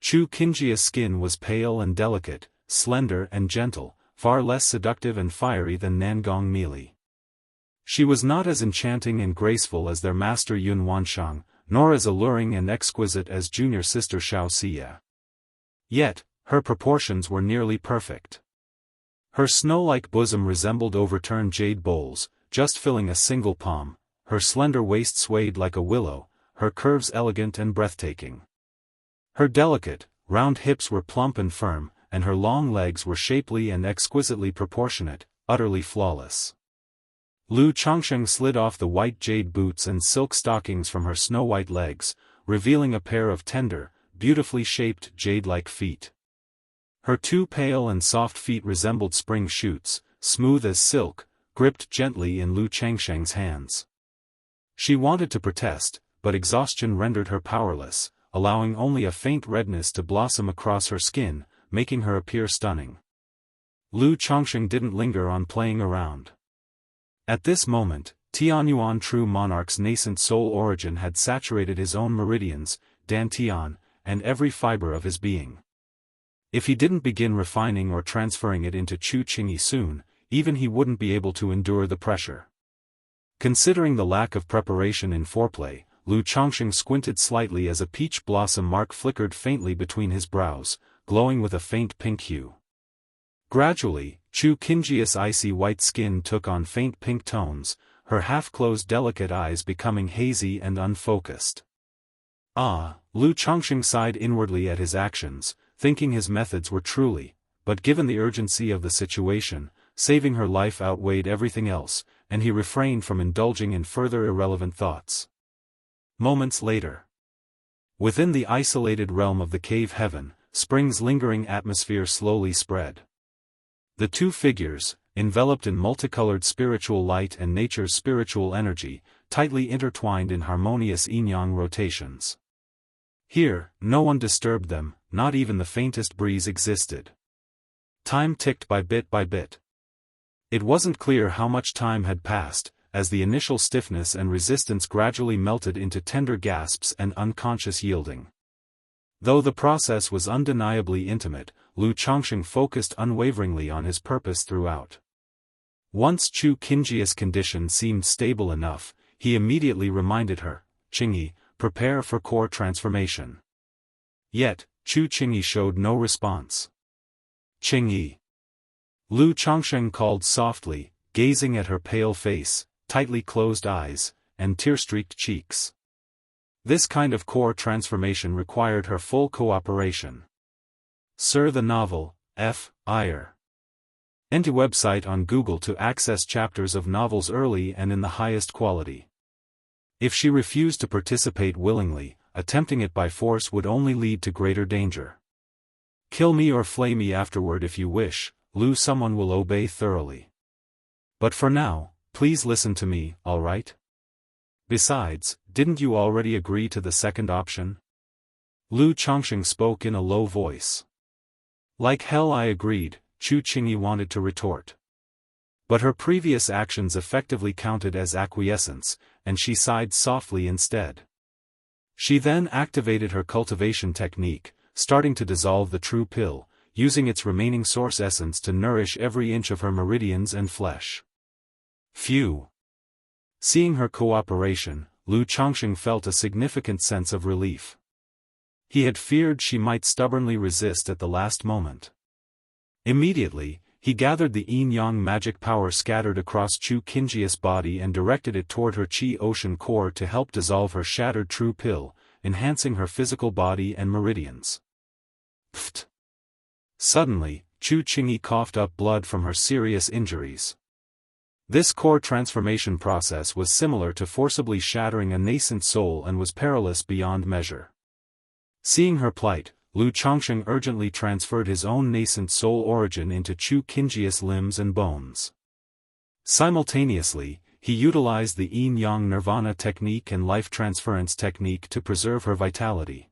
Chu Qingyi's skin was pale and delicate, slender and gentle, far less seductive and fiery than Nangong Meili. She was not as enchanting and graceful as their master Yun Wanshang, nor as alluring and exquisite as junior sister Xiao Xia. Yet, her proportions were nearly perfect. Her snow-like bosom resembled overturned jade bowls, just filling a single palm, her slender waist swayed like a willow, her curves elegant and breathtaking. Her delicate, round hips were plump and firm, and her long legs were shapely and exquisitely proportionate, utterly flawless. Lu Changsheng slid off the white jade boots and silk stockings from her snow-white legs, revealing a pair of tender, beautifully shaped jade-like feet. Her two pale and soft feet resembled spring shoots, smooth as silk, gripped gently in Lu Changsheng's hands. She wanted to protest, but exhaustion rendered her powerless, allowing only a faint redness to blossom across her skin, making her appear stunning. Lu Changsheng didn't linger on playing around. At this moment, Tianyuan True Monarch's nascent soul origin had saturated his own meridians, dantian, and every fiber of his being. If he didn't begin refining or transferring it into Chu Qingyi soon, even he wouldn't be able to endure the pressure. Considering the lack of preparation in foreplay, Lu Changsheng squinted slightly as a peach blossom mark flickered faintly between his brows, glowing with a faint pink hue. Gradually, Chu Qingyi's icy white skin took on faint pink tones, her half-closed delicate eyes becoming hazy and unfocused. Lu Changsheng sighed inwardly at his actions, thinking his methods were truly, but given the urgency of the situation, saving her life outweighed everything else, and he refrained from indulging in further irrelevant thoughts. Moments later. Within the isolated realm of the cave heaven, spring's lingering atmosphere slowly spread. The two figures, enveloped in multicolored spiritual light and nature's spiritual energy, tightly intertwined in harmonious yin-yang rotations. Here, no one disturbed them, not even the faintest breeze existed. Time ticked by bit. It wasn't clear how much time had passed, as the initial stiffness and resistance gradually melted into tender gasps and unconscious yielding. Though the process was undeniably intimate, Lu Changsheng focused unwaveringly on his purpose throughout. Once Chu Qingjia's condition seemed stable enough, he immediately reminded her, "Qingyi, prepare for core transformation." Yet, Chu Qingyi showed no response. "Qingyi." Lu Changsheng called softly, gazing at her pale face, tightly closed eyes, and tear-streaked cheeks. This kind of core transformation required her full cooperation. Sir, the novel, F. Iyer. Enter website on Google to access chapters of novels early and in the highest quality. If she refused to participate willingly, attempting it by force would only lead to greater danger. Kill me or flay me afterward if you wish, Lu, someone will obey thoroughly. But for now, please listen to me, alright? Besides, didn't you already agree to the second option? Lu Changsheng spoke in a low voice. Like hell I agreed, Chu Qingyi wanted to retort. But her previous actions effectively counted as acquiescence, and she sighed softly instead. She then activated her cultivation technique, starting to dissolve the true pill, using its remaining source essence to nourish every inch of her meridians and flesh. Phew! Seeing her cooperation, Lu Changsheng felt a significant sense of relief. He had feared she might stubbornly resist at the last moment. Immediately, he gathered the yin-yang magic power scattered across Chu Qingjia's body and directed it toward her Qi Ocean core to help dissolve her shattered true pill, enhancing her physical body and meridians. Pfft! Suddenly, Chu Qingyi coughed up blood from her serious injuries. This core transformation process was similar to forcibly shattering a nascent soul and was perilous beyond measure. Seeing her plight, Lu Changsheng urgently transferred his own nascent soul origin into Chu Qingjia's limbs and bones. Simultaneously, he utilized the yin-yang nirvana technique and life transference technique to preserve her vitality.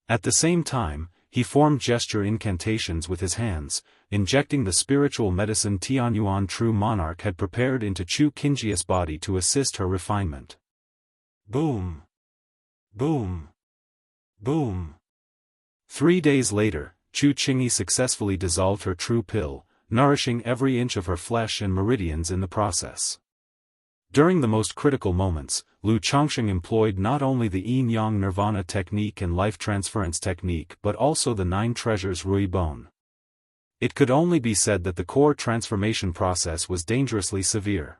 At the same time, he formed gesture incantations with his hands, injecting the spiritual medicine Tianyuan True Monarch had prepared into Chu Qingjia's body to assist her refinement. Boom! Boom! Boom! 3 days later, Chu Qingyi successfully dissolved her true pill, nourishing every inch of her flesh and meridians in the process. During the most critical moments, Lu Changsheng employed not only the yin-yang nirvana technique and life transference technique but also the 9 treasures Rui Bone. It could only be said that the core transformation process was dangerously severe.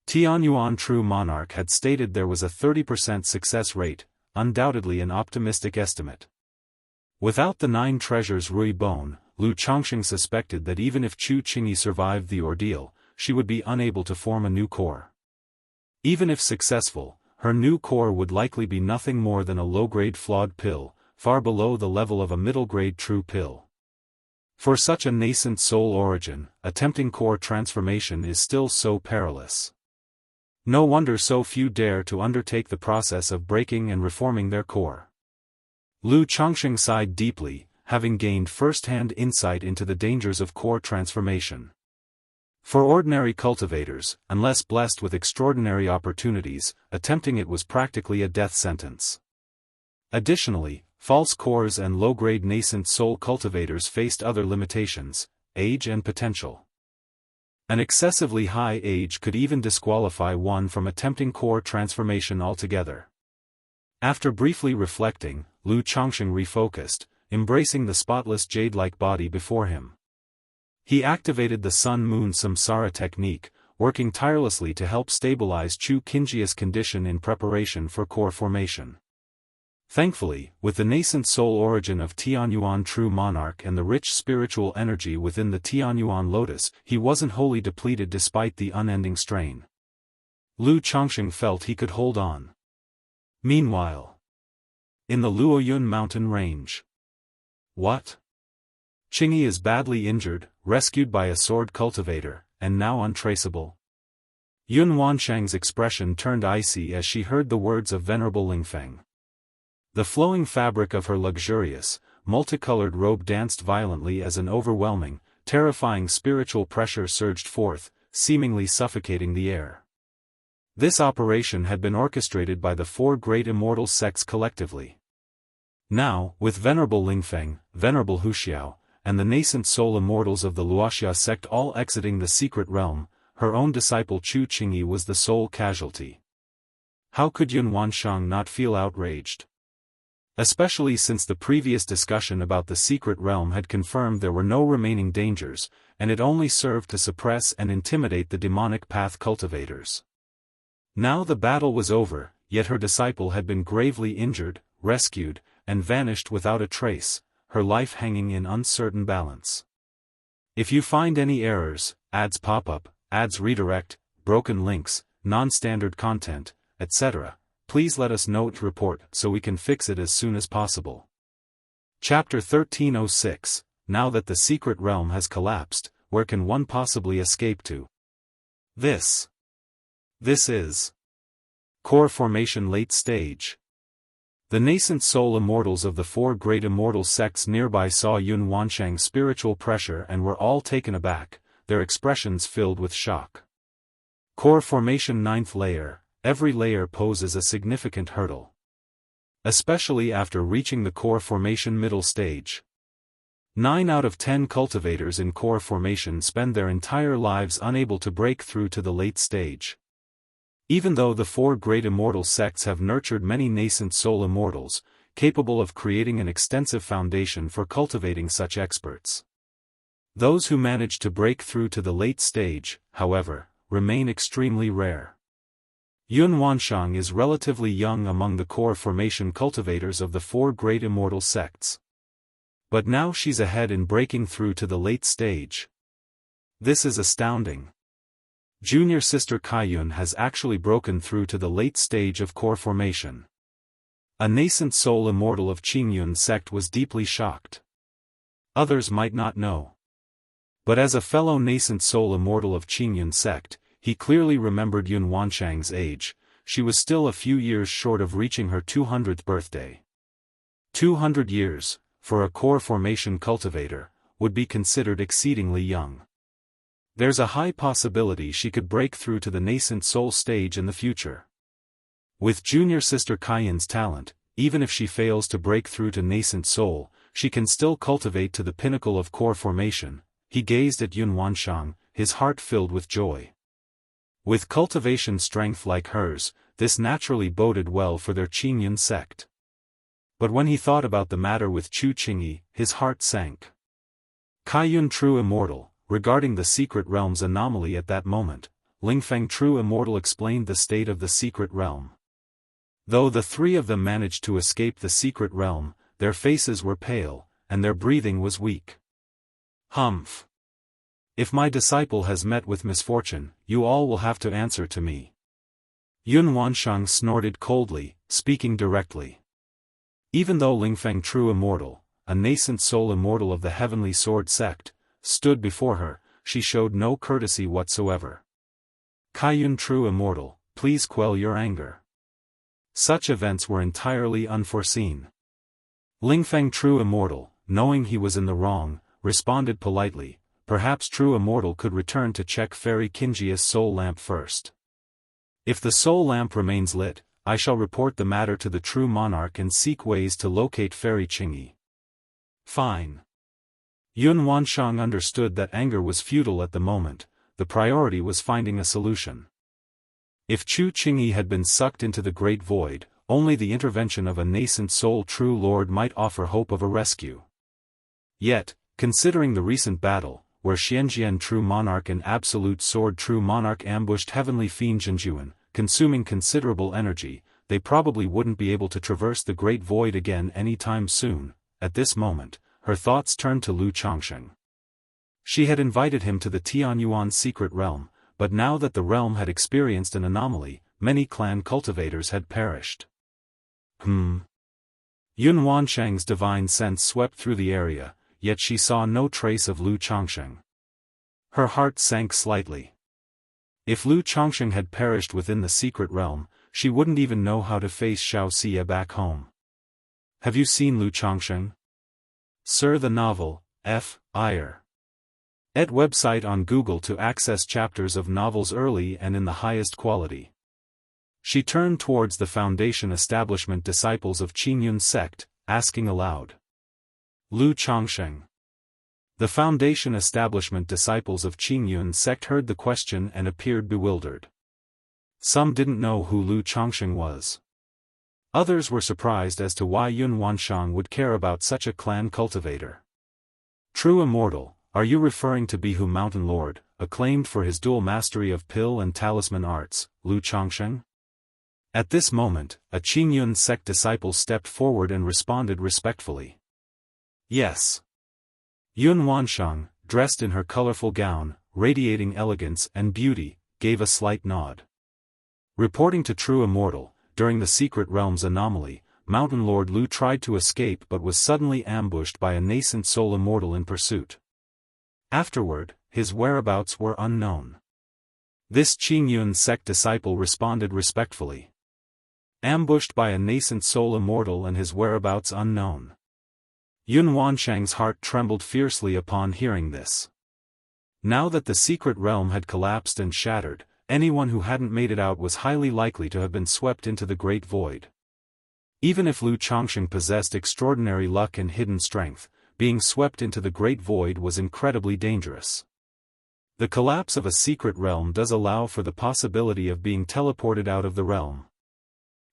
Tianyuan True Monarch had stated there was a 30% success rate, undoubtedly an optimistic estimate. Without the 9 treasures Rui Bone, Lu Changsheng suspected that even if Chu Qingyi survived the ordeal, she would be unable to form a new core. Even if successful, her new core would likely be nothing more than a low-grade flawed pill, far below the level of a middle-grade true pill. For such a nascent soul origin, attempting core transformation is still so perilous. No wonder so few dare to undertake the process of breaking and reforming their core. Lu Changsheng sighed deeply, having gained first-hand insight into the dangers of core transformation. For ordinary cultivators, unless blessed with extraordinary opportunities, attempting it was practically a death sentence. Additionally, false cores and low-grade nascent soul cultivators faced other limitations, age and potential. An excessively high age could even disqualify one from attempting core transformation altogether. After briefly reflecting, Lu Changsheng refocused, embracing the spotless jade-like body before him. He activated the Sun-Moon Samsara technique, working tirelessly to help stabilize Chu Qingjia's condition in preparation for core formation. Thankfully, with the nascent soul origin of Tianyuan True Monarch and the rich spiritual energy within the Tianyuan Lotus, he wasn't wholly depleted despite the unending strain. Lu Chongsheng felt he could hold on. Meanwhile, in the Luoyun mountain range. What? Qingyi is badly injured, rescued by a sword cultivator, and now untraceable. Yun Wanshang's expression turned icy as she heard the words of Venerable Lingfeng. The flowing fabric of her luxurious, multicolored robe danced violently as an overwhelming, terrifying spiritual pressure surged forth, seemingly suffocating the air. This operation had been orchestrated by the four great immortal sects collectively. Now, with Venerable Lingfeng, Venerable Huxiao, and the nascent soul immortals of the Luoxia sect all exiting the secret realm, her own disciple Chu Qingyi was the sole casualty. How could Yun Wanshang not feel outraged? Especially since the previous discussion about the secret realm had confirmed there were no remaining dangers, and it only served to suppress and intimidate the demonic path cultivators. Now the battle was over, yet her disciple had been gravely injured, rescued, and vanished without a trace, her life hanging in uncertain balance. If you find any errors, ads pop up, ads redirect, broken links, non-standard content, etc., please let us know to report so we can fix it as soon as possible. Chapter 1306, Now that the secret realm has collapsed, where can one possibly escape to? This is Core Formation Late Stage. The nascent soul immortals of the four great immortal sects nearby saw Yun Wanshang's spiritual pressure and were all taken aback, their expressions filled with shock. Core Formation 9th layer. Every layer poses a significant hurdle. Especially after reaching the core formation middle stage. 9 out of 10 cultivators in core formation spend their entire lives unable to break through to the late stage. Even though the four great immortal sects have nurtured many nascent soul immortals, capable of creating an extensive foundation for cultivating such experts. Those who manage to break through to the late stage, however, remain extremely rare. Yun Wanshang is relatively young among the core formation cultivators of the four great immortal sects. But now she's ahead in breaking through to the late stage. This is astounding. Junior sister Kaiyun has actually broken through to the late stage of core formation. A nascent soul immortal of Qingyun sect was deeply shocked. Others might not know. But as a fellow nascent soul immortal of Qingyun sect, he clearly remembered Yun Wanshang's age. She was still a few years short of reaching her 200th birthday. 200 years, for a core formation cultivator, would be considered exceedingly young. There's a high possibility she could break through to the nascent soul stage in the future. With junior sister Kaiyun's talent, even if she fails to break through to nascent soul, she can still cultivate to the pinnacle of core formation. He gazed at Yun Wanshang, his heart filled with joy. With cultivation strength like hers, this naturally boded well for their Qingyun sect. But when he thought about the matter with Chu Qingyi, his heart sank. Kaiyun True Immortal, regarding the secret realm's anomaly at that moment, Lingfeng True Immortal explained the state of the secret realm. Though the three of them managed to escape the secret realm, their faces were pale, and their breathing was weak. Humph. If my disciple has met with misfortune, you all will have to answer to me. Yun Wanshang snorted coldly, speaking directly. Even though Lingfeng True Immortal, a nascent soul immortal of the Heavenly Sword sect, stood before her, she showed no courtesy whatsoever. Kaiyun True Immortal, please quell your anger. Such events were entirely unforeseen. Lingfeng True Immortal, knowing he was in the wrong, responded politely. Perhaps True Immortal could return to check Fairy Kinjia's soul lamp first. If the soul lamp remains lit, I shall report the matter to the True Monarch and seek ways to locate Fairy Qingyi. Fine. Yun Wanshang understood that anger was futile at the moment, the priority was finding a solution. If Chu Qingyi had been sucked into the great void, only the intervention of a nascent soul True Lord might offer hope of a rescue. Yet, considering the recent battle, where Xianjian True Monarch and Absolute Sword True Monarch ambushed Heavenly Fiend Zhenjuan, consuming considerable energy, they probably wouldn't be able to traverse the Great Void again anytime soon. At this moment, her thoughts turned to Lu Changsheng. She had invited him to the Tianyuan secret realm, but now that the realm had experienced an anomaly, many clan cultivators had perished. Yun Wansheng's divine sense swept through the area, yet she saw no trace of Lu Changsheng. Her heart sank slightly. If Lu Changsheng had perished within the secret realm, she wouldn't even know how to face Xiaoxia back home. Have you seen Lu Changsheng? Sir, the novel, F.I.R. ed website on Google to access chapters of novels early and in the highest quality. She turned towards the Foundation establishment disciples of Qingyun sect, asking aloud. Lu Changsheng. The Foundation establishment disciples of Qingyun sect heard the question and appeared bewildered. Some didn't know who Lu Changsheng was. Others were surprised as to why Yun Wansheng would care about such a clan cultivator. True Immortal, are you referring to Bihu Mountain Lord, acclaimed for his dual mastery of pill and talisman arts, Lu Changsheng? At this moment, a Qingyun sect disciple stepped forward and responded respectfully. Yes. Yun Wansheng, dressed in her colorful gown, radiating elegance and beauty, gave a slight nod. Reporting to True Immortal, during the Secret Realm's anomaly, Mountain Lord Lu tried to escape but was suddenly ambushed by a nascent soul immortal in pursuit. Afterward, his whereabouts were unknown. This Qingyun sect disciple responded respectfully. Ambushed by a nascent soul immortal and his whereabouts unknown. Yun Wansheng's heart trembled fiercely upon hearing this. Now that the secret realm had collapsed and shattered, anyone who hadn't made it out was highly likely to have been swept into the Great Void. Even if Lu Changsheng possessed extraordinary luck and hidden strength, being swept into the Great Void was incredibly dangerous. The collapse of a secret realm does allow for the possibility of being teleported out of the realm.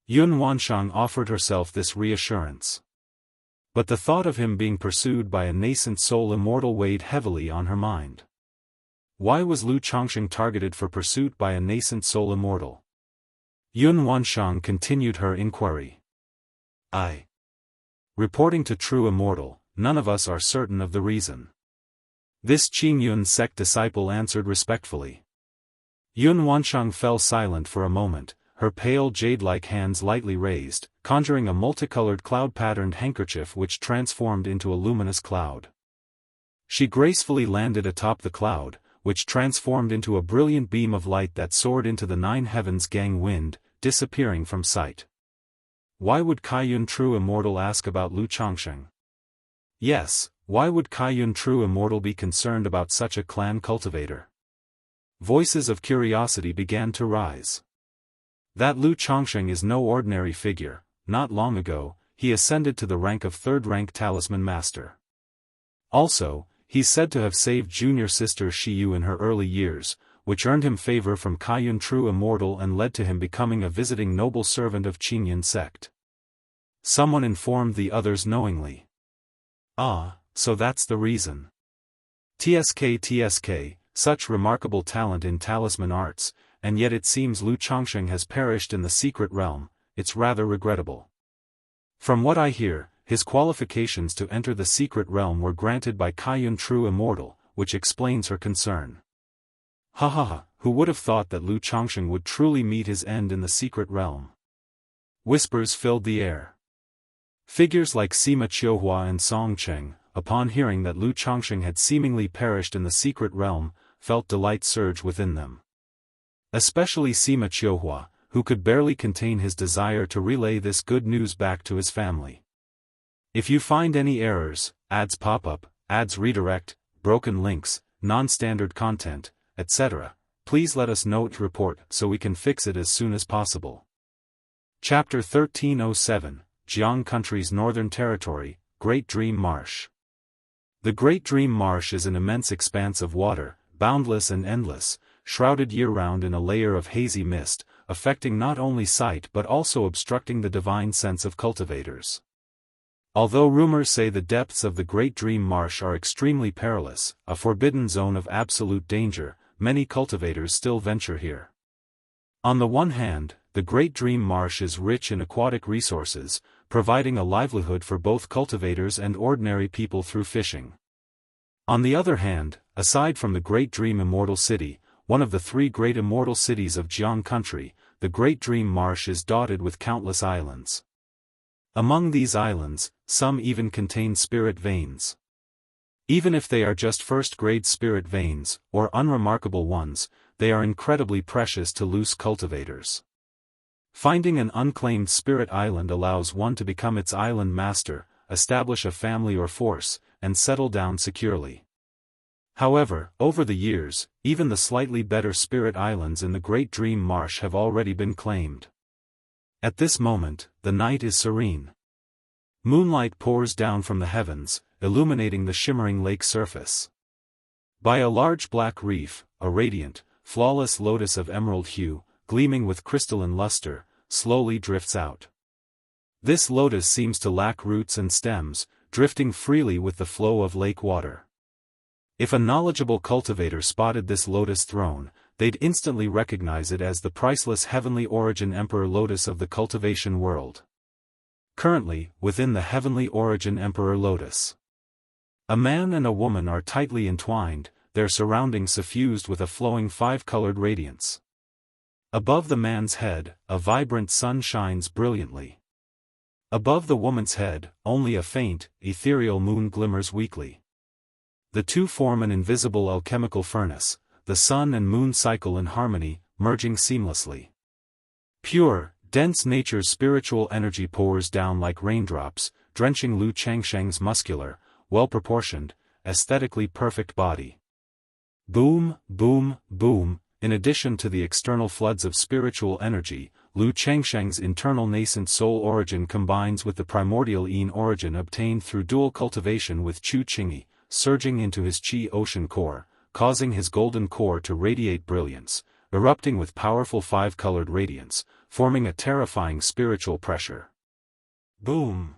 Yun Wansheng offered herself this reassurance. But the thought of him being pursued by a nascent soul immortal weighed heavily on her mind. Why was Lu Changsheng targeted for pursuit by a nascent soul immortal? Yun Wansheng continued her inquiry. Reporting to True Immortal, none of us are certain of the reason. This Qingyun sect disciple answered respectfully. Yun Wansheng fell silent for a moment, her pale jade-like hands lightly raised, conjuring a multicolored cloud-patterned handkerchief which transformed into a luminous cloud. She gracefully landed atop the cloud, which transformed into a brilliant beam of light that soared into the nine heavens gang wind, disappearing from sight. Why would Kaiyun True Immortal ask about Lu Changsheng? Yes, why would Kaiyun True Immortal be concerned about such a clan cultivator? Voices of curiosity began to rise. That Lu Changsheng is no ordinary figure. Not long ago, he ascended to the rank of third-rank talisman master. Also, he's said to have saved junior sister Shiyu in her early years, which earned him favor from Kaiyun True Immortal and led to him becoming a visiting noble servant of Qingyun sect. Someone informed the others knowingly. So that's the reason. TSK, such remarkable talent in talisman arts, and yet it seems Lu Changsheng has perished in the secret realm. It's rather regrettable. From what I hear, his qualifications to enter the secret realm were granted by Kaiyun True Immortal, which explains her concern. Who would have thought that Lu Changsheng would truly meet his end in the secret realm? Whispers filled the air. Figures like Sima Qiuhua and Song Cheng, upon hearing that Lu Changsheng had seemingly perished in the secret realm, felt delight surge within them. Especially Sima Qiuhua, who could barely contain his desire to relay this good news back to his family. If you find any errors, ads pop up, ads redirect, broken links, non-standard content, etc., please let us know to report so we can fix it as soon as possible. Chapter 1307, Jianghu Country's Northern Territory, Great Dream Marsh. The Great Dream Marsh is an immense expanse of water, boundless and endless, shrouded year-round in a layer of hazy mist, affecting not only sight but also obstructing the divine sense of cultivators. Although rumors say the depths of the Great Dream Marsh are extremely perilous, a forbidden zone of absolute danger, many cultivators still venture here. On the one hand, the Great Dream Marsh is rich in aquatic resources, providing a livelihood for both cultivators and ordinary people through fishing. On the other hand, aside from the Great Dream Immortal City, one of the three great immortal cities of Jianghu country, the Great Dream Marsh is dotted with countless islands. Among these islands, some even contain spirit veins. Even if they are just first-grade spirit veins, or unremarkable ones, they are incredibly precious to loose cultivators. Finding an unclaimed spirit island allows one to become its island master, establish a family or force, and settle down securely. However, over the years, even the slightly better spirit islands in the Great Dream Marsh have already been claimed. At this moment, the night is serene. Moonlight pours down from the heavens, illuminating the shimmering lake surface. By a large black reef, a radiant, flawless lotus of emerald hue, gleaming with crystalline luster, slowly drifts out. This lotus seems to lack roots and stems, drifting freely with the flow of lake water. If a knowledgeable cultivator spotted this lotus throne, they'd instantly recognize it as the priceless heavenly origin Emperor Lotus of the cultivation world. Currently, within the heavenly origin Emperor Lotus, a man and a woman are tightly entwined, their surroundings suffused with a flowing five-colored radiance. Above the man's head, a vibrant sun shines brilliantly. Above the woman's head, only a faint, ethereal moon glimmers weakly. The two form an invisible alchemical furnace, the sun and moon cycle in harmony, merging seamlessly. Pure, dense nature's spiritual energy pours down like raindrops, drenching Lu Changsheng's muscular, well-proportioned, aesthetically perfect body. Boom, boom, boom. In addition to the external floods of spiritual energy, Lu Changsheng's internal nascent soul origin combines with the primordial yin origin obtained through dual cultivation with Chu Qingyi, surging into his qi ocean core, causing his golden core to radiate brilliance, erupting with powerful five-colored radiance, forming a terrifying spiritual pressure. Boom!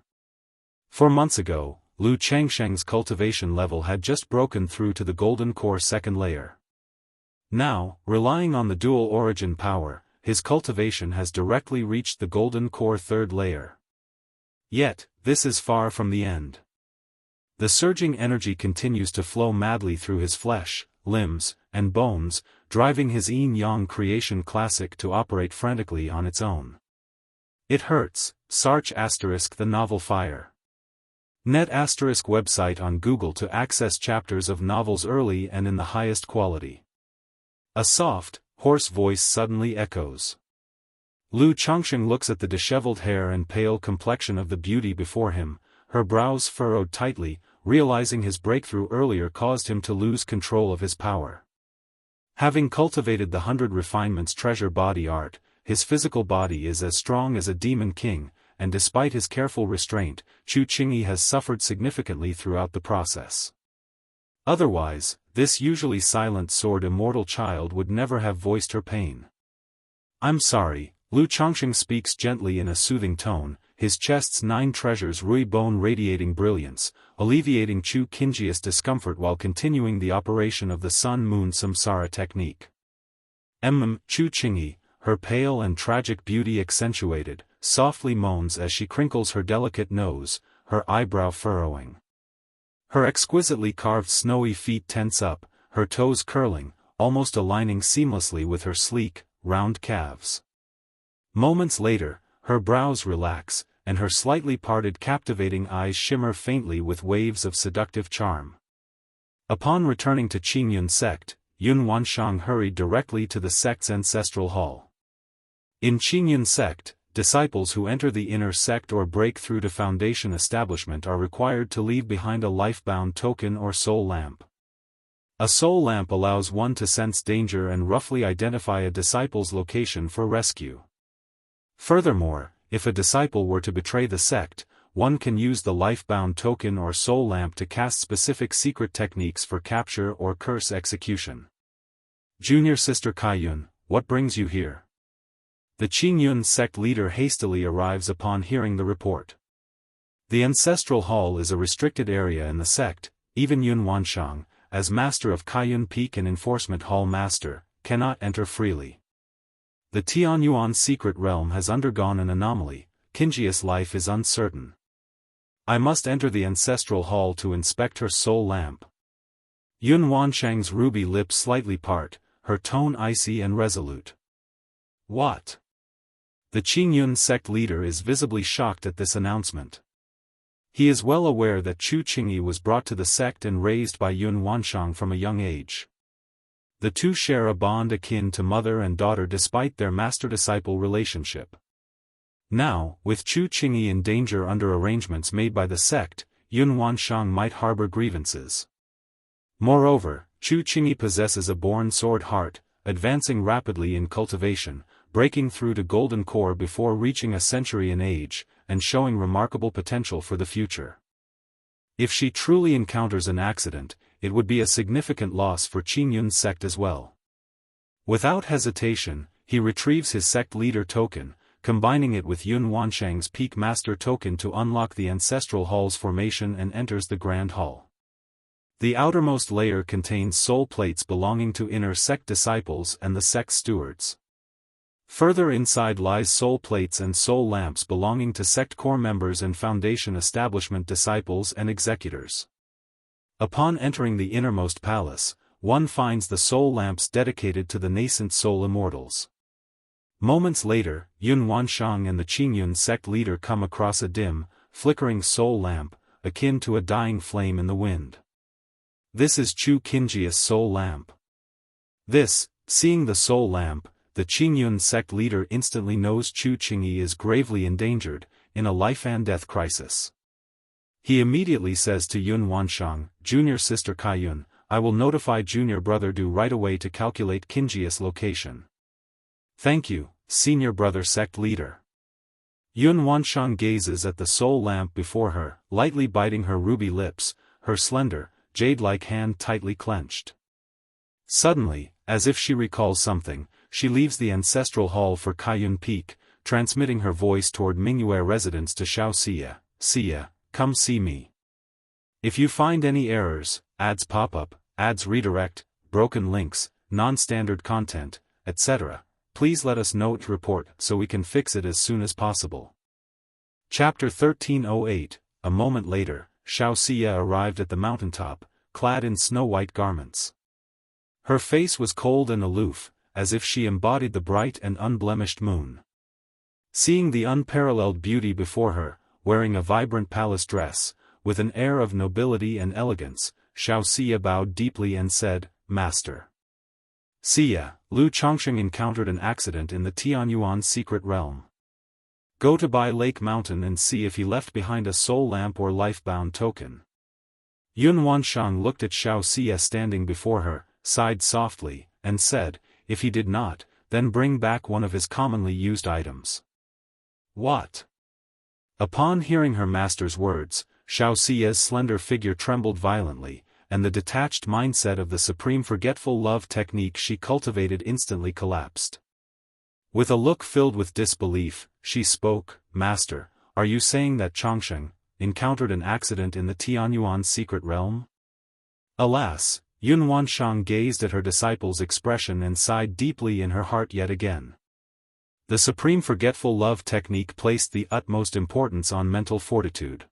4 months ago, Lu Changsheng's cultivation level had just broken through to the golden core second layer. Now, relying on the dual origin power, his cultivation has directly reached the golden core third layer. Yet, this is far from the end. The surging energy continues to flow madly through his flesh, limbs, and bones, driving his yin-yang creation classic to operate frantically on its own. It hurts. Sarch * the novel Fire. Net * website on Google to access chapters of novels early and in the highest quality. A soft, hoarse voice suddenly echoes. Lu Changsheng looks at the disheveled hair and pale complexion of the beauty before him, her brows furrowed tightly, realizing his breakthrough earlier caused him to lose control of his power. Having cultivated the 100 refinements treasure body art, his physical body is as strong as a demon king, and despite his careful restraint, Chu Qingyi has suffered significantly throughout the process. Otherwise, this usually silent sword immortal child would never have voiced her pain. I'm sorry, Lu Changsheng speaks gently in a soothing tone, his chest's 9 treasures Rui bone radiating brilliance, alleviating Chu Qingyi's discomfort while continuing the operation of the sun-moon samsara technique. Chu Qingyi, her pale and tragic beauty accentuated, softly moans as she crinkles her delicate nose, her eyebrow furrowing. Her exquisitely carved snowy feet tense up, her toes curling, almost aligning seamlessly with her sleek, round calves. Moments later, her brows relax, and her slightly parted captivating eyes shimmer faintly with waves of seductive charm. Upon returning to Qingyun sect, Yun Wanshang hurried directly to the sect's ancestral hall. In Qingyun sect, disciples who enter the inner sect or break through to foundation establishment are required to leave behind a life-bound token or soul lamp. A soul lamp allows one to sense danger and roughly identify a disciple's location for rescue. Furthermore, if a disciple were to betray the sect, one can use the life-bound token or soul lamp to cast specific secret techniques for capture or curse execution. Junior Sister Kaiyun, what brings you here? The Qingyun sect leader hastily arrives upon hearing the report. The ancestral hall is a restricted area in the sect, even Yun Wanshang, as master of Kaiyun Peak and enforcement hall master, cannot enter freely. The Tianyuan secret realm has undergone an anomaly. Qingjia's life is uncertain. I must enter the ancestral hall to inspect her soul lamp. Yun Wanshang's ruby lips slightly part, her tone icy and resolute. What? The Qingyun sect leader is visibly shocked at this announcement. He is well aware that Chu Qingyi was brought to the sect and raised by Yun Wanshang from a young age. The two share a bond akin to mother and daughter despite their master-disciple relationship. Now, with Chu Qingyi in danger under arrangements made by the sect, Yun Wanshang might harbor grievances. Moreover, Chu Qingyi possesses a born sword heart, advancing rapidly in cultivation, breaking through to golden core before reaching a century in age, and showing remarkable potential for the future. If she truly encounters an accident, it would be a significant loss for Qingyun's sect as well. Without hesitation, he retrieves his sect leader token, combining it with Yun Wanshang's Peak Master token to unlock the Ancestral Hall's formation and enters the Grand Hall. The outermost layer contains soul plates belonging to inner sect disciples and the sect stewards. Further inside lies soul plates and soul lamps belonging to sect core members and foundation establishment disciples and executors. Upon entering the innermost palace, one finds the soul lamps dedicated to the nascent soul immortals. Moments later, Yun Wanshang and the Qingyun sect leader come across a dim, flickering soul lamp, akin to a dying flame in the wind. This is Chu Qingjia's soul lamp. Seeing the soul lamp, the Qingyun sect leader instantly knows Chu Qingyi is gravely endangered, in a life-and-death crisis. He immediately says to Yun Wanshang, "Junior sister Kaiyun, I will notify junior brother Du right away to calculate Qingjia's location." "Thank you, senior brother sect leader." Yun Wanshang gazes at the soul lamp before her, lightly biting her ruby lips, her slender, jade-like hand tightly clenched. Suddenly, as if she recalls something, she leaves the ancestral hall for Kaiyun Peak, transmitting her voice toward Mingyue residence to Xianxia. "Xia, come see me. If you find any errors, ads pop up, ads redirect, broken links, non-standard content, etc., please let us know to report so we can fix it as soon as possible." Chapter 1308. A moment later, Xianxia arrived at the mountaintop, clad in snow-white garments. Her face was cold and aloof, as if she embodied the bright and unblemished moon. Seeing the unparalleled beauty before her, wearing a vibrant palace dress, with an air of nobility and elegance, Xianxia bowed deeply and said, "Master." "Xia, Lu Chongsheng encountered an accident in the Tianyuan secret realm. Go to Bai Lake Mountain and see if he left behind a soul lamp or life-bound token." Yun Wanshang looked at Xianxia standing before her, sighed softly, and said, "If he did not, then bring back one of his commonly used items." "What?" Upon hearing her master's words, Xiaoxia's slender figure trembled violently, and the detached mindset of the supreme forgetful love technique she cultivated instantly collapsed. With a look filled with disbelief, she spoke, "Master, are you saying that Chongsheng encountered an accident in the Tianyuan secret realm?" Alas, Yun Wanshang gazed at her disciple's expression and sighed deeply in her heart yet again. The supreme forgetful love technique placed the utmost importance on mental fortitude.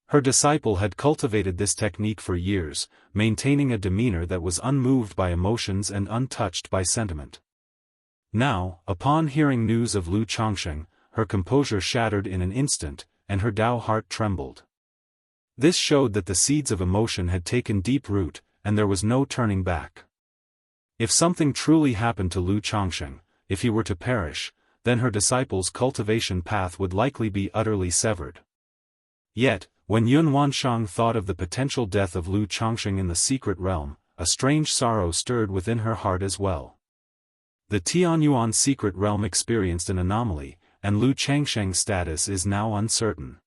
Her disciple had cultivated this technique for years, maintaining a demeanor that was unmoved by emotions and untouched by sentiment. Now, upon hearing news of Lu Chongsheng, her composure shattered in an instant, and her Dao heart trembled. This showed that the seeds of emotion had taken deep root, and there was no turning back. If something truly happened to Lu Chongsheng, if he were to perish, then her disciple's cultivation path would likely be utterly severed. Yet, when Yun Wanshang thought of the potential death of Lu Chongsheng in the secret realm, a strange sorrow stirred within her heart as well. The Tianyuan secret realm experienced an anomaly, and Lu Chongsheng's status is now uncertain.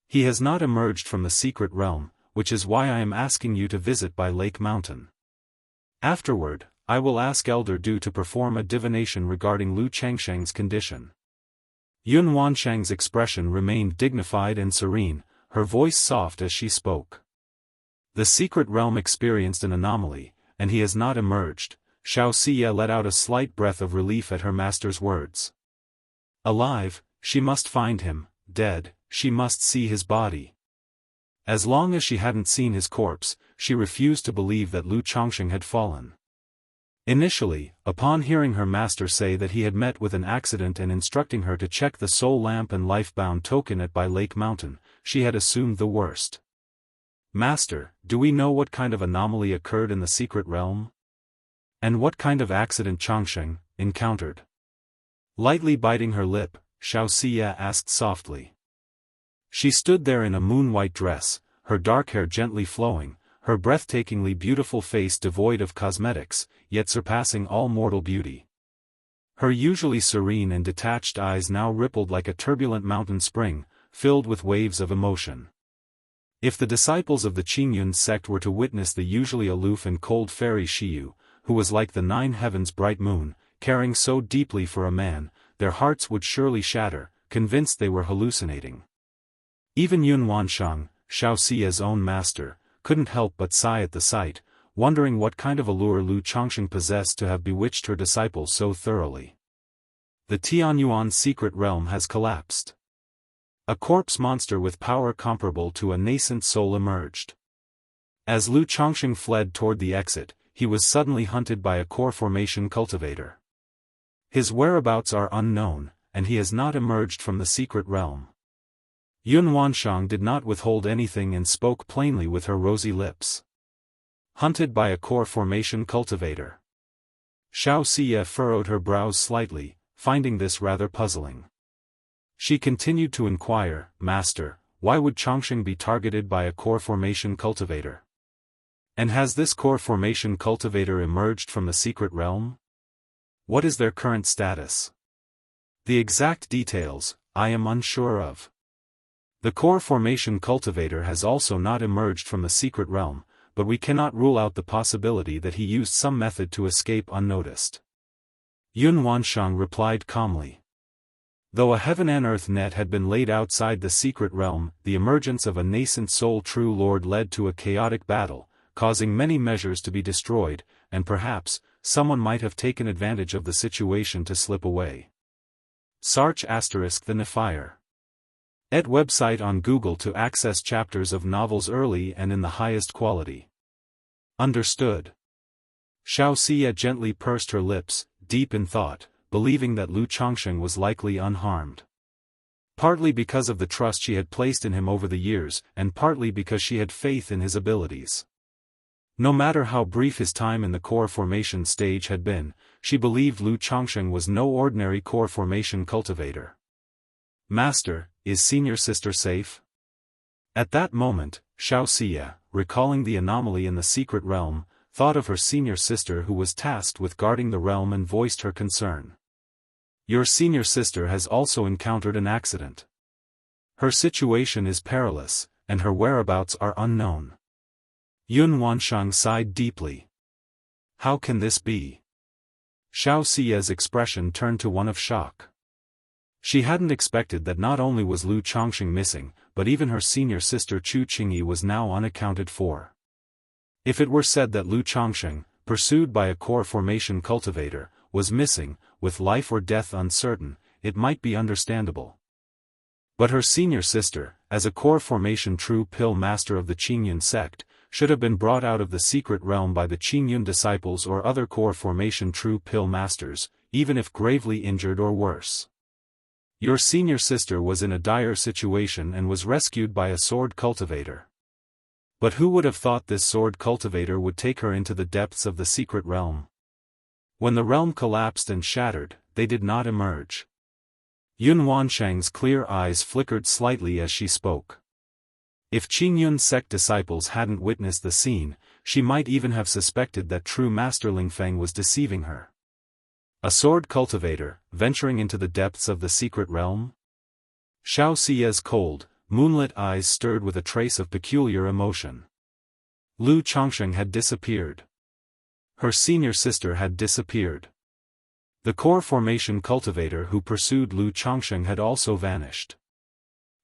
He has not emerged from the secret realm, which is why I am asking you to visit Bai Lake Mountain. Afterward, I will ask Elder Du to perform a divination regarding Lu Chongsheng's condition. Yun Wanshang's expression remained dignified and serene, her voice soft as she spoke. The secret realm experienced an anomaly, and he has not emerged, Xianxia let out a slight breath of relief at her master's words. Alive, she must find him; dead, she must see his body. As long as she hadn't seen his corpse, she refused to believe that Lu Chongqing had fallen. Initially, upon hearing her master say that he had met with an accident and instructing her to check the soul lamp and lifebound token at By Lake Mountain, she had assumed the worst. "Master, do we know what kind of anomaly occurred in the secret realm? And what kind of accident Chongqing encountered?" Lightly biting her lip, Xianxia asked softly. She stood there in a moon-white dress, her dark hair gently flowing, her breathtakingly beautiful face devoid of cosmetics, yet surpassing all mortal beauty. Her usually serene and detached eyes now rippled like a turbulent mountain spring, filled with waves of emotion. If the disciples of the Qingyun sect were to witness the usually aloof and cold fairy Shiyu, who was like the nine heavens' bright moon, caring so deeply for a man, their hearts would surely shatter, convinced they were hallucinating. Even Yun Wansheng, Xiaoxia's own master, couldn't help but sigh at the sight, wondering what kind of allure Lu Chongqing possessed to have bewitched her disciple so thoroughly. The Tianyuan secret realm has collapsed. A corpse monster with power comparable to a nascent soul emerged. As Lu Chongqing fled toward the exit, he was suddenly hunted by a core formation cultivator. His whereabouts are unknown, and he has not emerged from the secret realm. Yun Wansheng did not withhold anything and spoke plainly with her rosy lips. Hunted by a core formation cultivator. Xiaoxia furrowed her brows slightly, finding this rather puzzling. She continued to inquire, "Master, why would Chongqing be targeted by a core formation cultivator? And has this core formation cultivator emerged from the secret realm? What is their current status? The exact details, I am unsure of. The core formation cultivator has also not emerged from the secret realm, but we cannot rule out the possibility that he used some method to escape unnoticed." Yun Wansheng replied calmly. Though a heaven and earth net had been laid outside the secret realm, the emergence of a nascent soul true lord led to a chaotic battle, causing many measures to be destroyed, and perhaps, someone might have taken advantage of the situation to slip away. Sarch * the Nephire. ed website on Google to access chapters of novels early and in the highest quality. Understood. Xiaoxia gently pursed her lips, deep in thought, believing that Lu Chongqing was likely unharmed. Partly because of the trust she had placed in him over the years, and partly because she had faith in his abilities. No matter how brief his time in the core formation stage had been, she believed Lu Chongqing was no ordinary core formation cultivator. "Master, is senior sister safe?" At that moment, Xiaoxia, recalling the anomaly in the secret realm, thought of her senior sister who was tasked with guarding the realm and voiced her concern. "Your senior sister has also encountered an accident. Her situation is perilous, and her whereabouts are unknown." Yun Wansheng sighed deeply. "How can this be?" Xiaoxia's expression turned to one of shock. She hadn't expected that not only was Lu Chongqing missing, but even her senior sister Chu Qingyi was now unaccounted for. If it were said that Lu Chongqing, pursued by a core formation cultivator, was missing, with life or death uncertain, it might be understandable. But her senior sister, as a core formation true pill master of the Qingyun sect, should have been brought out of the secret realm by the Qingyun disciples or other core formation true pill masters, even if gravely injured or worse. Your senior sister was in a dire situation and was rescued by a sword cultivator. But who would have thought this sword cultivator would take her into the depths of the secret realm? When the realm collapsed and shattered, they did not emerge. Yun Wansheng's clear eyes flickered slightly as she spoke. If Qingyun sect disciples hadn't witnessed the scene, she might even have suspected that true Master Lingfeng was deceiving her. A sword cultivator, venturing into the depths of the secret realm? Xiaoxia's cold, moonlit eyes stirred with a trace of peculiar emotion. Lu Chongqing had disappeared. Her senior sister had disappeared. The core formation cultivator who pursued Lu Chongqing had also vanished.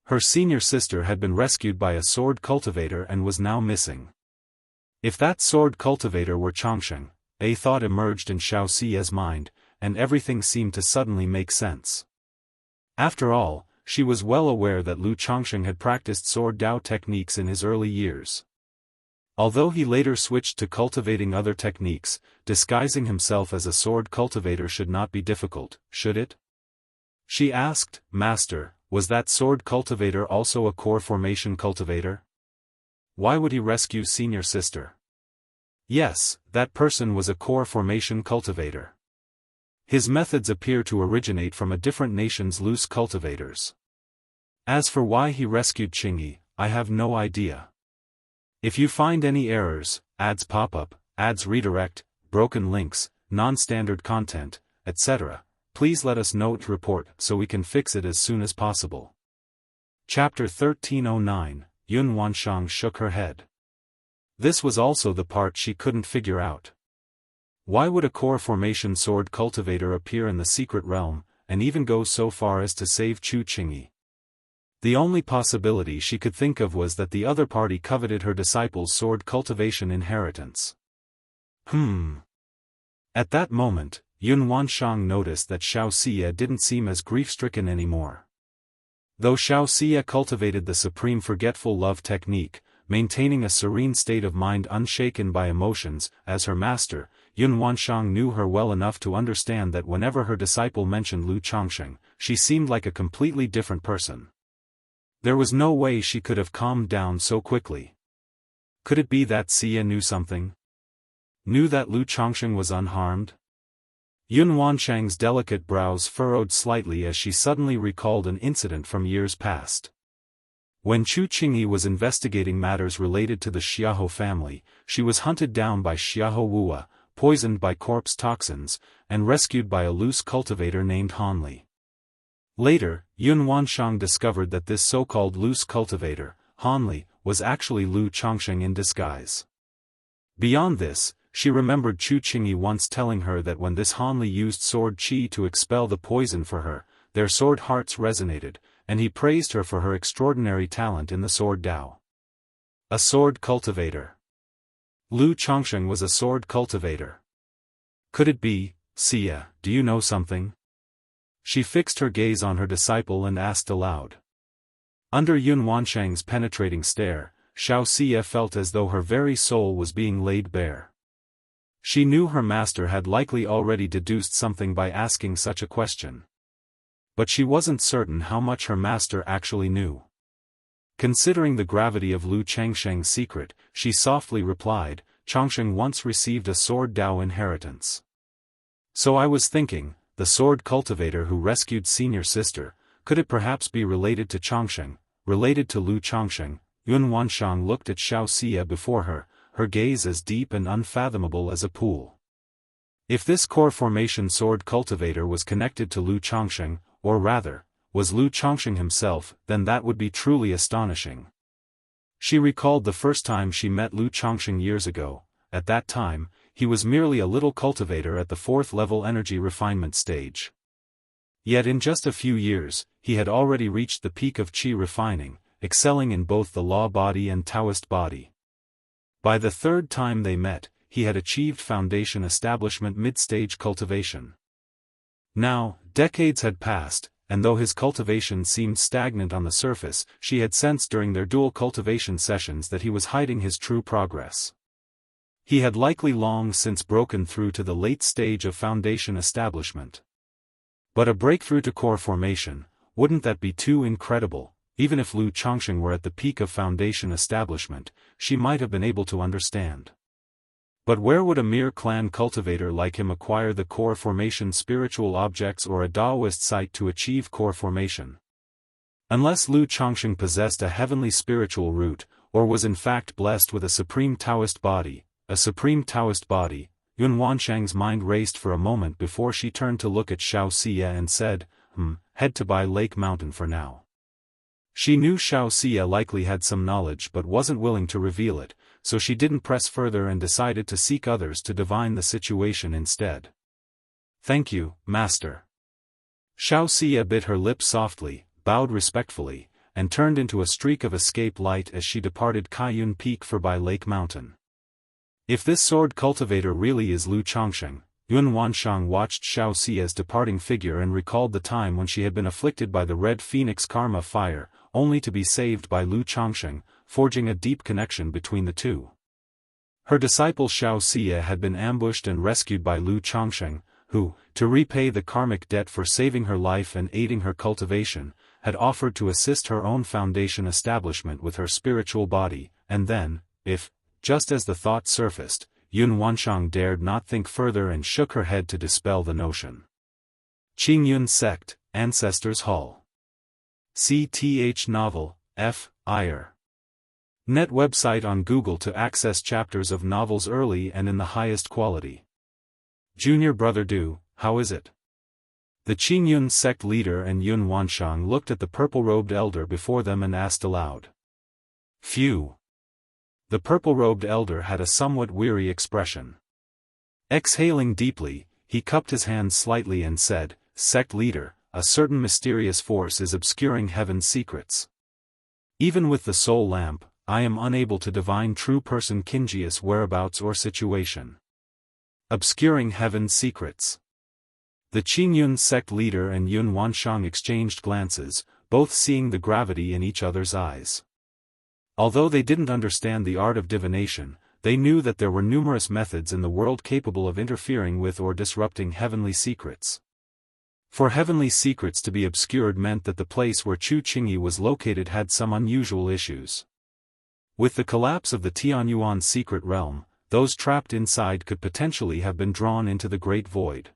Her senior sister had been rescued by a sword cultivator and was now missing. If that sword cultivator were Chongqing, A thought emerged in Xiaoxia's mind, and everything seemed to suddenly make sense. After all, she was well aware that Lu Chongsheng had practiced sword Dao techniques in his early years. Although he later switched to cultivating other techniques, disguising himself as a sword cultivator should not be difficult, should it? She asked, Master, was that sword cultivator also a core formation cultivator? Why would he rescue senior sister? Yes, that person was a core formation cultivator. His methods appear to originate from a different nation's loose cultivators. As for why he rescued Qingyi, I have no idea. If you find any errors, ads pop-up, ads redirect, broken links, non-standard content, etc., please let us know to report so we can fix it as soon as possible. Chapter 1309, Yun Wanshang shook her head. This was also the part she couldn't figure out. Why would a core formation sword cultivator appear in the secret realm, and even go so far as to save Chu Qingyi? The only possibility she could think of was that the other party coveted her disciple's sword cultivation inheritance. At that moment, Yun Wanshang noticed that Xiaoxia didn't seem as grief-stricken anymore. Though Xiaoxia cultivated the supreme forgetful love technique, maintaining a serene state of mind unshaken by emotions, as her master, Yun Wanshang knew her well enough to understand that whenever her disciple mentioned Lu Chongsheng, she seemed like a completely different person. There was no way she could have calmed down so quickly. Could it be that Xia knew something? Knew that Lu Chongsheng was unharmed? Yun Wanshang's delicate brows furrowed slightly as she suddenly recalled an incident from years past. When Chu Qingyi was investigating matters related to the Xiahou family, she was hunted down by Xiahou Wuwa, poisoned by corpse toxins, and rescued by a loose cultivator named Hanli. Later, Yun Wanshang discovered that this so-called loose cultivator, Hanli, was actually Lu Chongsheng in disguise. Beyond this, she remembered Chu Qingyi once telling her that when this Hanli used sword qi to expel the poison for her, their sword hearts resonated, and he praised her for her extraordinary talent in the sword Dao. A sword cultivator. Lu Chongsheng was a sword cultivator. Could it be, Xia, do you know something? She fixed her gaze on her disciple and asked aloud. Under Yun Wanshang's penetrating stare, Xiaoxia felt as though her very soul was being laid bare. She knew her master had likely already deduced something by asking such a question. But she wasn't certain how much her master actually knew. Considering the gravity of Lu Chongsheng's secret, she softly replied, Chongsheng once received a sword Dao inheritance. So I was thinking, the sword cultivator who rescued senior sister, could it perhaps be related to Chongsheng, related to Lu Chongsheng? Yun Wanshang looked at Xiaoxia before her, her gaze as deep and unfathomable as a pool. If this core formation sword cultivator was connected to Lu Chongsheng, or rather, was Lu Chongsheng himself, then that would be truly astonishing. She recalled the first time she met Lu Chongsheng years ago. At that time, he was merely a little cultivator at the 4th level energy refinement stage. Yet in just a few years, he had already reached the peak of qi refining, excelling in both the law body and Taoist body. By the third time they met, he had achieved foundation establishment mid-stage cultivation. Now, decades had passed, and though his cultivation seemed stagnant on the surface, she had sensed during their dual cultivation sessions that he was hiding his true progress. He had likely long since broken through to the late stage of foundation establishment. But a breakthrough to core formation, wouldn't that be too incredible? Even if Lu Chongsheng were at the peak of foundation establishment, she might have been able to understand. But where would a mere clan cultivator like him acquire the core formation spiritual objects or a Daoist site to achieve core formation? Unless Lu Chongsheng possessed a heavenly spiritual root, or was in fact blessed with a supreme Taoist body, Yun Wanshang's mind raced for a moment before she turned to look at Xiaoxia and said, head to Bai Lake Mountain for now. She knew Xiaoxia likely had some knowledge but wasn't willing to reveal it, so she didn't press further and decided to seek others to divine the situation instead. Thank you, Master. Xiaoxia bit her lip softly, bowed respectfully, and turned into a streak of escape light as she departed Kaiyun Peak for Bai Lake Mountain. If this sword cultivator really is Lu Changsheng, Yun Wanshang watched Xiaoxia's departing figure and recalled the time when she had been afflicted by the red phoenix karma fire, only to be saved by Lu Changsheng, forging a deep connection between the two. Her disciple Xiaoxia had been ambushed and rescued by Lu Changsheng, who, to repay the karmic debt for saving her life and aiding her cultivation, had offered to assist her own foundation establishment with her spiritual body, and then, just as the thought surfaced, Yun Wanshang dared not think further and shook her head to dispel the notion. Qingyun Sect, Ancestors Hall. CTH Novel, F. Iyer. Net website on Google to access chapters of novels early and in the highest quality. Junior Brother Du, how is it? The Qingyun sect leader and Yun Wanshang looked at the purple-robed elder before them and asked aloud. Phew. The purple-robed elder had a somewhat weary expression. Exhaling deeply, he cupped his hands slightly and said, Sect leader, a certain mysterious force is obscuring heaven's secrets. Even with the soul lamp, I am unable to divine true person Kinjia's whereabouts or situation. Obscuring heaven's secrets. The Qingyun sect leader and Yun Wanshang exchanged glances, both seeing the gravity in each other's eyes. Although they didn't understand the art of divination, they knew that there were numerous methods in the world capable of interfering with or disrupting heavenly secrets. For heavenly secrets to be obscured meant that the place where Chu Qingyi was located had some unusual issues. With the collapse of the Tianyuan secret realm, those trapped inside could potentially have been drawn into the Great Void.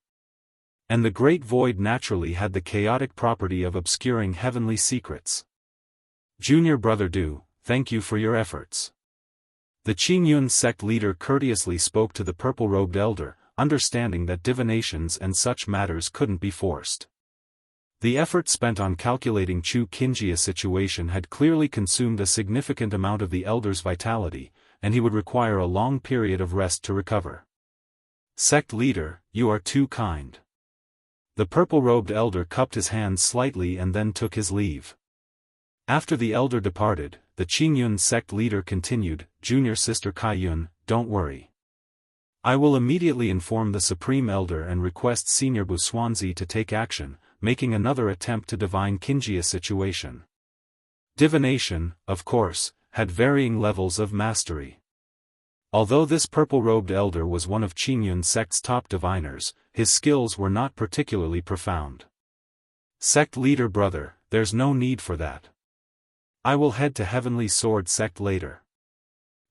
And the Great Void naturally had the chaotic property of obscuring heavenly secrets. Junior Brother Du, thank you for your efforts. The Qingyun sect leader courteously spoke to the purple-robed elder, understanding that divinations and such matters couldn't be forced. The effort spent on calculating Chu Qingjia's situation had clearly consumed a significant amount of the elder's vitality, and he would require a long period of rest to recover. Sect leader, you are too kind. The purple-robed elder cupped his hands slightly and then took his leave. After the elder departed, the Qingyun sect leader continued, Junior Sister Kaiyun, don't worry. I will immediately inform the Supreme Elder and request Senior Buswanzi to take action, making another attempt to divine Kinjia's situation. Divination, of course, had varying levels of mastery. Although this purple-robed elder was one of Qingyun sect's top diviners, his skills were not particularly profound. Sect leader brother, there's no need for that. I will head to Heavenly Sword sect later.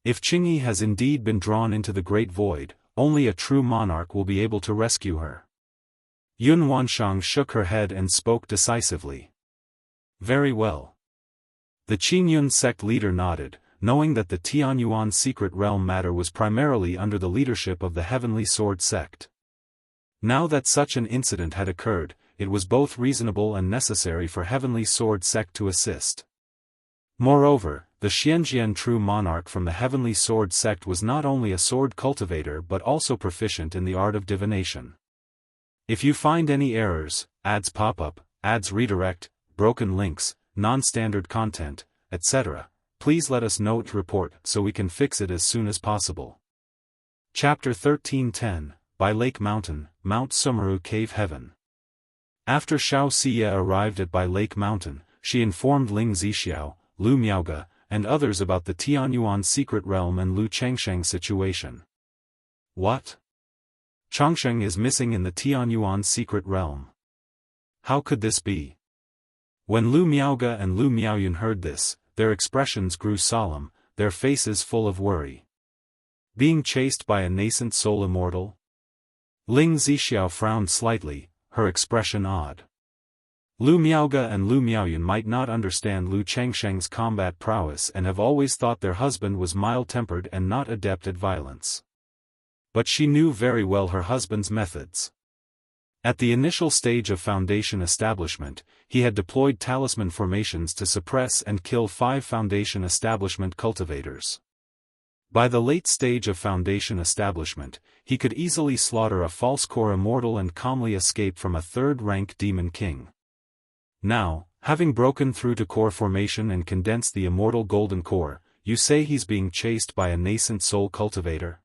If Qingyi has indeed been drawn into the Great Void, only a true monarch will be able to rescue her. Yun Wanshang shook her head and spoke decisively. Very well. The Qingyun sect leader nodded, knowing that the Tianyuan secret realm matter was primarily under the leadership of the Heavenly Sword sect. Now that such an incident had occurred, it was both reasonable and necessary for Heavenly Sword sect to assist. Moreover, the Xianxian true monarch from the Heavenly Sword sect was not only a sword cultivator but also proficient in the art of divination. If you find any errors, ads pop-up, ads redirect, broken links, non-standard content, etc., please let us know to report so we can fix it as soon as possible. Chapter 1310, by Lake Mountain, Mount Sumeru Cave Heaven. After Xiaoxia arrived at By Lake Mountain, she informed Ling Zixiao, Lu Miaoge, and others about the Tianyuan secret realm and Lu Changsheng's situation. What? Changsheng is missing in the Tianyuan secret realm. How could this be? When Lu Miaoge and Lu Miaoyun heard this, their expressions grew solemn, their faces full of worry. Being chased by a nascent soul immortal? Ling Zixiao frowned slightly, her expression odd. Lu Miaoge and Lu Miaoyun might not understand Lu Changsheng's combat prowess and have always thought their husband was mild-tempered and not adept at violence. But she knew very well her husband's methods. At the initial stage of Foundation establishment, he had deployed talisman formations to suppress and kill 5 Foundation establishment cultivators. By the late stage of Foundation establishment, he could easily slaughter a false core immortal and calmly escape from a 3rd-rank demon king. Now, having broken through to core formation and condensed the immortal golden core, you say he's being chased by a nascent soul cultivator?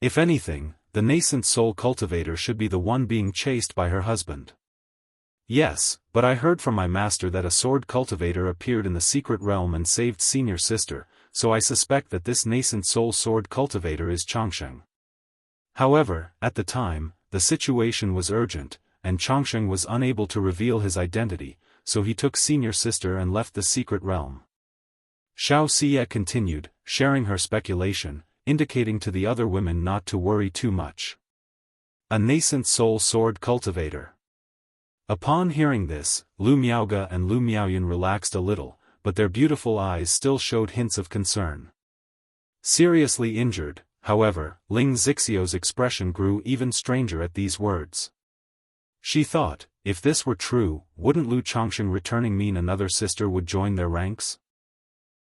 If anything, the nascent soul cultivator should be the one being chased by her husband. Yes, but I heard from my master that a sword cultivator appeared in the secret realm and saved senior sister, so I suspect that this nascent soul sword cultivator is Changsheng. However, at the time, the situation was urgent, and Changsheng was unable to reveal his identity, so he took senior sister and left the secret realm. Xianxia continued, sharing her speculation, indicating to the other women not to worry too much. A nascent soul sword cultivator. Upon hearing this, Lu Miaoge and Lu Miaoyun relaxed a little, but their beautiful eyes still showed hints of concern. Seriously injured, however, Ling Zixio's expression grew even stranger at these words. She thought, if this were true, wouldn't Lu Changsheng returning mean another sister would join their ranks?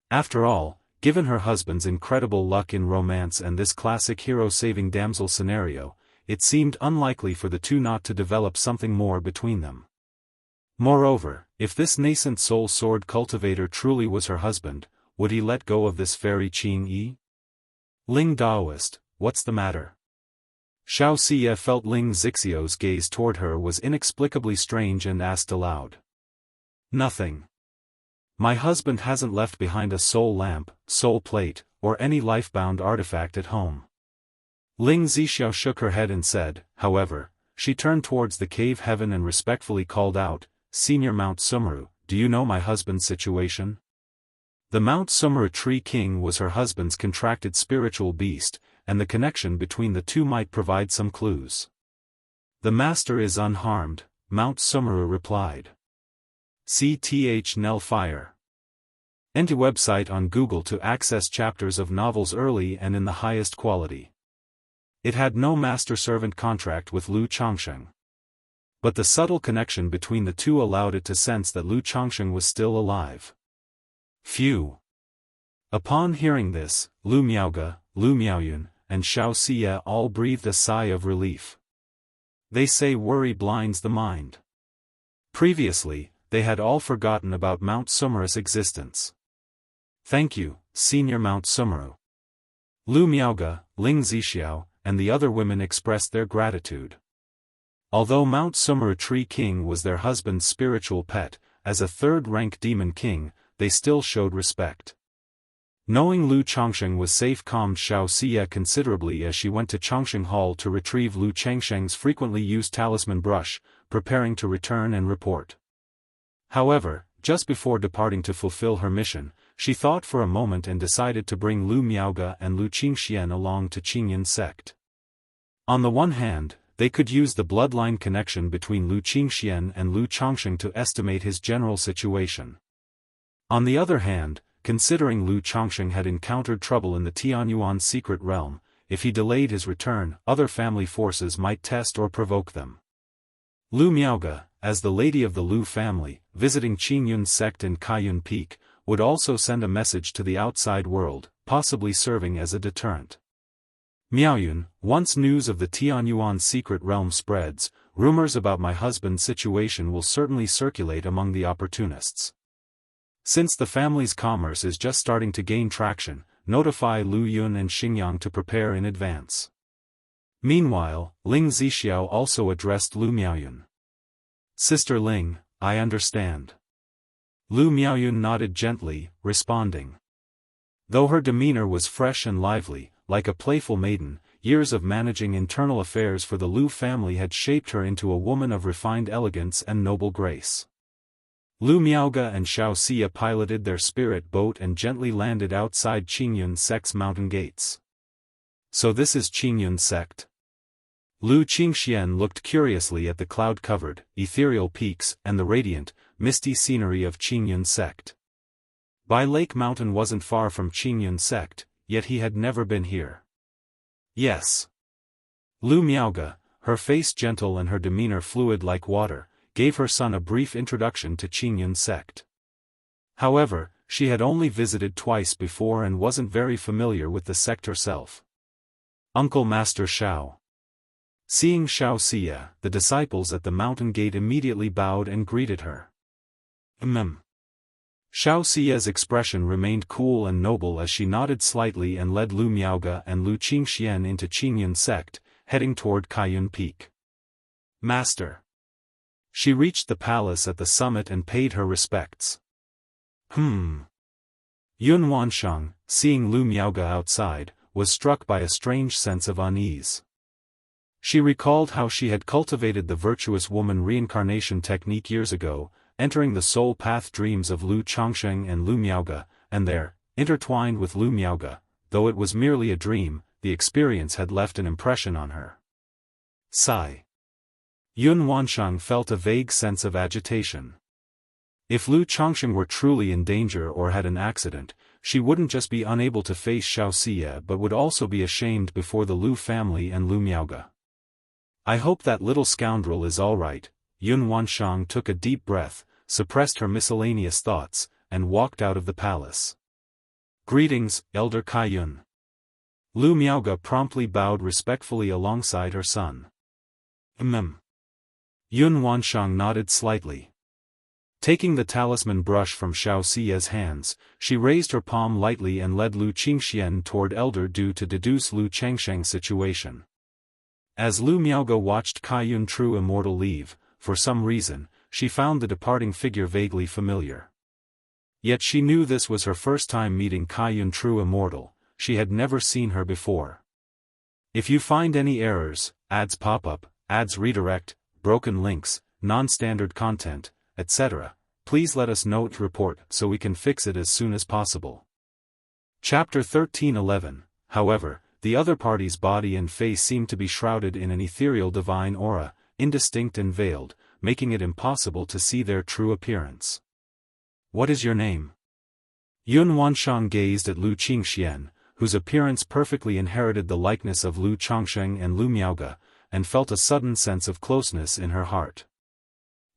After all, given her husband's incredible luck in romance and this classic hero-saving damsel scenario, it seemed unlikely for the two not to develop something more between them. Moreover, if this nascent soul sword cultivator truly was her husband, would he let go of this fairy Qing Yi? Ling Daoist, what's the matter? Xiaoxia felt Ling Zixio's gaze toward her was inexplicably strange and asked aloud. Nothing. My husband hasn't left behind a soul lamp, soul plate, or any life-bound artifact at home. Ling Zixio shook her head and said, however, she turned towards the cave heaven and respectfully called out, Senior Mount Sumeru, do you know my husband's situation? The Mount Sumeru Tree King was her husband's contracted spiritual beast, and the connection between the two might provide some clues. The master is unharmed, Mount Sumeru replied. CTH Nell Fire. Enter website on Google to access chapters of novels early and in the highest quality. It had no master-servant contract with Lu Changsheng. But the subtle connection between the two allowed it to sense that Lu Changsheng was still alive. Phew. Upon hearing this, Lu Miaoge, Lu Miaoyun, and Xiaoxia all breathed a sigh of relief. They say worry blinds the mind. Previously, they had all forgotten about Mount Sumeru's existence. Thank you, Senior Mount Sumeru. Lu Miaoge, Ling Zixio, and the other women expressed their gratitude. Although Mount Sumeru Tree King was their husband's spiritual pet, as a third-rank demon king, they still showed respect. Knowing Lu Changsheng was safe calmed Xiaoxia considerably as she went to Changsheng Hall to retrieve Lu Changsheng's frequently used talisman brush, preparing to return and report. However, just before departing to fulfill her mission, she thought for a moment and decided to bring Lu Miaoge and Lu Qingxian along to Qingyun sect. On the one hand, they could use the bloodline connection between Lu Qingxian and Lu Changsheng to estimate his general situation. On the other hand, considering Lu Changsheng had encountered trouble in the Tianyuan secret realm, if he delayed his return, other family forces might test or provoke them. Lu Miaoge, as the lady of the Lu family, visiting Qingyun sect in Kaiyun Peak, would also send a message to the outside world, possibly serving as a deterrent. Miaoyun, once news of the Tianyuan secret realm spreads, rumors about my husband's situation will certainly circulate among the opportunists. Since the family's commerce is just starting to gain traction, notify Lu Yun and Xingyang to prepare in advance. Meanwhile, Ling Zixio also addressed Lu Miaoyun. Sister Ling, I understand. Lu Miaoyun nodded gently, responding. Though her demeanor was fresh and lively, like a playful maiden, years of managing internal affairs for the Lu family had shaped her into a woman of refined elegance and noble grace. Lu Miaoge and Xiaoxia piloted their spirit boat and gently landed outside Qingyun sect's mountain gates. So this is Qingyun sect? Lu Qingxian looked curiously at the cloud-covered, ethereal peaks and the radiant, misty scenery of Qingyun sect. Bai Lake Mountain wasn't far from Qingyun sect, yet he had never been here. Yes. Lu Miaoge, her face gentle and her demeanor fluid like water, gave her son a brief introduction to Qingyun sect. However, she had only visited twice before and wasn't very familiar with the sect herself. Uncle Master Xiao. Seeing Xiaoxia, the disciples at the mountain gate immediately bowed and greeted her. Xiaoxia's expression remained cool and noble as she nodded slightly and led Lu Miaoge and Lu Qingxian into Qingyun sect, heading toward Kaiyun Peak. Master. She reached the palace at the summit and paid her respects. Yun Wansheng, seeing Lu Miaoge outside, was struck by a strange sense of unease. She recalled how she had cultivated the virtuous woman reincarnation technique years ago, entering the soul path dreams of Lu Changsheng and Lu Miaoge, and there, intertwined with Lu Miaoge, though it was merely a dream, the experience had left an impression on her. Sigh. Yun Wansheng felt a vague sense of agitation. If Lu Changsheng were truly in danger or had an accident, she wouldn't just be unable to face Xiaoxia but would also be ashamed before the Lu family and Lu Miaoge. I hope that little scoundrel is all right. Yun Wansheng took a deep breath, suppressed her miscellaneous thoughts, and walked out of the palace. Greetings, Elder Kaiyun. Lu Miaoge promptly bowed respectfully alongside her son. Yun Wansheng nodded slightly. Taking the talisman brush from Xiaoxia's hands, she raised her palm lightly and led Lu Qingxian toward Elder Du to deduce Lu Changsheng's situation. As Lu Miaoge watched Kaiyun True Immortal leave, for some reason, she found the departing figure vaguely familiar. Yet she knew this was her first time meeting Kaiyun True Immortal, she had never seen her before. If you find any errors, ads pop up, ads redirect, broken links, non-standard content, etc., please let us know to report so we can fix it as soon as possible. Chapter 13:11. However, the other party's body and face seemed to be shrouded in an ethereal divine aura, indistinct and veiled, making it impossible to see their true appearance. What is your name? Yun Wansheng gazed at Lu Qingxian, whose appearance perfectly inherited the likeness of Lu Changsheng and Lu Miaoge, and felt a sudden sense of closeness in her heart.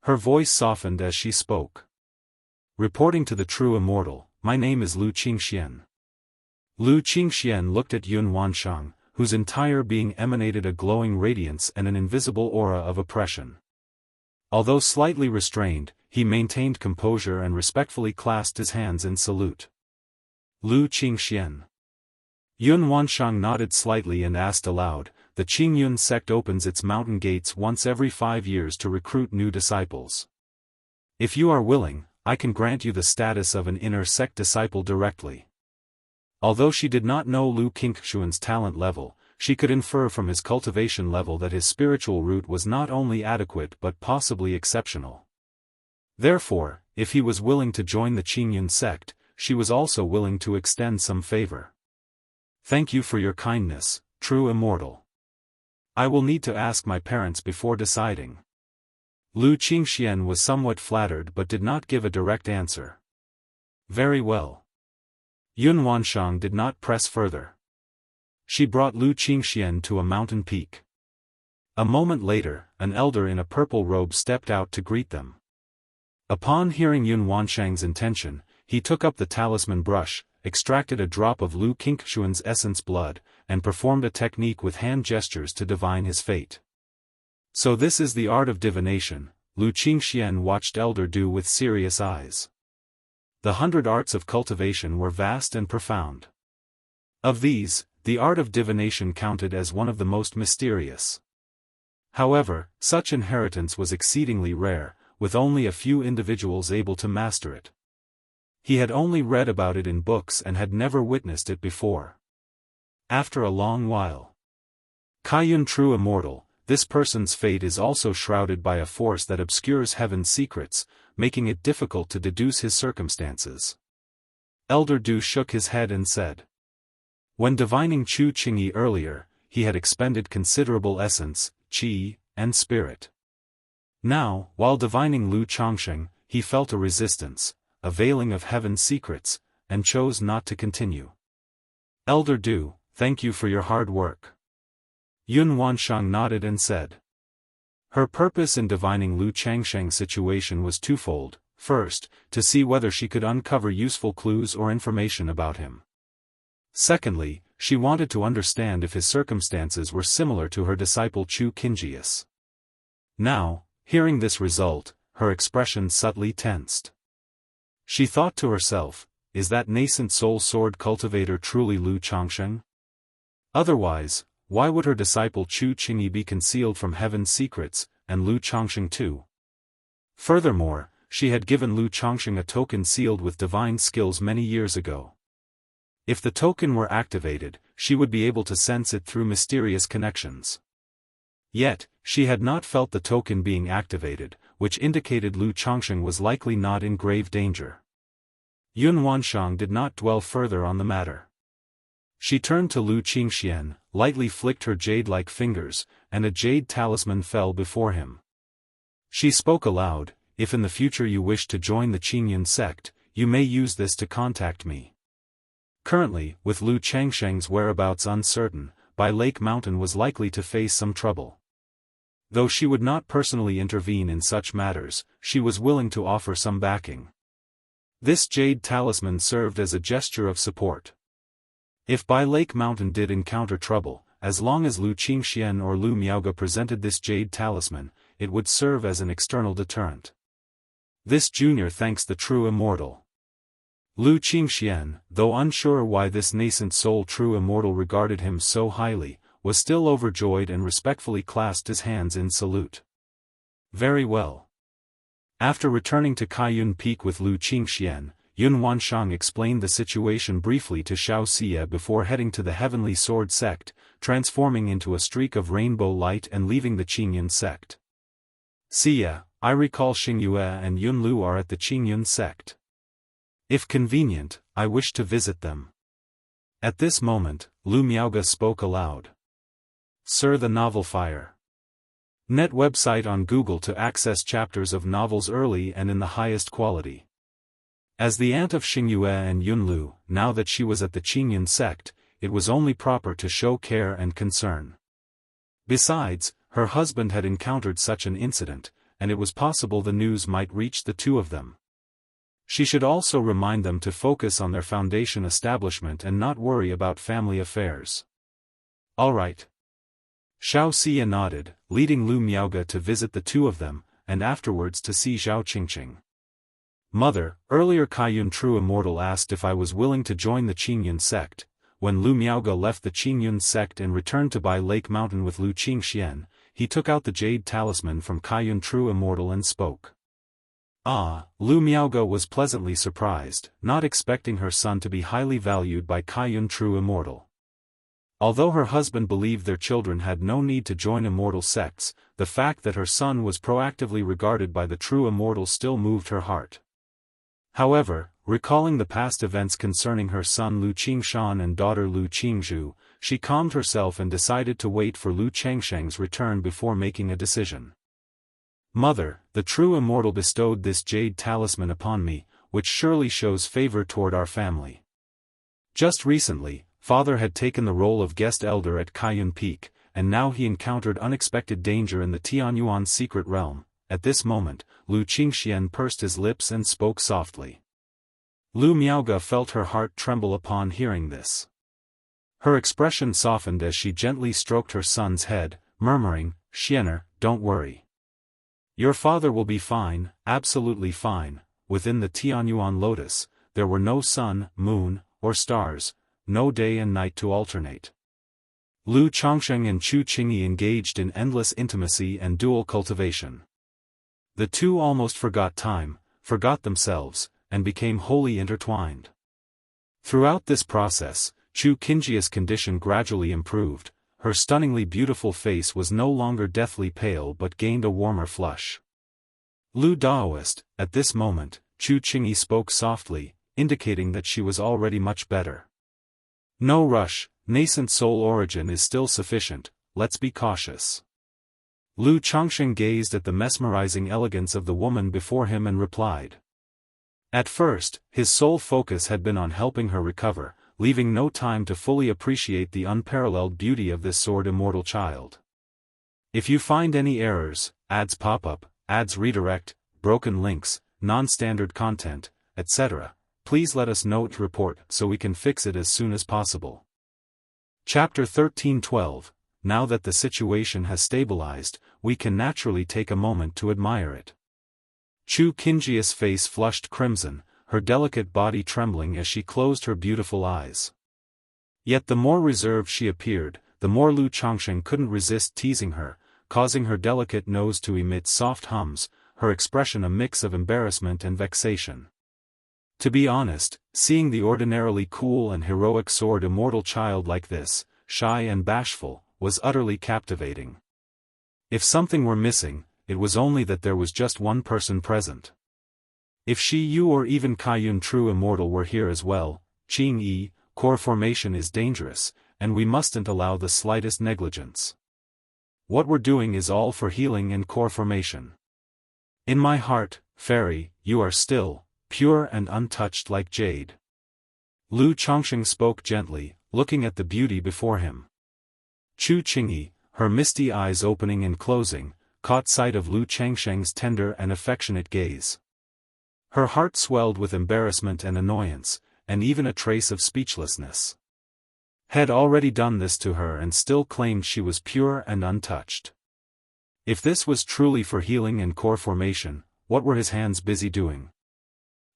Her voice softened as she spoke. Reporting to the True Immortal, my name is Lu Qingxian. Lu Qingxian looked at Yun Wansheng, whose entire being emanated a glowing radiance and an invisible aura of oppression. Although slightly restrained, he maintained composure and respectfully clasped his hands in salute. Lu Qingxian. Yun Wansheng nodded slightly and asked aloud, the Qingyun sect opens its mountain gates once every 5 years to recruit new disciples. If you are willing, I can grant you the status of an inner sect disciple directly. Although she did not know Lu Qingxuan's talent level, she could infer from his cultivation level that his spiritual root was not only adequate but possibly exceptional. Therefore, if he was willing to join the Qingyun sect, she was also willing to extend some favor. Thank you for your kindness, True Immortal. I will need to ask my parents before deciding. Lu Qingxian was somewhat flattered but did not give a direct answer. Very well. Yun Wansheng did not press further. She brought Lu Qingxian to a mountain peak. A moment later, an elder in a purple robe stepped out to greet them. Upon hearing Yun Wansheng's intention, he took up the talisman brush, extracted a drop of Lu Qingxuan's essence blood, and performed a technique with hand gestures to divine his fate. So this is the art of divination, Lu Qingxian watched Elder Du with serious eyes. The 100 arts of cultivation were vast and profound. Of these, the art of divination counted as one of the most mysterious. However, such inheritance was exceedingly rare, with only a few individuals able to master it. He had only read about it in books and had never witnessed it before. After a long while. Kaiyun True Immortal, this person's fate is also shrouded by a force that obscures heaven's secrets, making it difficult to deduce his circumstances. Elder Du shook his head and said. When divining Chu Qingyi earlier, he had expended considerable essence, qi, and spirit. Now, while divining Lu Changsheng, he felt a resistance, a veiling of heaven's secrets, and chose not to continue. Elder Du, thank you for your hard work. Yun Wansheng nodded and said. Her purpose in divining Lu Changsheng's situation was twofold: first, to see whether she could uncover useful clues or information about him. Secondly, she wanted to understand if his circumstances were similar to her disciple Chu Qingji's. Now, hearing this result, her expression subtly tensed. She thought to herself, is that nascent soul sword cultivator truly Lu Changsheng? Otherwise, why would her disciple Chu Qingyi be concealed from heaven's secrets, and Lu Changsheng too? Furthermore, she had given Lu Changsheng a token sealed with divine skills many years ago. If the token were activated, she would be able to sense it through mysterious connections. Yet, she had not felt the token being activated, which indicated Lu Changsheng was likely not in grave danger. Yun Wanshang did not dwell further on the matter. She turned to Lu Qingxian, lightly flicked her jade-like fingers, and a jade talisman fell before him. She spoke aloud, if in the future you wish to join the Qingyun sect, you may use this to contact me. Currently, with Lu Changsheng's whereabouts uncertain, Bai Lake Mountain was likely to face some trouble. Though she would not personally intervene in such matters, she was willing to offer some backing. This jade talisman served as a gesture of support. If Bai Lake Mountain did encounter trouble, as long as Lu Qingxian or Lu Miaoge presented this jade talisman, it would serve as an external deterrent. This junior thanks the true immortal. Lu Qingxian, though unsure why this nascent soul true immortal regarded him so highly, was still overjoyed and respectfully clasped his hands in salute. Very well. After returning to Kaiyun Peak with Lu Qingxian, Yun Wanshang explained the situation briefly to Xiao Xia before heading to the Heavenly Sword sect, transforming into a streak of rainbow light and leaving the Qingyun sect. Xia, I recall Xingyue and Yun Lu are at the Qingyun sect. If convenient, I wish to visit them. At this moment, Lu Miaoge spoke aloud. Sir, the novel Fire. Net website on Google to access chapters of novels early and in the highest quality. As the aunt of Xingyue and Yun Lu, now that she was at the Qingyun sect, it was only proper to show care and concern. Besides, her husband had encountered such an incident, and it was possible the news might reach the two of them. She should also remind them to focus on their foundation establishment and not worry about family affairs. All right. Xiao Xia nodded, leading Lu Miaoge to visit the two of them, and afterwards to see Zhao Qingqing. Mother, earlier Kaiyun True Immortal asked if I was willing to join the Qingyun sect. When Lu Miaoge left the Qingyun sect and returned to Bai Lake Mountain with Lu Qingxian, he took out the jade talisman from Kaiyun True Immortal and spoke. Ah, Lu Miaoge was pleasantly surprised, not expecting her son to be highly valued by Kaiyun True Immortal. Although her husband believed their children had no need to join immortal sects, the fact that her son was proactively regarded by the True Immortal still moved her heart. However, recalling the past events concerning her son Lu Qingshan and daughter Lu Qingzhu, she calmed herself and decided to wait for Lu Changsheng's return before making a decision. Mother, the True Immortal bestowed this jade talisman upon me, which surely shows favor toward our family. Just recently, Father had taken the role of guest elder at Kaiyun Peak, and now he encountered unexpected danger in the Tianyuan secret realm. At this moment, Lu Qingxian pursed his lips and spoke softly. Lu Miaoge felt her heart tremble upon hearing this. Her expression softened as she gently stroked her son's head, murmuring, "Xiener, don't worry. Your father will be fine, absolutely fine." Within the Tianyuan lotus, there were no sun, moon, or stars, no day and night to alternate. Lu Changsheng and Chu Qingyi engaged in endless intimacy and dual cultivation. The two almost forgot time, forgot themselves, and became wholly intertwined. Throughout this process, Chu Qingyi's condition gradually improved. Her stunningly beautiful face was no longer deathly pale but gained a warmer flush. Lu Daoist, at this moment, Chu Qingyi spoke softly, indicating that she was already much better. No rush, nascent soul origin is still sufficient, let's be cautious. Lu Changsheng gazed at the mesmerizing elegance of the woman before him and replied. At first, his sole focus had been on helping her recover, leaving no time to fully appreciate the unparalleled beauty of this sword immortal child. If you find any errors, ads pop up, ads redirect, broken links, non-standard content, etc., please let us know to report so we can fix it as soon as possible. Chapter 13:12. Now that the situation has stabilized, we can naturally take a moment to admire it. Chu Qingyi's face flushed crimson, her delicate body trembling as she closed her beautiful eyes. Yet the more reserved she appeared, the more Lu Changsheng couldn't resist teasing her, causing her delicate nose to emit soft hums, her expression a mix of embarrassment and vexation. To be honest, seeing the ordinarily cool and heroic sword immortal child like this, shy and bashful, was utterly captivating. If something were missing, it was only that there was just one person present. If Shi Yu or even Kaiyun true immortal were here as well, Qing Yi, core formation is dangerous, and we mustn't allow the slightest negligence. What we're doing is all for healing and core formation. In my heart, fairy, you are still, pure and untouched like jade. Lu Changsheng spoke gently, looking at the beauty before him. Chu Qingyi, her misty eyes opening and closing, caught sight of Lu Changsheng's tender and affectionate gaze. Her heart swelled with embarrassment and annoyance, and even a trace of speechlessness. Had already done this to her and still claimed she was pure and untouched. If this was truly for healing and core formation, what were his hands busy doing?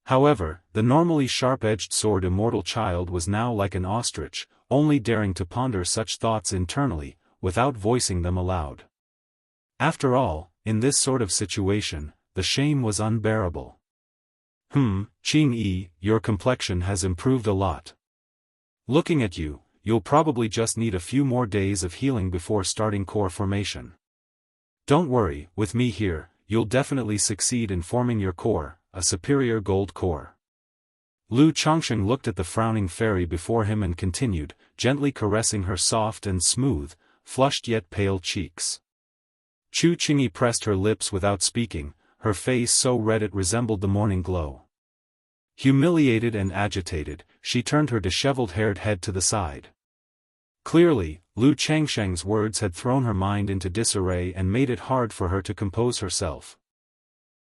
However, the normally sharp-edged sword immortal child was now like an ostrich, only daring to ponder such thoughts internally, without voicing them aloud. After all, in this sort of situation, the shame was unbearable. Qing Yi, your complexion has improved a lot. Looking at you, you'll probably just need a few more days of healing before starting core formation. Don't worry, with me here, you'll definitely succeed in forming your core, a superior gold core. Lu Changsheng looked at the frowning fairy before him and continued, gently caressing her soft and smooth, flushed yet pale cheeks. Chu Qingyi pressed her lips without speaking, her face so red it resembled the morning glow. Humiliated and agitated, she turned her disheveled-haired head to the side. Clearly, Lu Changsheng's words had thrown her mind into disarray and made it hard for her to compose herself.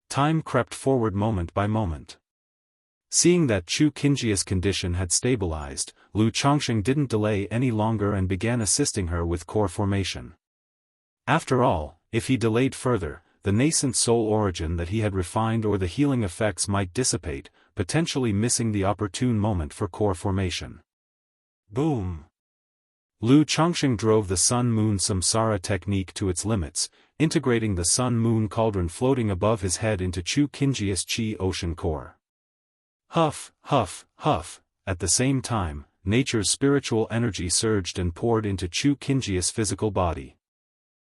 Time crept forward moment by moment. Seeing that Chu Qingyi's condition had stabilized, Lu Changsheng didn't delay any longer and began assisting her with core formation. After all, if he delayed further, the nascent soul origin that he had refined or the healing effects might dissipate, potentially missing the opportune moment for core formation. Boom! Lu Changsheng drove the Sun-Moon Samsara technique to its limits, integrating the Sun-Moon cauldron floating above his head into Chu Qingyi's Qi ocean core. Huff, huff, huff, at the same time, nature's spiritual energy surged and poured into Chu Qingyi's physical body.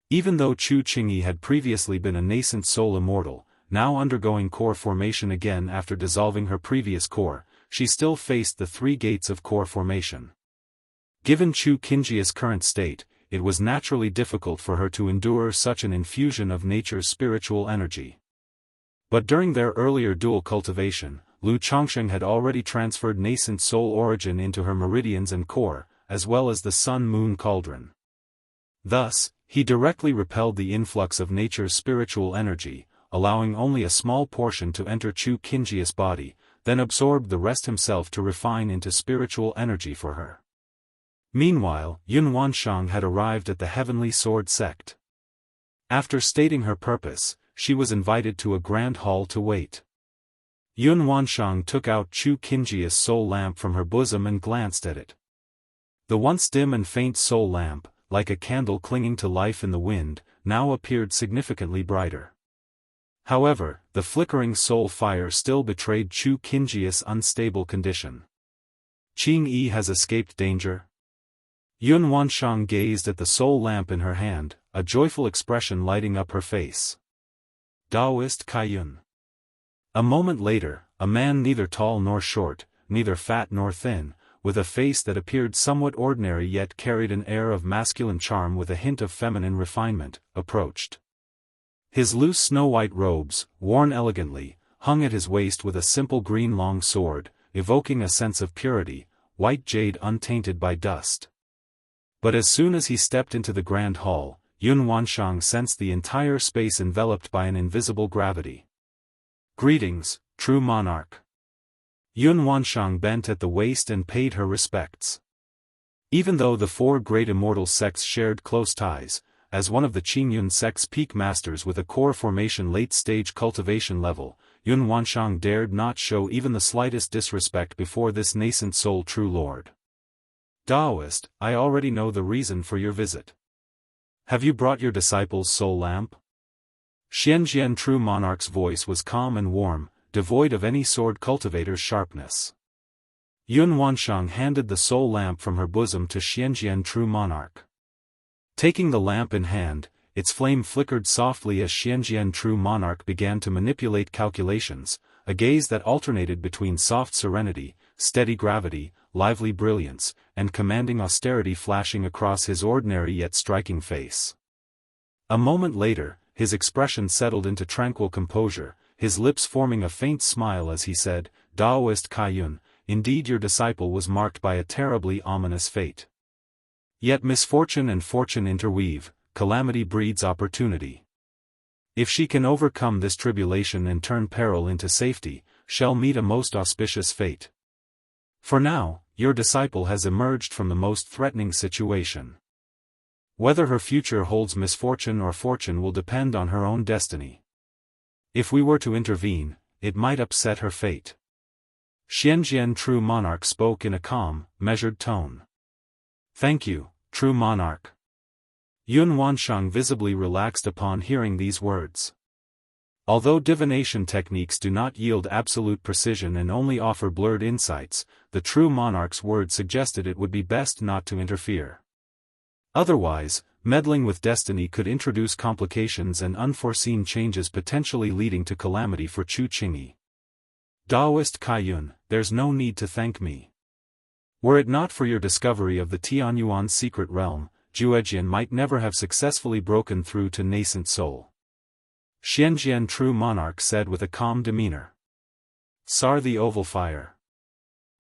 Even though Chu Qingyi had previously been a nascent soul immortal, now undergoing core formation again after dissolving her previous core, she still faced the three gates of core formation. Given Chu Qingyi's current state, it was naturally difficult for her to endure such an infusion of nature's spiritual energy. But during their earlier dual cultivation, Lu Changsheng had already transferred nascent soul origin into her meridians and core, as well as the Sun-Moon cauldron. Thus, he directly repelled the influx of nature's spiritual energy, allowing only a small portion to enter Chu Qingyi's body, then absorbed the rest himself to refine into spiritual energy for her. Meanwhile, Yun Wanshang had arrived at the Heavenly Sword sect. After stating her purpose, she was invited to a grand hall to wait. Yun Wanshang took out Chu Qingyi's soul lamp from her bosom and glanced at it. The once dim and faint soul lamp, like a candle clinging to life in the wind, now appeared significantly brighter. However, the flickering soul fire still betrayed Chu Qingyi's unstable condition. Qing Yi has escaped danger? Yun Wanshang gazed at the soul lamp in her hand, a joyful expression lighting up her face. Daoist Kaiyun. A moment later, a man neither tall nor short, neither fat nor thin, with a face that appeared somewhat ordinary yet carried an air of masculine charm with a hint of feminine refinement, approached. His loose snow-white robes, worn elegantly, hung at his waist with a simple green long sword, evoking a sense of purity, white jade untainted by dust. But as soon as he stepped into the grand hall, Yun Wanshang sensed the entire space enveloped by an invisible gravity. Greetings, true monarch. Yun Wanshang bent at the waist and paid her respects. Even though the four great immortal sects shared close ties, as one of the Qingyun sect's peak masters with a core formation late-stage cultivation level, Yun Wanshang dared not show even the slightest disrespect before this nascent soul true lord. Daoist, I already know the reason for your visit. Have you brought your disciple's soul lamp? Xianxian true monarch's voice was calm and warm, devoid of any sword cultivator's sharpness. Yun Wanshang handed the soul lamp from her bosom to Xianxian true monarch. Taking the lamp in hand, its flame flickered softly as Xianxian true monarch began to manipulate calculations, a gaze that alternated between soft serenity, steady gravity, lively brilliance, and commanding austerity flashing across his ordinary yet striking face. A moment later, his expression settled into tranquil composure, his lips forming a faint smile as he said, Daoist Kaiyun, indeed your disciple was marked by a terribly ominous fate. Yet misfortune and fortune interweave, calamity breeds opportunity. If she can overcome this tribulation and turn peril into safety, shall meet a most auspicious fate. For now, your disciple has emerged from the most threatening situation. Whether her future holds misfortune or fortune will depend on her own destiny. If we were to intervene, it might upset her fate. Xianxian true monarch spoke in a calm, measured tone. Thank you, true monarch. Yun Wanshang visibly relaxed upon hearing these words. Although divination techniques do not yield absolute precision and only offer blurred insights, the true monarch's words suggested it would be best not to interfere. Otherwise, meddling with destiny could introduce complications and unforeseen changes potentially leading to calamity for Chu Qingyi. Daoist Kaiyun, there's no need to thank me. Were it not for your discovery of the Tianyuan's secret realm, Juejian might never have successfully broken through to nascent soul. Xianxian true monarch said with a calm demeanor. Sar the Oval Fire.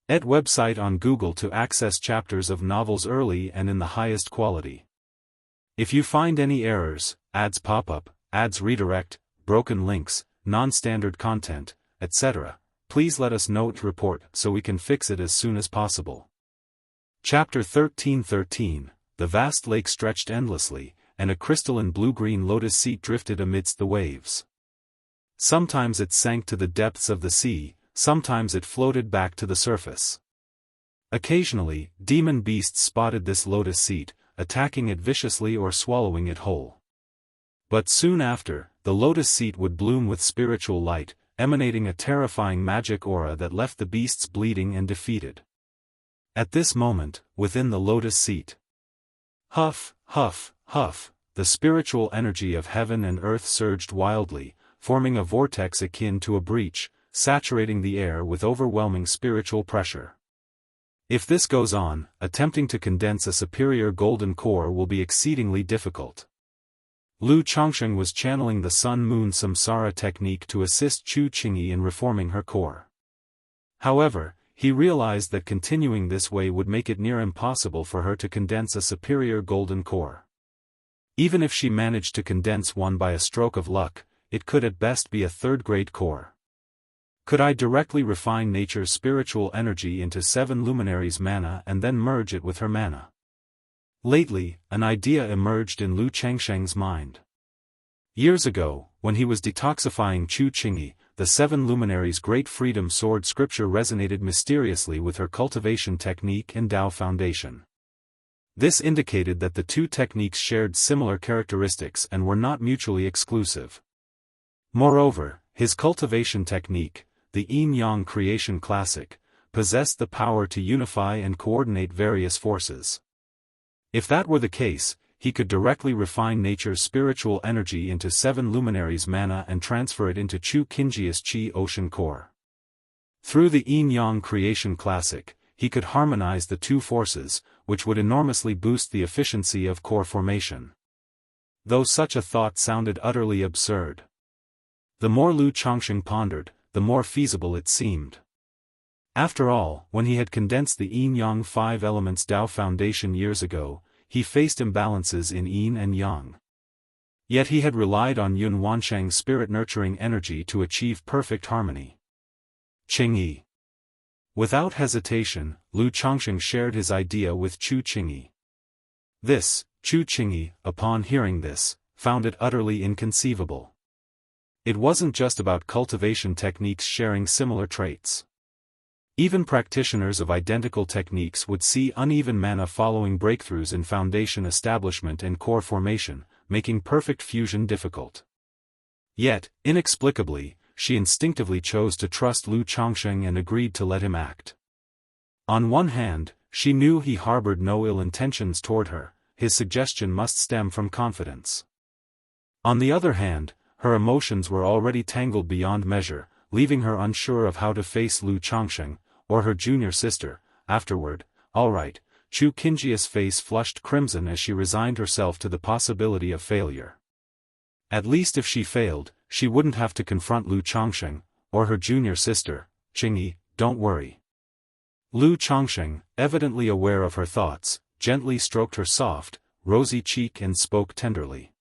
Et website on Google to access chapters of novels early and in the highest quality. If you find any errors, ads pop up, ads redirect, broken links, non-standard content, etc., please let us know to report so we can fix it as soon as possible. Chapter 1313. The vast lake stretched endlessly, and a crystalline blue-green lotus seat drifted amidst the waves. Sometimes it sank to the depths of the sea, sometimes it floated back to the surface. Occasionally, demon beasts spotted this lotus seat, attacking it viciously or swallowing it whole. But soon after, the lotus seat would bloom with spiritual light, emanating a terrifying magic aura that left the beasts bleeding and defeated. At this moment, within the lotus seat, huff, huff, huff, the spiritual energy of heaven and earth surged wildly, forming a vortex akin to a breach, saturating the air with overwhelming spiritual pressure. If this goes on, attempting to condense a superior golden core will be exceedingly difficult. Lu Chongsheng was channeling the Sun-Moon Samsara technique to assist Chu Qingyi in reforming her core. However, he realized that continuing this way would make it near impossible for her to condense a superior golden core. Even if she managed to condense one by a stroke of luck, it could at best be a third-grade core. Could I directly refine nature's spiritual energy into 7 luminaries' mana and then merge it with her mana? Lately, an idea emerged in Lu Changsheng's mind. Years ago, when he was detoxifying Chu Qingyi, the 7 luminaries' great freedom sword scripture resonated mysteriously with her cultivation technique and Dao foundation. This indicated that the two techniques shared similar characteristics and were not mutually exclusive. Moreover, his cultivation technique, the Yin-Yang creation classic, possessed the power to unify and coordinate various forces. If that were the case, he could directly refine nature's spiritual energy into 7 luminaries' mana and transfer it into Chu Qingyi's Qi ocean core. Through the Yin-Yang creation classic, he could harmonize the two forces, which would enormously boost the efficiency of core formation. Though such a thought sounded utterly absurd. The more Lu Chongsheng pondered, the more feasible it seemed. After all, when he had condensed the Yin-Yang 5 elements Dao foundation years ago, he faced imbalances in Yin and Yang. Yet he had relied on Yun Wanshang's spirit-nurturing energy to achieve perfect harmony. Qingyi. Without hesitation, Lu Chongsheng shared his idea with Chu Qingyi. Chu Qingyi, upon hearing this, found it utterly inconceivable. It wasn't just about cultivation techniques sharing similar traits. Even practitioners of identical techniques would see uneven mana following breakthroughs in foundation establishment and core formation, making perfect fusion difficult. Yet, inexplicably, she instinctively chose to trust Lu Changsheng and agreed to let him act. On one hand, she knew he harbored no ill intentions toward her, his suggestion must stem from confidence. On the other hand, her emotions were already tangled beyond measure, leaving her unsure of how to face Lu Changsheng, or her junior sister, afterward. All right, Chu Qingjia's face flushed crimson as she resigned herself to the possibility of failure. At least if she failed, she wouldn't have to confront Lu Changsheng, or her junior sister. Qingyi, don't worry. Lu Changsheng, evidently aware of her thoughts, gently stroked her soft, rosy cheek and spoke tenderly.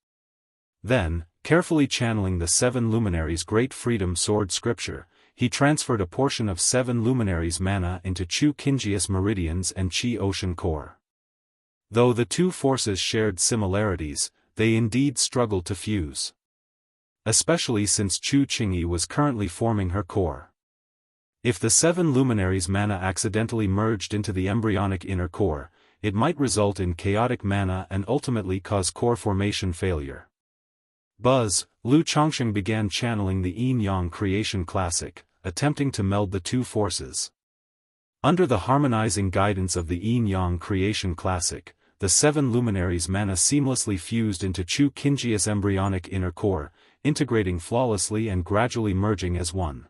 Then, carefully channeling the 7 luminaries' great freedom sword scripture, he transferred a portion of 7 luminaries' mana into Chu Qingjia's meridians and Qi ocean core. Though the two forces shared similarities, they indeed struggled to fuse. Especially since Chu Qingyi was currently forming her core. If the 7 luminaries' mana accidentally merged into the embryonic inner core, it might result in chaotic mana and ultimately cause core formation failure. Buzz, Lu Changsheng began channeling the Yin-Yang creation classic, attempting to meld the two forces. Under the harmonizing guidance of the Yin-Yang creation classic, the 7 luminaries' mana seamlessly fused into Chu Qingjia's embryonic inner core, integrating flawlessly and gradually merging as one.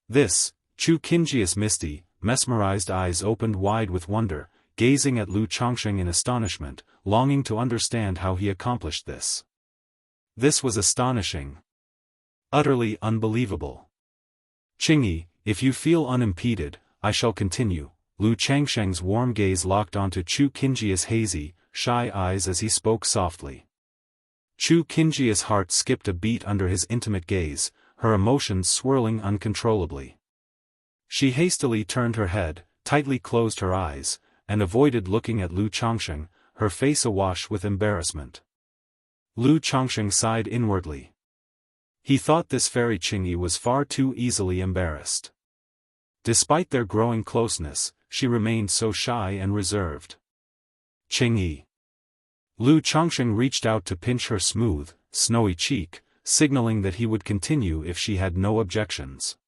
This, Chu Qingjia's misty, mesmerized eyes opened wide with wonder, gazing at Lu Changsheng in astonishment, longing to understand how he accomplished this. This was astonishing. Utterly unbelievable. Qingyi, if you feel unimpeded, I shall continue. Lu Changsheng's warm gaze locked onto Chu Qingjia's hazy, shy eyes as he spoke softly. Chu Qingjia's heart skipped a beat under his intimate gaze, her emotions swirling uncontrollably. She hastily turned her head, tightly closed her eyes, and avoided looking at Lu Changsheng, her face awash with embarrassment. Lu Changsheng sighed inwardly. He thought this fairy Qingyi was far too easily embarrassed. Despite their growing closeness, she remained so shy and reserved. Qingyi. Lu Changsheng reached out to pinch her smooth, snowy cheek, signaling that he would continue if she had no objections.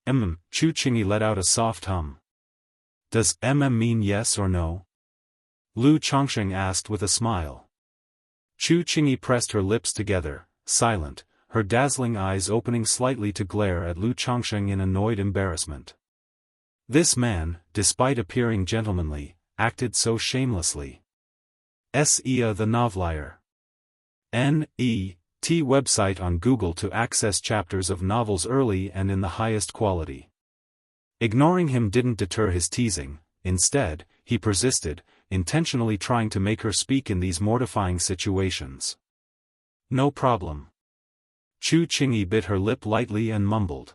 Chu Qingyi let out a soft hum. Does mean yes or no? Lu Changsheng asked with a smile. Chu Qingyi pressed her lips together, silent, her dazzling eyes opening slightly to glare at Lu Changsheng in annoyed embarrassment. This man, despite appearing gentlemanly, acted so shamelessly. S.E.A. the Novelier. N.E.T. website on Google to access chapters of novels early and in the highest quality. Ignoring him didn't deter his teasing, instead, he persisted, intentionally trying to make her speak in these mortifying situations. No problem. Chu Qingyi bit her lip lightly and mumbled.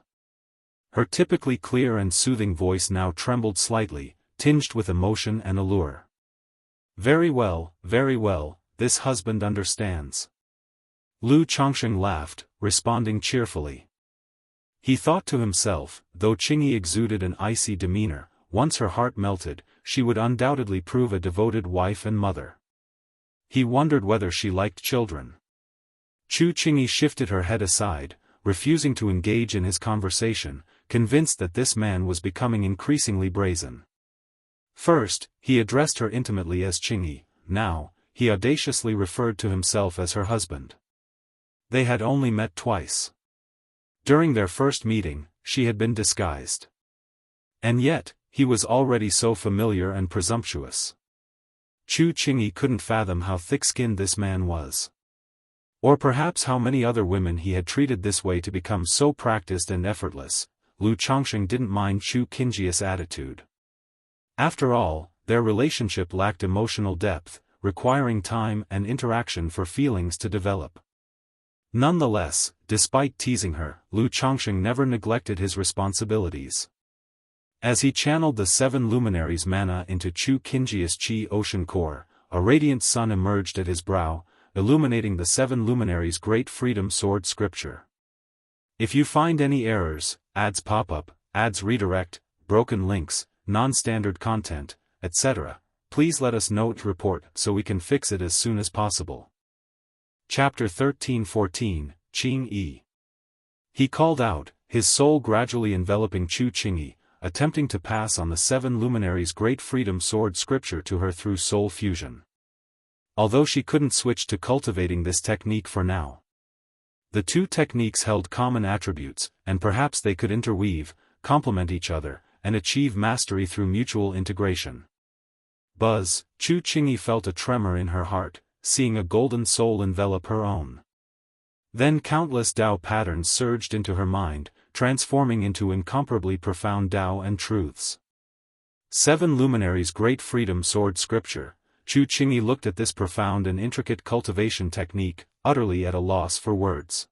Her typically clear and soothing voice now trembled slightly, tinged with emotion and allure. Very well, this husband understands. Lu Changsheng laughed, responding cheerfully. He thought to himself, though Qingyi exuded an icy demeanor, once her heart melted, she would undoubtedly prove a devoted wife and mother. He wondered whether she liked children. Chu Qingyi shifted her head aside, refusing to engage in his conversation, convinced that this man was becoming increasingly brazen. First, he addressed her intimately as Qingyi, now, he audaciously referred to himself as her husband. They had only met twice. During their first meeting, she had been disguised. And yet, he was already so familiar and presumptuous. Chu Qingyi couldn't fathom how thick-skinned this man was. Or perhaps how many other women he had treated this way to become so practiced and effortless. Lu Changsheng didn't mind Chu Qingjia's attitude. After all, their relationship lacked emotional depth, requiring time and interaction for feelings to develop. Nonetheless, despite teasing her, Lu Changsheng never neglected his responsibilities. As he channeled the 7 luminaries' mana into Chu Qingjia's Qi ocean core, a radiant sun emerged at his brow, illuminating the 7 luminaries' great freedom sword scripture. If you find any errors, ads pop up, ads redirect, broken links, non-standard content, etc., please let us know to report so we can fix it as soon as possible. Chapter 13-14, Qingyi. He called out, his soul gradually enveloping Chu Qingyi, attempting to pass on the seven luminaries' great freedom sword scripture to her through soul fusion. Although she couldn't switch to cultivating this technique for now. The two techniques held common attributes, and perhaps they could interweave, complement each other, and achieve mastery through mutual integration. Buzz, Chu Qingyi felt a tremor in her heart, seeing a golden soul envelop her own. Then countless Tao patterns surged into her mind, transforming into incomparably profound Tao and truths. Seven luminaries' great freedom sword scripture. Chu Qingyi looked at this profound and intricate cultivation technique, utterly at a loss for words.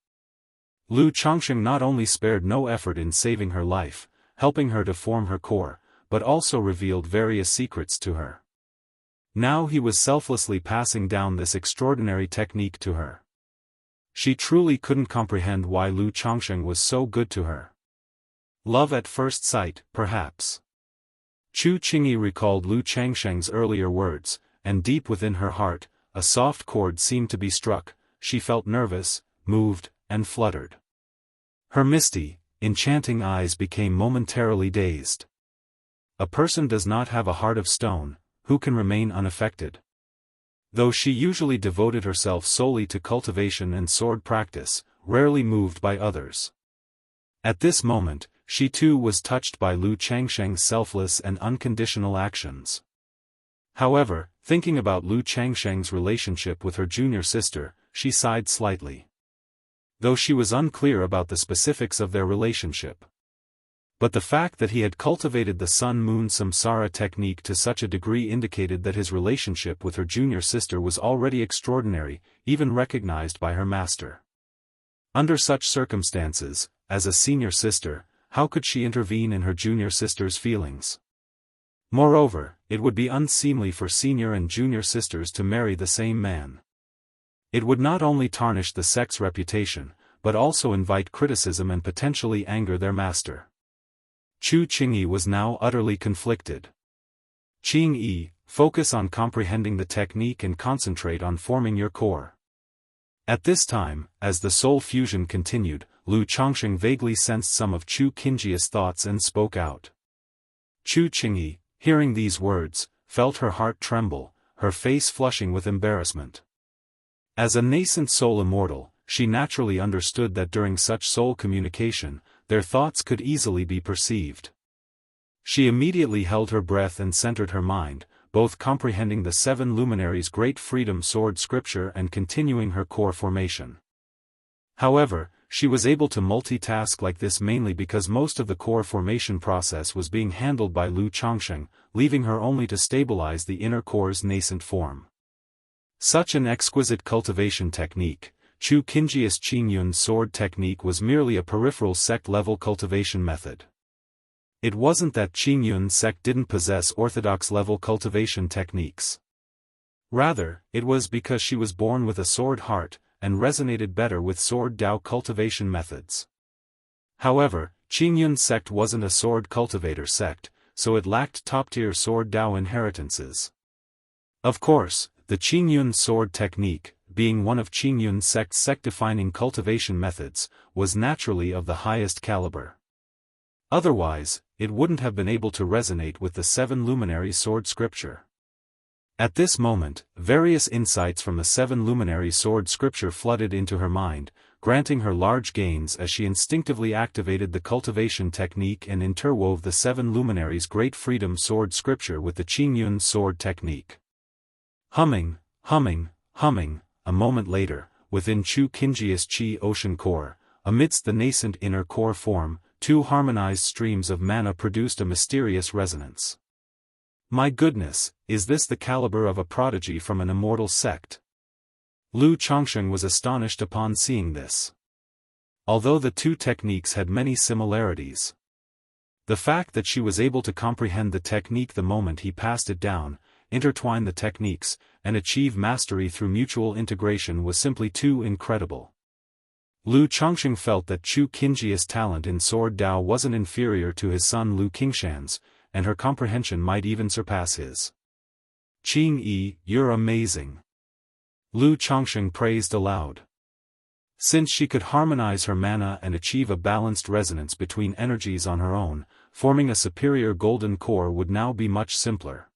Lu Changsheng not only spared no effort in saving her life, helping her to form her core, but also revealed various secrets to her. Now he was selflessly passing down this extraordinary technique to her. She truly couldn't comprehend why Lu Changsheng was so good to her. Love at first sight, perhaps. Chu Qingyi recalled Lu Changsheng's earlier words, and deep within her heart, a soft chord seemed to be struck. She felt nervous, moved, and fluttered. Her misty, enchanting eyes became momentarily dazed. A person does not have a heart of stone, who can remain unaffected. Though she usually devoted herself solely to cultivation and sword practice, rarely moved by others. At this moment, she too was touched by Lu Changsheng's selfless and unconditional actions. However, thinking about Lu Changsheng's relationship with her junior sister, she sighed slightly. Though she was unclear about the specifics of their relationship. But the fact that he had cultivated the Sun-Moon Samsara technique to such a degree indicated that his relationship with her junior sister was already extraordinary, even recognized by her master. Under such circumstances, as a senior sister, how could she intervene in her junior sister's feelings? Moreover, it would be unseemly for senior and junior sisters to marry the same man. It would not only tarnish the sect's reputation, but also invite criticism and potentially anger their master. Chu Qingyi was now utterly conflicted. Qingyi, focus on comprehending the technique and concentrate on forming your core. At this time, as the soul fusion continued, Lu Changsheng vaguely sensed some of Chu Qingyi's thoughts and spoke out. Chu Qingyi, hearing these words, felt her heart tremble, her face flushing with embarrassment. As a nascent soul immortal, she naturally understood that during such soul communication, their thoughts could easily be perceived. She immediately held her breath and centered her mind, both comprehending the seven luminaries' great freedom sword scripture and continuing her core formation. However, she was able to multitask like this mainly because most of the core formation process was being handled by Lu Changsheng, leaving her only to stabilize the inner core's nascent form. Such an exquisite cultivation technique, Chu Qingyi's Qingyun sword technique was merely a peripheral sect-level cultivation method. It wasn't that Qingyun sect didn't possess orthodox-level cultivation techniques. Rather, it was because she was born with a sword heart, and resonated better with sword Dao cultivation methods. However, Qingyun sect wasn't a sword cultivator sect, so it lacked top-tier sword Dao inheritances. Of course, the Qingyun sword technique, being one of Qingyun sect's sect-defining cultivation methods, was naturally of the highest caliber. Otherwise, it wouldn't have been able to resonate with the seven luminary sword scripture. At this moment, various insights from the seven luminary sword scripture flooded into her mind, granting her large gains as she instinctively activated the cultivation technique and interwove the seven luminaries' great freedom sword scripture with the Qingyun sword technique. Humming, humming, humming, a moment later, within Chu Qingyi's Qi ocean core, amidst the nascent inner core form, two harmonized streams of mana produced a mysterious resonance. My goodness, is this the caliber of a prodigy from an immortal sect? Lu Changsheng was astonished upon seeing this. Although the two techniques had many similarities, the fact that she was able to comprehend the technique the moment he passed it down, intertwine the techniques, and achieve mastery through mutual integration was simply too incredible. Lu Chongqing felt that Chu Qingjia's talent in sword Dao wasn't inferior to his son Lu Qingshan's, and her comprehension might even surpass his. "Qing Yi, you're amazing," Lu Chongqing praised aloud. Since she could harmonize her mana and achieve a balanced resonance between energies on her own, forming a superior golden core would now be much simpler.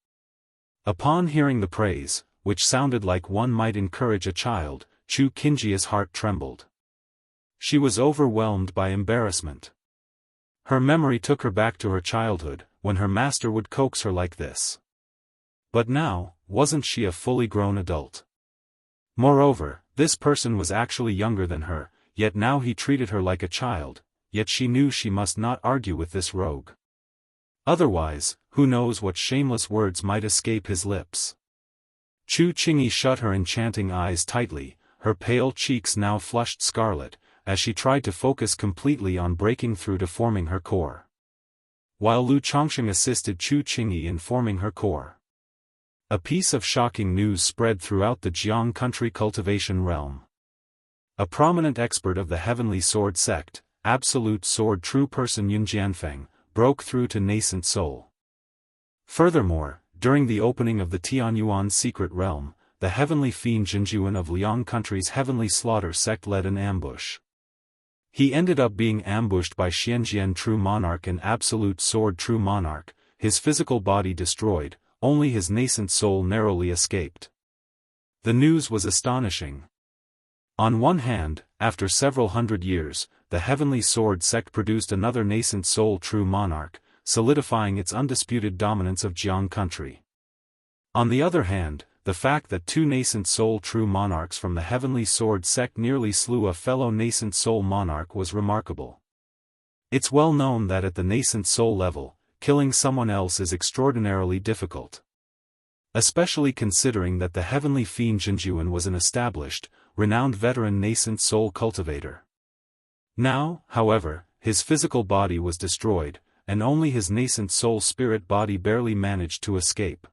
Upon hearing the praise, which sounded like one might encourage a child, Chu Qingjia's heart trembled. She was overwhelmed by embarrassment. Her memory took her back to her childhood, when her master would coax her like this. But now, wasn't she a fully grown adult? Moreover, this person was actually younger than her, yet now he treated her like a child, yet she knew she must not argue with this rogue. Otherwise, who knows what shameless words might escape his lips. Chu Qingyi shut her enchanting eyes tightly, her pale cheeks now flushed scarlet, as she tried to focus completely on breaking through to forming her core. While Lu Chongqing assisted Chu Qingyi in forming her core. A piece of shocking news spread throughout the Jianghu country cultivation realm. A prominent expert of the Heavenly Sword sect, Absolute Sword True Person Yun Jianfeng, broke through to nascent soul. Furthermore, during the opening of the Tianyuan secret realm, the Heavenly Fiend Jinjuan of Liang country's Heavenly Slaughter sect led an ambush. He ended up being ambushed by Xianjian True Monarch and Absolute Sword True Monarch, his physical body destroyed, only his nascent soul narrowly escaped. The news was astonishing. On one hand, after several hundred years, the Heavenly Sword sect produced another nascent soul True Monarch, solidifying its undisputed dominance of Jianghu country. On the other hand, the fact that two nascent soul True Monarchs from the Heavenly Sword sect nearly slew a fellow nascent soul monarch was remarkable. It's well known that at the nascent soul level, killing someone else is extraordinarily difficult. Especially considering that the Heavenly Fiend Jinjuan was an established, renowned veteran nascent soul cultivator. Now, however, his physical body was destroyed, and only his nascent soul spirit body barely managed to escape.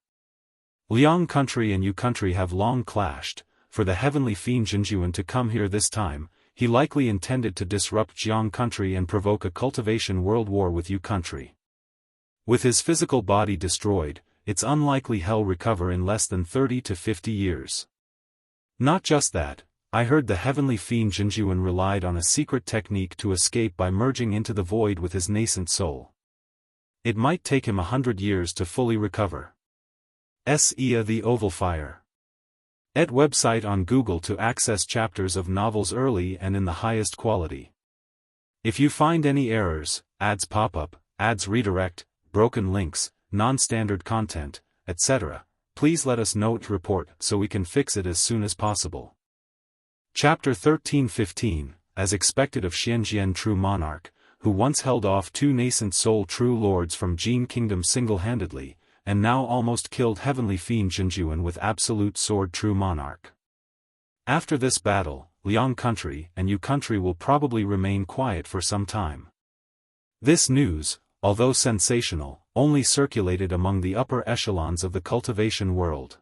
Liang country and Yu country have long clashed. For the Heavenly Fiend Jinjuan to come here this time, he likely intended to disrupt Jianghu country and provoke a cultivation world war with Yu country. With his physical body destroyed, it's unlikely he'll recover in less than 30 to 50 years. Not just that, I heard the Heavenly Fiend Jinjuan relied on a secret technique to escape by merging into the void with his nascent soul. It might take him 100 years to fully recover. Ia the Oval Fire. Et website on Google to access chapters of novels early and in the highest quality. If you find any errors, ads pop up, ads redirect, broken links, non-standard content, etc., please let us know to report so we can fix it as soon as possible. Chapter 13-15, as expected of Xianjian True Monarch, who once held off two nascent soul True Lords from Jin Kingdom single-handedly, and now almost killed Heavenly Fiend Jinjuan with Absolute Sword True Monarch. After this battle, Liang country and Yu country will probably remain quiet for some time. This news, although sensational, only circulated among the upper echelons of the cultivation world.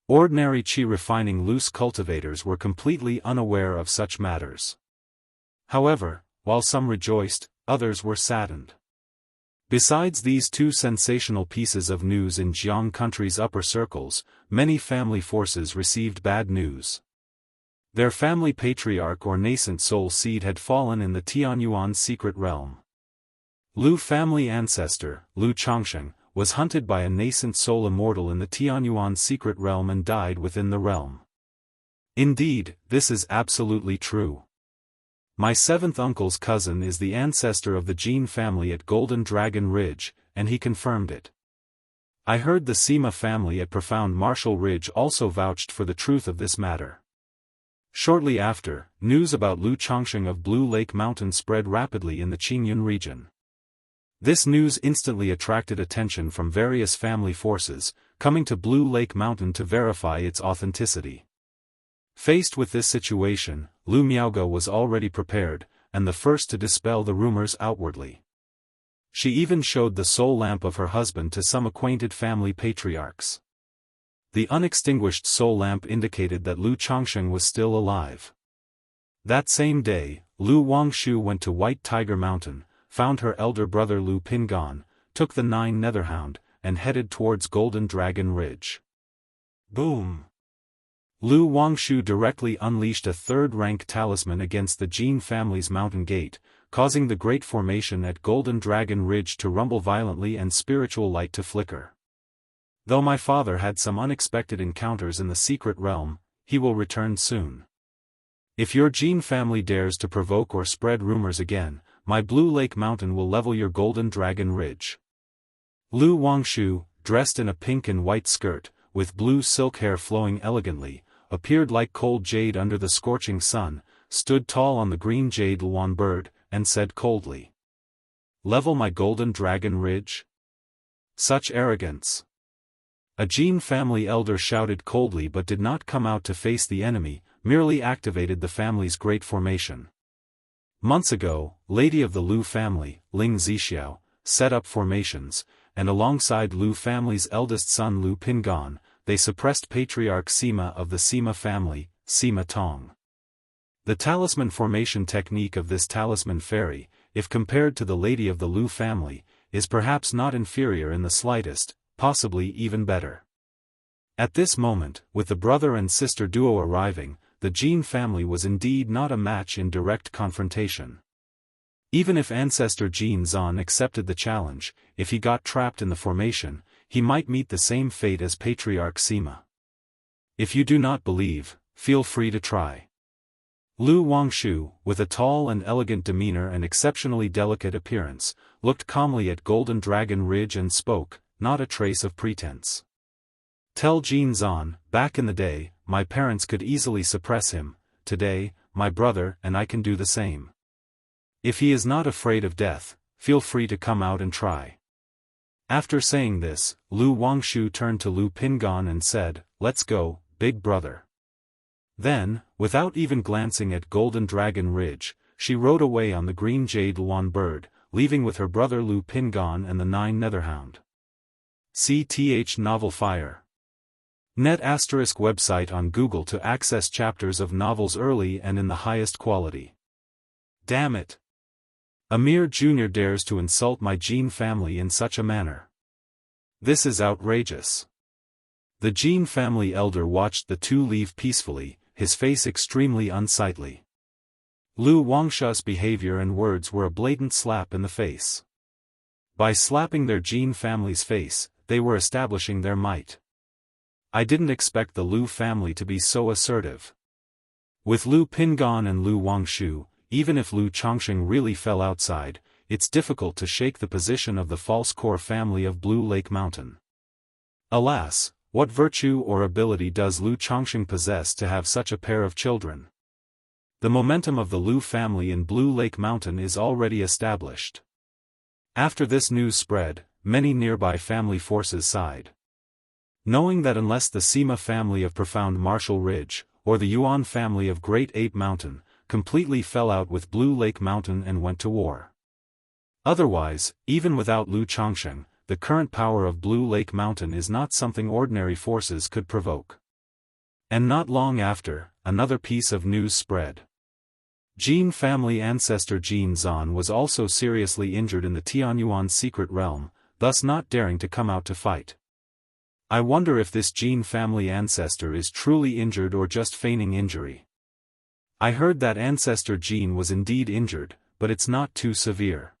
Ordinary qi-refining loose cultivators were completely unaware of such matters. However, while some rejoiced, others were saddened. Besides these two sensational pieces of news in Jianghu country's upper circles, many family forces received bad news. Their family patriarch or nascent soul seed had fallen in the Tianyuan secret realm. Lu family ancestor, Lu Chongqing, was hunted by a nascent soul immortal in the Tianyuan secret realm and died within the realm. Indeed, this is absolutely true. My seventh uncle's cousin is the ancestor of the Jin family at Golden Dragon Ridge, and he confirmed it. I heard the Sima family at Profound Martial Ridge also vouched for the truth of this matter. Shortly after, news about Lu Chongqing of Blue Lake Mountain spread rapidly in the Qingyun region. This news instantly attracted attention from various family forces, coming to Blue Lake Mountain to verify its authenticity. Faced with this situation, Lu Miaoge was already prepared, and the first to dispel the rumors outwardly. She even showed the soul lamp of her husband to some acquainted family patriarchs. The unextinguished soul lamp indicated that Lu Chongqing was still alive. That same day, Lu Wangshu went to White Tiger Mountain, found her elder brother Lu Pingan, took the 9 Netherhound, and headed towards Golden Dragon Ridge. Boom! Lu Wangshu directly unleashed a 3rd-rank talisman against the Jin family's mountain gate, causing the great formation at Golden Dragon Ridge to rumble violently and spiritual light to flicker. Though my father had some unexpected encounters in the secret realm, he will return soon. If your Jin family dares to provoke or spread rumors again, my Blue Lake Mountain will level your Golden Dragon Ridge. Lu Wangshu, dressed in a pink and white skirt, with blue silk hair flowing elegantly, appeared like cold jade under the scorching sun, stood tall on the green jade Luan bird, and said coldly, "Level my Golden Dragon Ridge? Such arrogance." A Jin family elder shouted coldly but did not come out to face the enemy, merely activated the family's great formation. Months ago, Lady of the Lu family, Ling Zixiao, set up formations, and alongside Lu family's eldest son Lu Pingan, they suppressed Patriarch Sima of the Sima family, Sima Tong. The talisman formation technique of this talisman fairy, if compared to the Lady of the Lu family, is perhaps not inferior in the slightest, possibly even better. At this moment, with the brother and sister duo arriving, the Jin family was indeed not a match in direct confrontation. Even if Ancestor Jin Zan accepted the challenge, if he got trapped in the formation, he might meet the same fate as Patriarch Sima. If you do not believe, feel free to try. Lu Wangshu, with a tall and elegant demeanor and exceptionally delicate appearance, looked calmly at Golden Dragon Ridge and spoke, not a trace of pretense. Tell Jin Zan, back in the day, my parents could easily suppress him, today, my brother and I can do the same. If he is not afraid of death, feel free to come out and try. After saying this, Lu Wangshu turned to Lu Pingan and said, "Let's go, big brother." Then, without even glancing at Golden Dragon Ridge, she rode away on the green jade Luan bird, leaving with her brother Lu Pingan and the 9 Netherhound. CTH Novel Fire. Net ** website on Google to access chapters of novels early and in the highest quality. Damn it! Amir Jr. dares to insult my Jin family in such a manner. This is outrageous. The Jin family elder watched the two leave peacefully, his face extremely unsightly. Lu Wangshu's behavior and words were a blatant slap in the face. By slapping their Jin family's face, they were establishing their might. I didn't expect the Lu family to be so assertive. With Lu Pingan and Lu Wangshu, even if Lu Chongqing really fell outside, it's difficult to shake the position of the false core family of Blue Lake Mountain. Alas, what virtue or ability does Lu Chongqing possess to have such a pair of children? The momentum of the Lu family in Blue Lake Mountain is already established. After this news spread, many nearby family forces sighed. Knowing that unless the Sima family of Profound Martial Ridge, or the Yuan family of Great Ape Mountain, completely fell out with Blue Lake Mountain and went to war. Otherwise, even without Lu Chongqing, the current power of Blue Lake Mountain is not something ordinary forces could provoke. And not long after, another piece of news spread. Jin family ancestor Jin Zan was also seriously injured in the Tianyuan secret realm, thus not daring to come out to fight. I wonder if this Jin family ancestor is truly injured or just feigning injury. I heard that ancestor Jin was indeed injured, but it's not too severe.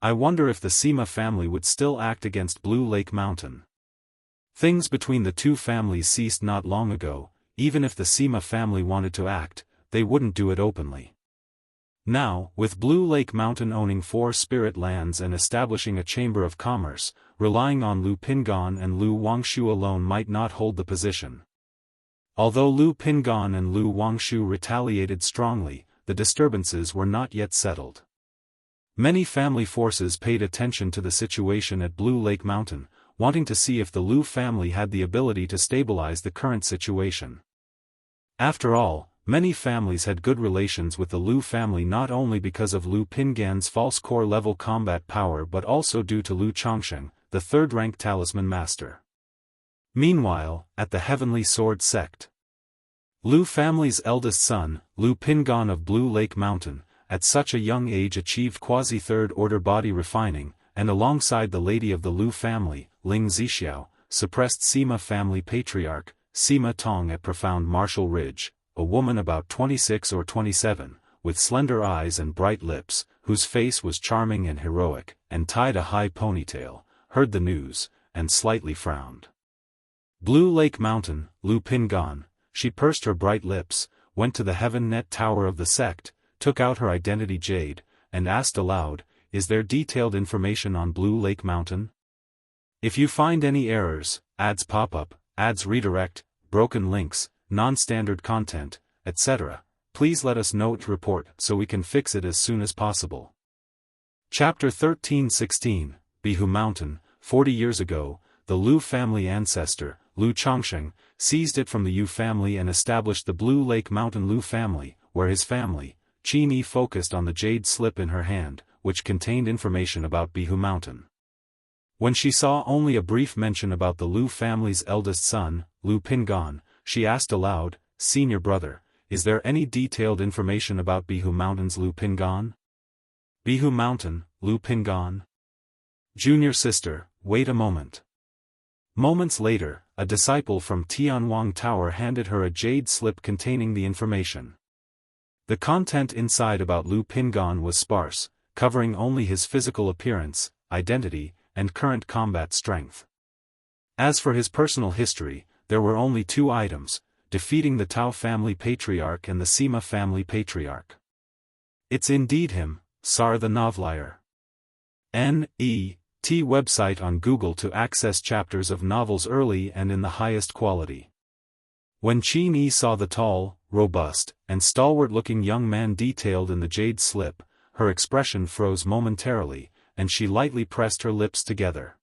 I wonder if the Sima family would still act against Blue Lake Mountain. Things between the two families ceased not long ago. Even if the Sima family wanted to act, they wouldn't do it openly. Now, with Blue Lake Mountain owning 4 spirit lands and establishing a chamber of commerce, relying on Lu Pingan and Lu Wangshu alone might not hold the position. Although Lu Pingan and Lu Wangshu retaliated strongly, the disturbances were not yet settled. Many family forces paid attention to the situation at Blue Lake Mountain, wanting to see if the Lu family had the ability to stabilize the current situation. After all, many families had good relations with the Lu family not only because of Lu Pingan's false core level combat power but also due to Lu Chongqing, the 3rd-rank talisman master. Meanwhile, at the Heavenly Sword sect, Lu family's eldest son, Lu Pingan of Blue Lake Mountain, at such a young age achieved quasi-third-order body refining, and alongside the lady of the Lu family, Ling Zixiao, suppressed Sima family patriarch, Sima Tong at profound Martial Ridge, a woman about 26 or 27, with slender eyes and bright lips, whose face was charming and heroic, and tied a high ponytail, heard the news, and slightly frowned. Blue Lake Mountain, Lu Pingan, she pursed her bright lips, went to the Heaven Net Tower of the sect, took out her identity jade, and asked aloud, "Is there detailed information on Blue Lake Mountain? If you find any errors, ads pop up, ads redirect, broken links, non-standard content, etc., please let us know to report so we can fix it as soon as possible." Chapter 13:16, Bihu Mountain. 40 years ago, the Lu family ancestor, Lu Chongsheng, seized it from the Yu family and established the Blue Lake Mountain Lu family, where his family, Qin Yi, focused on the jade slip in her hand, which contained information about Bihu Mountain. When she saw only a brief mention about the Lu family's eldest son, Lu Pingan, she asked aloud, "Senior brother, is there any detailed information about Bihu Mountain's Lu Pingan?" "Bihu Mountain, Lu Pingan?" "Junior sister, wait a moment." Moments later, a disciple from Tianwang Tower handed her a jade slip containing the information. The content inside about Lu Pingan was sparse, covering only his physical appearance, identity, and current combat strength. As for his personal history, there were only 2 items: defeating the Tao family patriarch and the Sima family patriarch. "It's indeed him, Sar the Novelier." N.E.T. website on Google to access chapters of novels early and in the highest quality. When Qin Yi saw the tall, robust, and stalwart-looking young man detailed in the jade slip, her expression froze momentarily, and she lightly pressed her lips together.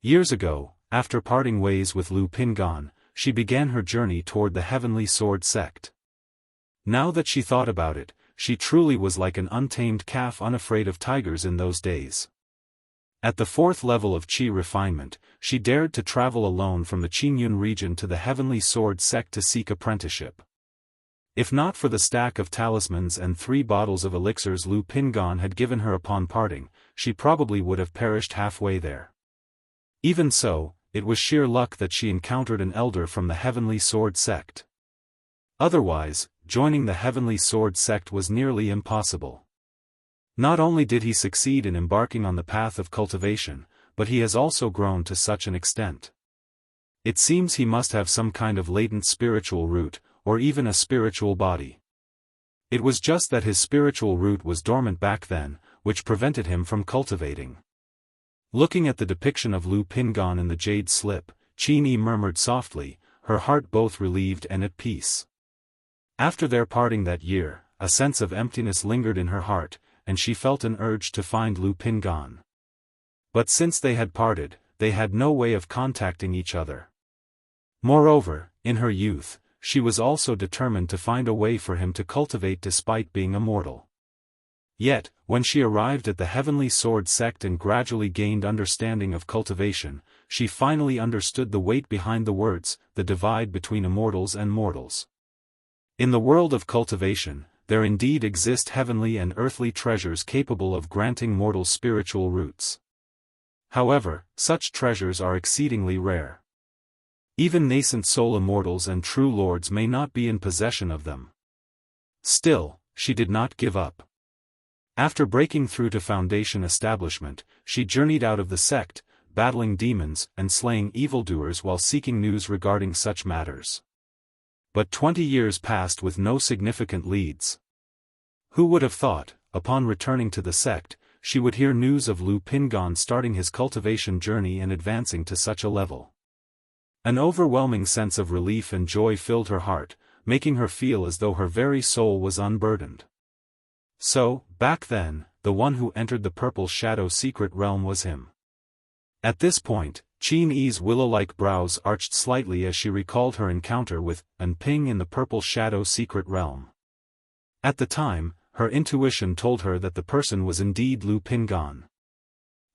Years ago, after parting ways with Lu Pingan, she began her journey toward the Heavenly Sword sect. Now that she thought about it, she truly was like an untamed calf unafraid of tigers in those days. At the 4th level of Qi refinement, she dared to travel alone from the Qingyun region to the Heavenly Sword sect to seek apprenticeship. If not for the stack of talismans and 3 bottles of elixirs Lu Pingan had given her upon parting, she probably would have perished halfway there. Even so, it was sheer luck that she encountered an elder from the Heavenly Sword sect. Otherwise, joining the Heavenly Sword sect was nearly impossible. Not only did he succeed in embarking on the path of cultivation, but he has also grown to such an extent. It seems he must have some kind of latent spiritual root, or even a spiritual body. It was just that his spiritual root was dormant back then, which prevented him from cultivating. Looking at the depiction of Lu Pingan in the jade slip, Qin Yi murmured softly, her heart both relieved and at peace. After their parting that year, a sense of emptiness lingered in her heart, and she felt an urge to find Lu Pingan. But since they had parted, they had no way of contacting each other. Moreover, in her youth, she was also determined to find a way for him to cultivate despite being immortal. Yet, when she arrived at the Heavenly Sword sect and gradually gained understanding of cultivation, she finally understood the weight behind the words, the divide between immortals and mortals. In the world of cultivation, there indeed exist heavenly and earthly treasures capable of granting mortals spiritual roots. However, such treasures are exceedingly rare. Even nascent soul immortals and true lords may not be in possession of them. Still, she did not give up. After breaking through to Foundation establishment, she journeyed out of the sect, battling demons and slaying evildoers while seeking news regarding such matters. But 20 years passed with no significant leads. Who would have thought, upon returning to the sect, she would hear news of Lu Pingan starting his cultivation journey and advancing to such a level? An overwhelming sense of relief and joy filled her heart, making her feel as though her very soul was unburdened. So, back then, the one who entered the Purple Shadow secret realm was him. At this point, Qin Yi's willow-like brows arched slightly as she recalled her encounter with Ping in the Purple Shadow secret realm. At the time, her intuition told her that the person was indeed Lu Pingan.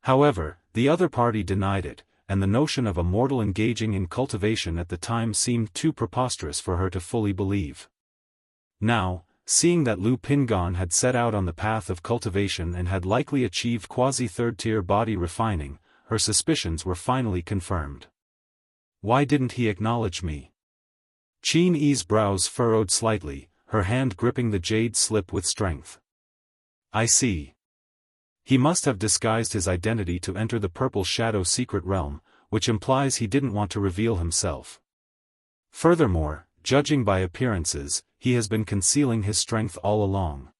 However, the other party denied it, and the notion of a mortal engaging in cultivation at the time seemed too preposterous for her to fully believe. Now, seeing that Lu Pingan had set out on the path of cultivation and had likely achieved quasi-third-tier body refining, her suspicions were finally confirmed. Why didn't he acknowledge me? Qin Yi's brows furrowed slightly, her hand gripping the jade slip with strength. I see. He must have disguised his identity to enter the Purple Shadow secret realm, which implies he didn't want to reveal himself. Furthermore, judging by appearances, he has been concealing his strength all along.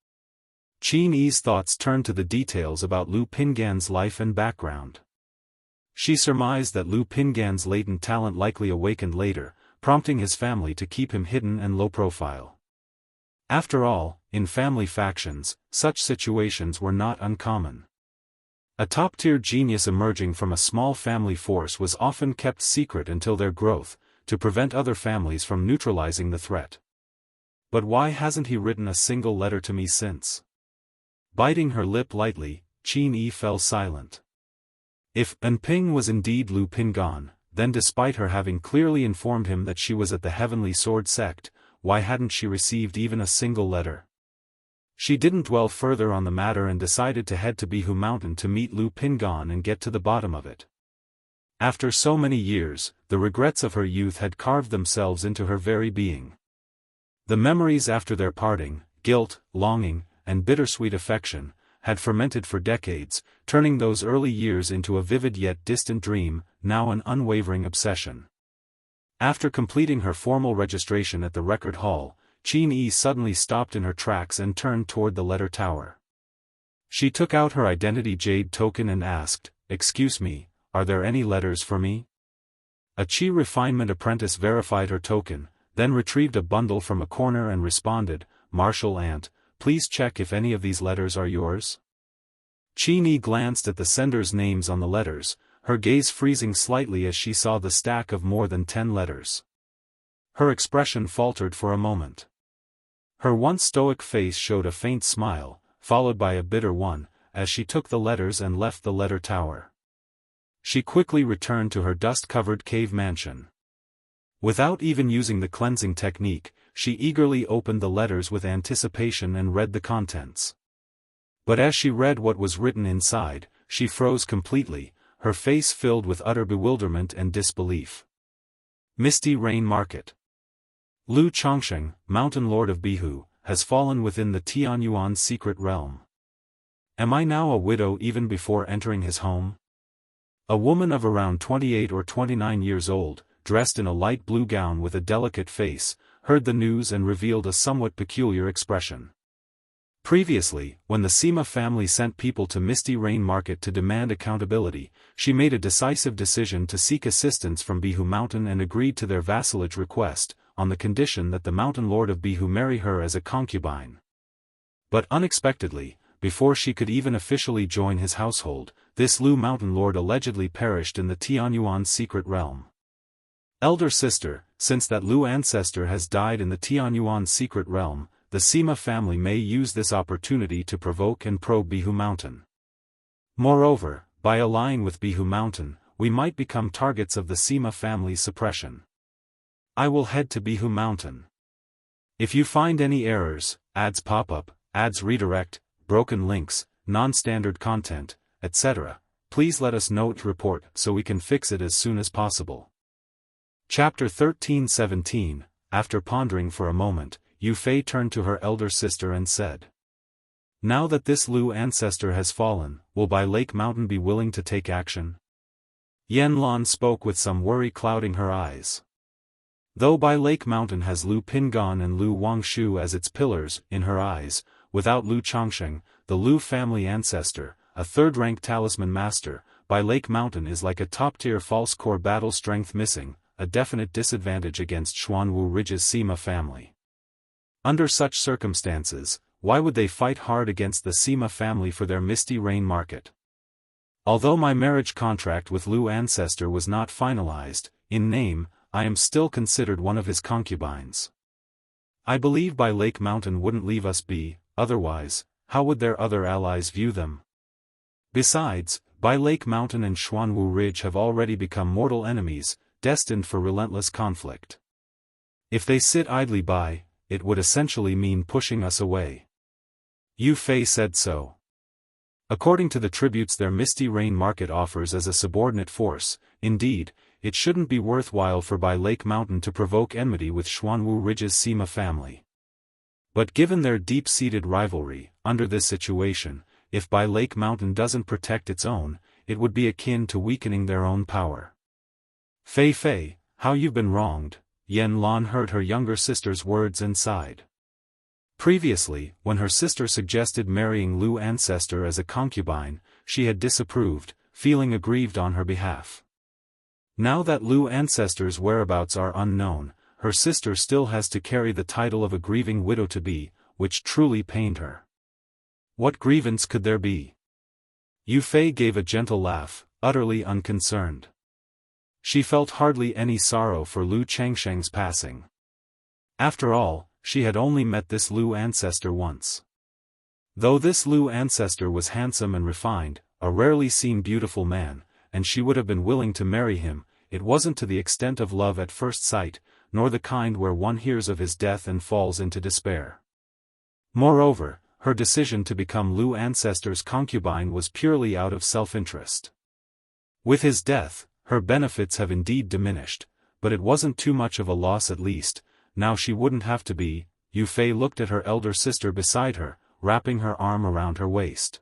Qin Yi's thoughts turned to the details about Lu Pingan's life and background. She surmised that Lu Pingan's latent talent likely awakened later, prompting his family to keep him hidden and low profile. After all, in family factions, such situations were not uncommon. A top-tier genius emerging from a small family force was often kept secret until their growth, to prevent other families from neutralizing the threat. But why hasn't he written a single letter to me since? Biting her lip lightly, Qin Yi fell silent. If Enping was indeed Lu Pingan, then despite her having clearly informed him that she was at the Heavenly Sword sect, why hadn't she received even a single letter? She didn't dwell further on the matter and decided to head to Bihu Mountain to meet Lu Pingan and get to the bottom of it. After so many years, the regrets of her youth had carved themselves into her very being. The memories after their parting, guilt, longing, and bittersweet affection, had fermented for decades, turning those early years into a vivid yet distant dream, now an unwavering obsession. After completing her formal registration at the record hall, Qin Yi suddenly stopped in her tracks and turned toward the letter tower. She took out her identity jade token and asked, "Excuse me, are there any letters for me?" A Qi refinement apprentice verified her token, then retrieved a bundle from a corner and responded, "Martial Ant, please check if any of these letters are yours." Qin Yi glanced at the senders' names on the letters, her gaze freezing slightly as she saw the stack of more than 10 letters. Her expression faltered for a moment. Her once stoic face showed a faint smile, followed by a bitter one, as she took the letters and left the letter tower. She quickly returned to her dust-covered cave mansion. Without even using the cleansing technique, she eagerly opened the letters with anticipation and read the contents. But as she read what was written inside, she froze completely, her face filled with utter bewilderment and disbelief. Misty Rain Market. Lu Chongsheng, Mountain Lord of Bihu, has fallen within the Tianyuan secret realm. Am I now a widow even before entering his home? A woman of around 28 or 29 years old, dressed in a light blue gown with a delicate face, heard the news and revealed a somewhat peculiar expression. Previously, when the Sima family sent people to Misty Rain Market to demand accountability, she made a decisive decision to seek assistance from Bihu Mountain and agreed to their vassalage request, on the condition that the Mountain Lord of Bihu marry her as a concubine. But unexpectedly, before she could even officially join his household, this Lu Mountain Lord allegedly perished in the Tianyuan secret realm. Elder sister, since that Lu ancestor has died in the Tianyuan secret realm, the Sima family may use this opportunity to provoke and probe Bihu Mountain. Moreover, by allying with Bihu Mountain, we might become targets of the Sima family's suppression. I will head to Bihu Mountain. If you find any errors, ads pop-up, ads redirect, broken links, non-standard content, etc., please let us know to report so we can fix it as soon as possible. Chapter 13:17. After pondering for a moment, Yu Fei turned to her elder sister and said, "Now that this Lu ancestor has fallen, will Bai Lake Mountain be willing to take action?" Yan Lan spoke with some worry clouding her eyes. Though Bai Lake Mountain has Lu Pingan and Lu Wangshu as its pillars, in her eyes, without Lu Chongsheng, the Lu family ancestor, a third-rank talisman master, Bai Lake Mountain is like a top-tier false core battle strength missing, a definite disadvantage against Xuanwu Ridge's Sima family. Under such circumstances, why would they fight hard against the Sima family for their Misty Rain Market? Although my marriage contract with Lu ancestor was not finalized, in name, I am still considered one of his concubines. I believe Bai Lake Mountain wouldn't leave us be, otherwise, how would their other allies view them? Besides, Bai Lake Mountain and Xuanwu Ridge have already become mortal enemies, destined for relentless conflict. If they sit idly by, it would essentially mean pushing us away. Yu Fei said so. According to the tributes their Misty Rain market offers as a subordinate force, indeed, it shouldn't be worthwhile for Bai Lake Mountain to provoke enmity with Xuanwu Ridge's Sima family. But given their deep-seated rivalry, under this situation, if Bai Lake Mountain doesn't protect its own, it would be akin to weakening their own power. Fei Fei, how you've been wronged, Yan Lan heard her younger sister's words and sighed. Previously, when her sister suggested marrying Lu Ancestor as a concubine, she had disapproved, feeling aggrieved on her behalf. Now that Lu Ancestor's whereabouts are unknown, her sister still has to carry the title of a grieving widow-to-be, which truly pained her. What grievance could there be? Yu Fei gave a gentle laugh, utterly unconcerned. She felt hardly any sorrow for Lu Changsheng's passing. After all, she had only met this Lu Ancestor once. Though this Lu Ancestor was handsome and refined, a rarely seen beautiful man, and she would have been willing to marry him, it wasn't to the extent of love at first sight, nor the kind where one hears of his death and falls into despair. Moreover, her decision to become Lu Ancestor's concubine was purely out of self-interest. With his death, her benefits have indeed diminished, but it wasn't too much of a loss at least. Now she wouldn't have to be. Yu Fei looked at her elder sister beside her, wrapping her arm around her waist.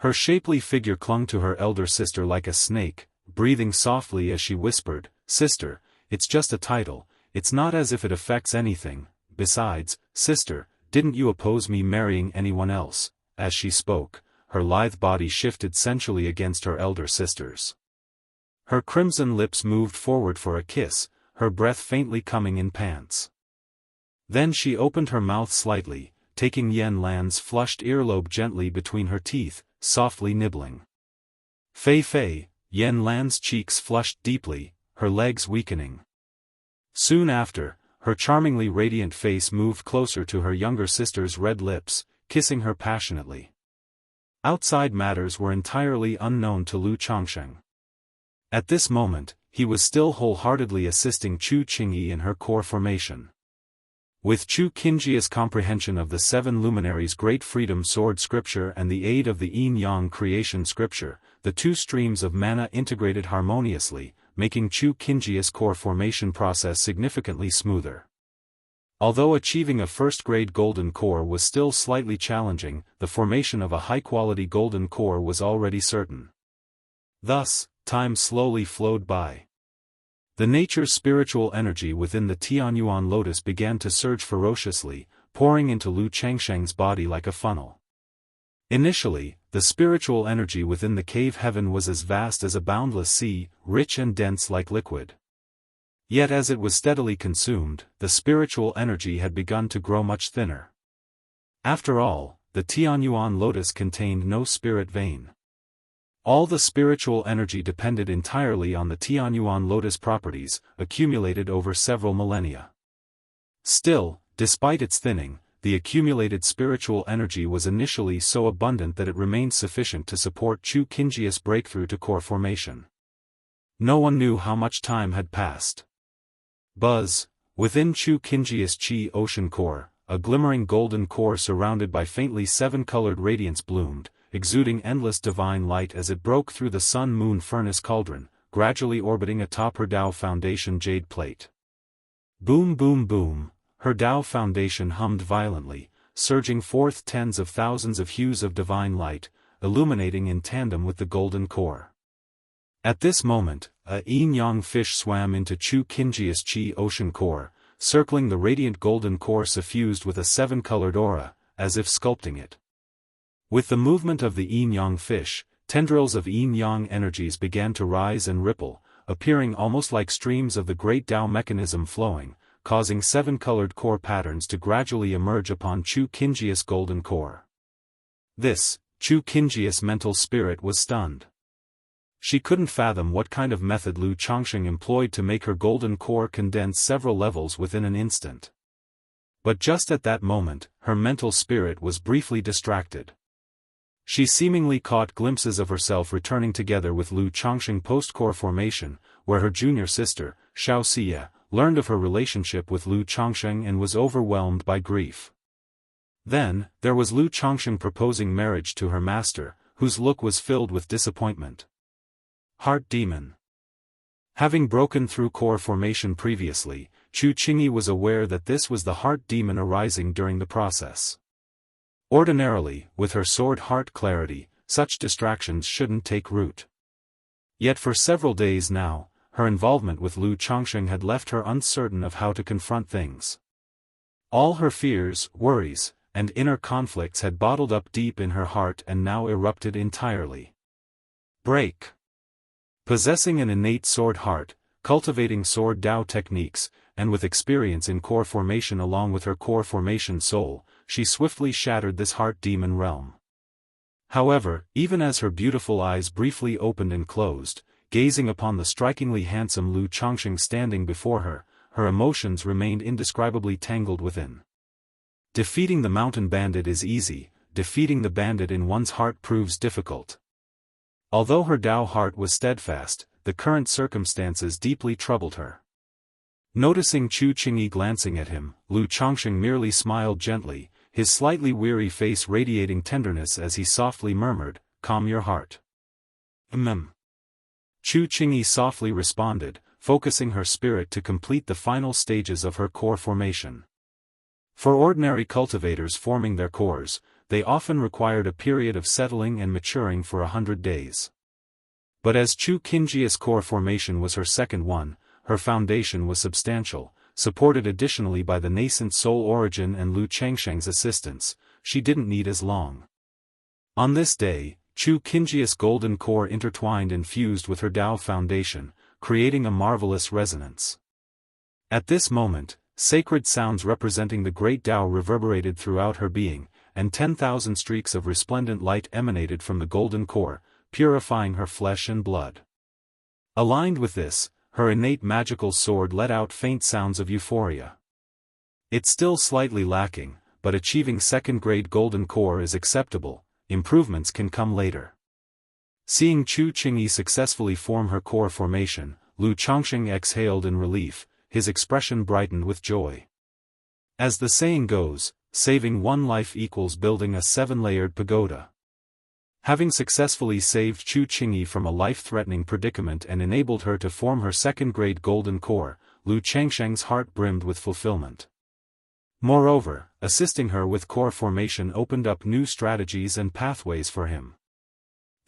Her shapely figure clung to her elder sister like a snake, breathing softly as she whispered, "Sister, it's just a title, it's not as if it affects anything. Besides, sister, didn't you oppose me marrying anyone else?" As she spoke, her lithe body shifted sensually against her elder sister's. Her crimson lips moved forward for a kiss, her breath faintly coming in pants. Then she opened her mouth slightly, taking Yan Lan's flushed earlobe gently between her teeth, softly nibbling. Fei Fei, Yan Lan's cheeks flushed deeply, her legs weakening. Soon after, her charmingly radiant face moved closer to her younger sister's red lips, kissing her passionately. Outside matters were entirely unknown to Lu Changsheng. At this moment, he was still wholeheartedly assisting Chu Qingyi in her core formation. With Chu Qingyi's comprehension of the seven luminaries' great freedom sword scripture and the aid of the yin-yang creation scripture, the two streams of mana integrated harmoniously, making Chu Qingyi's core formation process significantly smoother. Although achieving a first-grade golden core was still slightly challenging, the formation of a high-quality golden core was already certain. Thus, time slowly flowed by. The nature's spiritual energy within the Tianyuan lotus began to surge ferociously, pouring into Lu Changsheng's body like a funnel. Initially, the spiritual energy within the cave heaven was as vast as a boundless sea, rich and dense like liquid. Yet as it was steadily consumed, the spiritual energy had begun to grow much thinner. After all, the Tianyuan lotus contained no spirit vein. All the spiritual energy depended entirely on the Tianyuan lotus properties, accumulated over several millennia. Still, despite its thinning, the accumulated spiritual energy was initially so abundant that it remained sufficient to support Chu Qingyi's breakthrough to core formation. No one knew how much time had passed. Buzz, within Chu Qingyi's Qi ocean core, a glimmering golden core surrounded by faintly seven-colored radiance bloomed, exuding endless divine light as it broke through the sun-moon furnace cauldron, gradually orbiting atop her Dao Foundation jade plate. Boom boom boom, her Dao Foundation hummed violently, surging forth tens of thousands of hues of divine light, illuminating in tandem with the golden core. At this moment, a yin-yang fish swam into Chu Qingyi's Qi ocean core, circling the radiant golden core suffused with a seven-colored aura, as if sculpting it. With the movement of the yin-yang fish, tendrils of yin-yang energies began to rise and ripple, appearing almost like streams of the great Dao mechanism flowing, causing seven-colored core patterns to gradually emerge upon Chu Qingyi's golden core. This, Chu Qingyi's mental spirit was stunned. She couldn't fathom what kind of method Lu Changsheng employed to make her golden core condense several levels within an instant. But just at that moment, her mental spirit was briefly distracted. She seemingly caught glimpses of herself returning together with Lu Changsheng post-core formation, where her junior sister, Xiaoxia, learned of her relationship with Lu Changsheng and was overwhelmed by grief. Then, there was Lu Changsheng proposing marriage to her master, whose look was filled with disappointment. Heart Demon. Having broken through core formation previously, Chu Qingyi was aware that this was the heart demon arising during the process. Ordinarily, with her sword heart clarity, such distractions shouldn't take root. Yet for several days now, her involvement with Lu Changsheng had left her uncertain of how to confront things. All her fears, worries, and inner conflicts had bottled up deep in her heart and now erupted entirely. Break. Possessing an innate sword heart, cultivating sword Dao techniques, and with experience in core formation along with her core formation soul, she swiftly shattered this heart demon realm. However, even as her beautiful eyes briefly opened and closed, gazing upon the strikingly handsome Lu Changsheng standing before her, her emotions remained indescribably tangled within. Defeating the mountain bandit is easy, defeating the bandit in one's heart proves difficult. Although her Dao heart was steadfast, the current circumstances deeply troubled her. Noticing Chu Qingyi glancing at him, Lu Changsheng merely smiled gently, his slightly weary face radiating tenderness as he softly murmured, "Calm your heart." Chu Qingyi softly responded, focusing her spirit to complete the final stages of her core formation. For ordinary cultivators forming their cores, they often required a period of settling and maturing for 100 days. But as Chu Qingyi's core formation was her second one, her foundation was substantial, supported additionally by the nascent soul origin and Lu Changsheng's assistance, she didn't need as long. On this day, Chu Qingyi's golden core intertwined and fused with her Dao foundation, creating a marvelous resonance. At this moment, sacred sounds representing the great Dao reverberated throughout her being, and 10,000 streaks of resplendent light emanated from the golden core, purifying her flesh and blood. Aligned with this, her innate magical sword let out faint sounds of euphoria. It's still slightly lacking, but achieving second-grade golden core is acceptable, improvements can come later. Seeing Chu Qingyi successfully form her core formation, Lu Changsheng exhaled in relief, his expression brightened with joy. As the saying goes, saving one life equals building a 7-layered pagoda. Having successfully saved Chu Qingyi from a life-threatening predicament and enabled her to form her second-grade golden core, Lu Changsheng's heart brimmed with fulfillment. Moreover, assisting her with core formation opened up new strategies and pathways for him.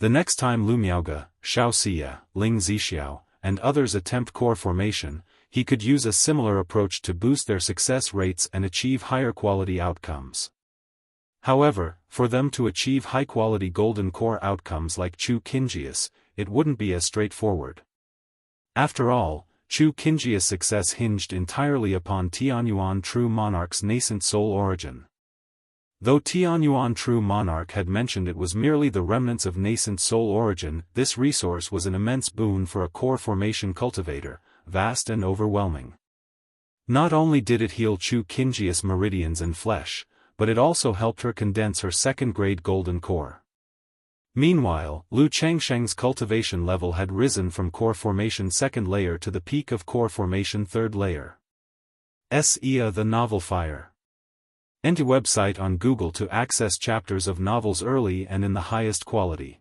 The next time Lu Miaoge, Xiaoxia, Ling Zixiao, and others attempt core formation, he could use a similar approach to boost their success rates and achieve higher quality outcomes. However, for them to achieve high-quality golden core outcomes like Chu Qingyi's, it wouldn't be as straightforward. After all, Chu Qingyi's success hinged entirely upon Tianyuan True Monarch's nascent soul origin. Though Tianyuan True Monarch had mentioned it was merely the remnants of nascent soul origin, this resource was an immense boon for a core formation cultivator, vast and overwhelming. Not only did it heal Chu Qingyi's meridians and flesh, but it also helped her condense her second-grade golden core. Meanwhile, Lu Changsheng's cultivation level had risen from core formation second layer to the peak of core formation third layer. Ia the Novel Fire. Enter website on Google to access chapters of novels early and in the highest quality.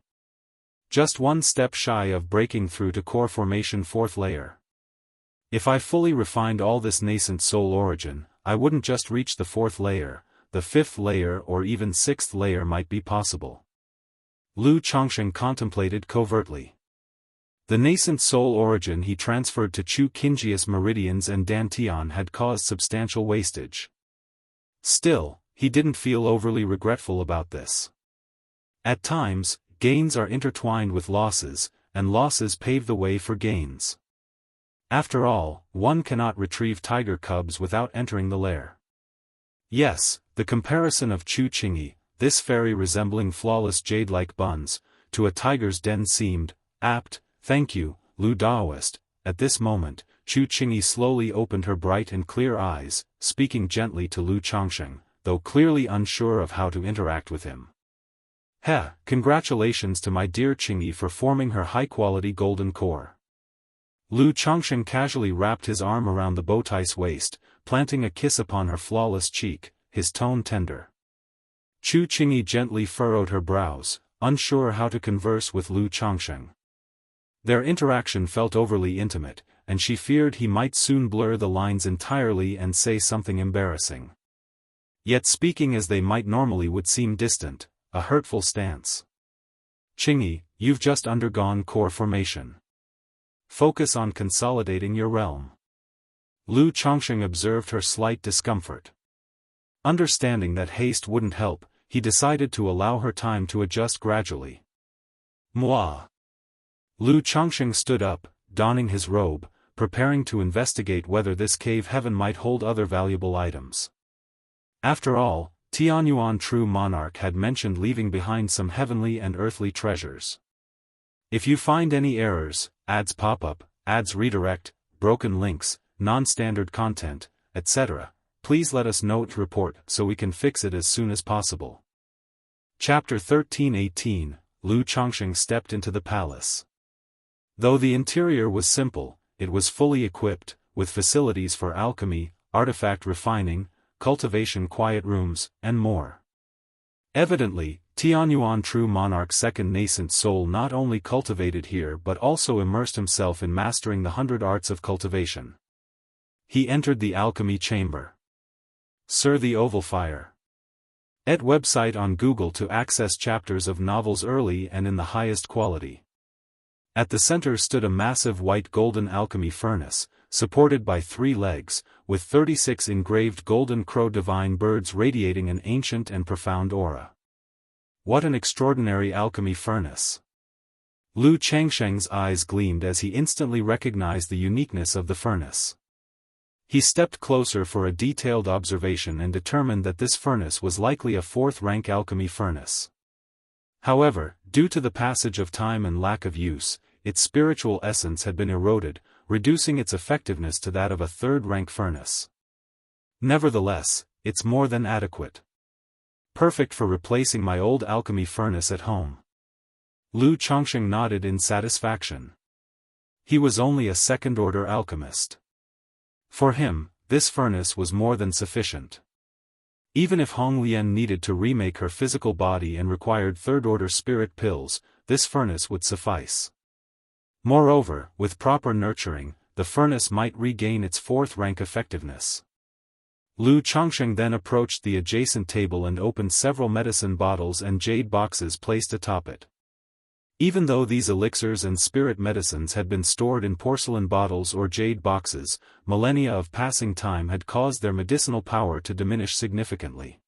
Just one step shy of breaking through to core formation fourth layer. If I fully refined all this nascent soul origin, I wouldn't just reach the fourth layer, the fifth layer or even sixth layer might be possible. Lu Changsheng contemplated covertly. The nascent soul origin he transferred to Chu Qingyi's meridians and Dantian had caused substantial wastage. Still, he didn't feel overly regretful about this. At times, gains are intertwined with losses, and losses pave the way for gains. After all, one cannot retrieve tiger cubs without entering the lair. Yes, the comparison of Chu Qingyi, this fairy resembling flawless jade-like buns, to a tiger's den seemed apt. Thank you, Lu Daoist. At this moment, Chu Qingyi slowly opened her bright and clear eyes, speaking gently to Lu Changsheng, though clearly unsure of how to interact with him. Heh, congratulations to my dear Qingyi for forming her high-quality golden core. Lu Changsheng casually wrapped his arm around the bowtie's waist, planting a kiss upon her flawless cheek, his tone tender. Chu Qingyi gently furrowed her brows, unsure how to converse with Lu Changsheng. Their interaction felt overly intimate, and she feared he might soon blur the lines entirely and say something embarrassing. Yet speaking as they might normally would seem distant, a hurtful stance. Qingyi, you've just undergone core formation. Focus on consolidating your realm. Lu Changsheng observed her slight discomfort. Understanding that haste wouldn't help, he decided to allow her time to adjust gradually. Moi. Lu Changsheng stood up, donning his robe, preparing to investigate whether this cave heaven might hold other valuable items. After all, Tianyuan True Monarch had mentioned leaving behind some heavenly and earthly treasures. If you find any errors, ads pop up, ads redirect, broken links, non-standard content, etc., please let us know to report so we can fix it as soon as possible. Chapter 13:18, Lu Changsheng stepped into the palace. Though the interior was simple, it was fully equipped, with facilities for alchemy, artifact refining, cultivation quiet rooms, and more. Evidently, Tianyuan True Monarch's second nascent soul not only cultivated here but also immersed himself in mastering the 100 arts of cultivation. He entered the alchemy chamber. Sir the Oval Fire. Et website on Google to access chapters of novels early and in the highest quality. At the center stood a massive white golden alchemy furnace, supported by 3 legs, with 36 engraved golden crow divine birds radiating an ancient and profound aura. What an extraordinary alchemy furnace! Lu Changsheng's eyes gleamed as he instantly recognized the uniqueness of the furnace. He stepped closer for a detailed observation and determined that this furnace was likely a 4th-rank alchemy furnace. However, due to the passage of time and lack of use, its spiritual essence had been eroded, reducing its effectiveness to that of a 3rd-rank furnace. Nevertheless, it's more than adequate. Perfect for replacing my old alchemy furnace at home. Lu Changsheng nodded in satisfaction. He was only a 2nd-order alchemist. For him, this furnace was more than sufficient. Even if Hong Lian needed to remake her physical body and required 3rd-order spirit pills, this furnace would suffice. Moreover, with proper nurturing, the furnace might regain its 4th-rank effectiveness. Lu Changsheng then approached the adjacent table and opened several medicine bottles and jade boxes placed atop it. Even though these elixirs and spirit medicines had been stored in porcelain bottles or jade boxes, millennia of passing time had caused their medicinal power to diminish significantly.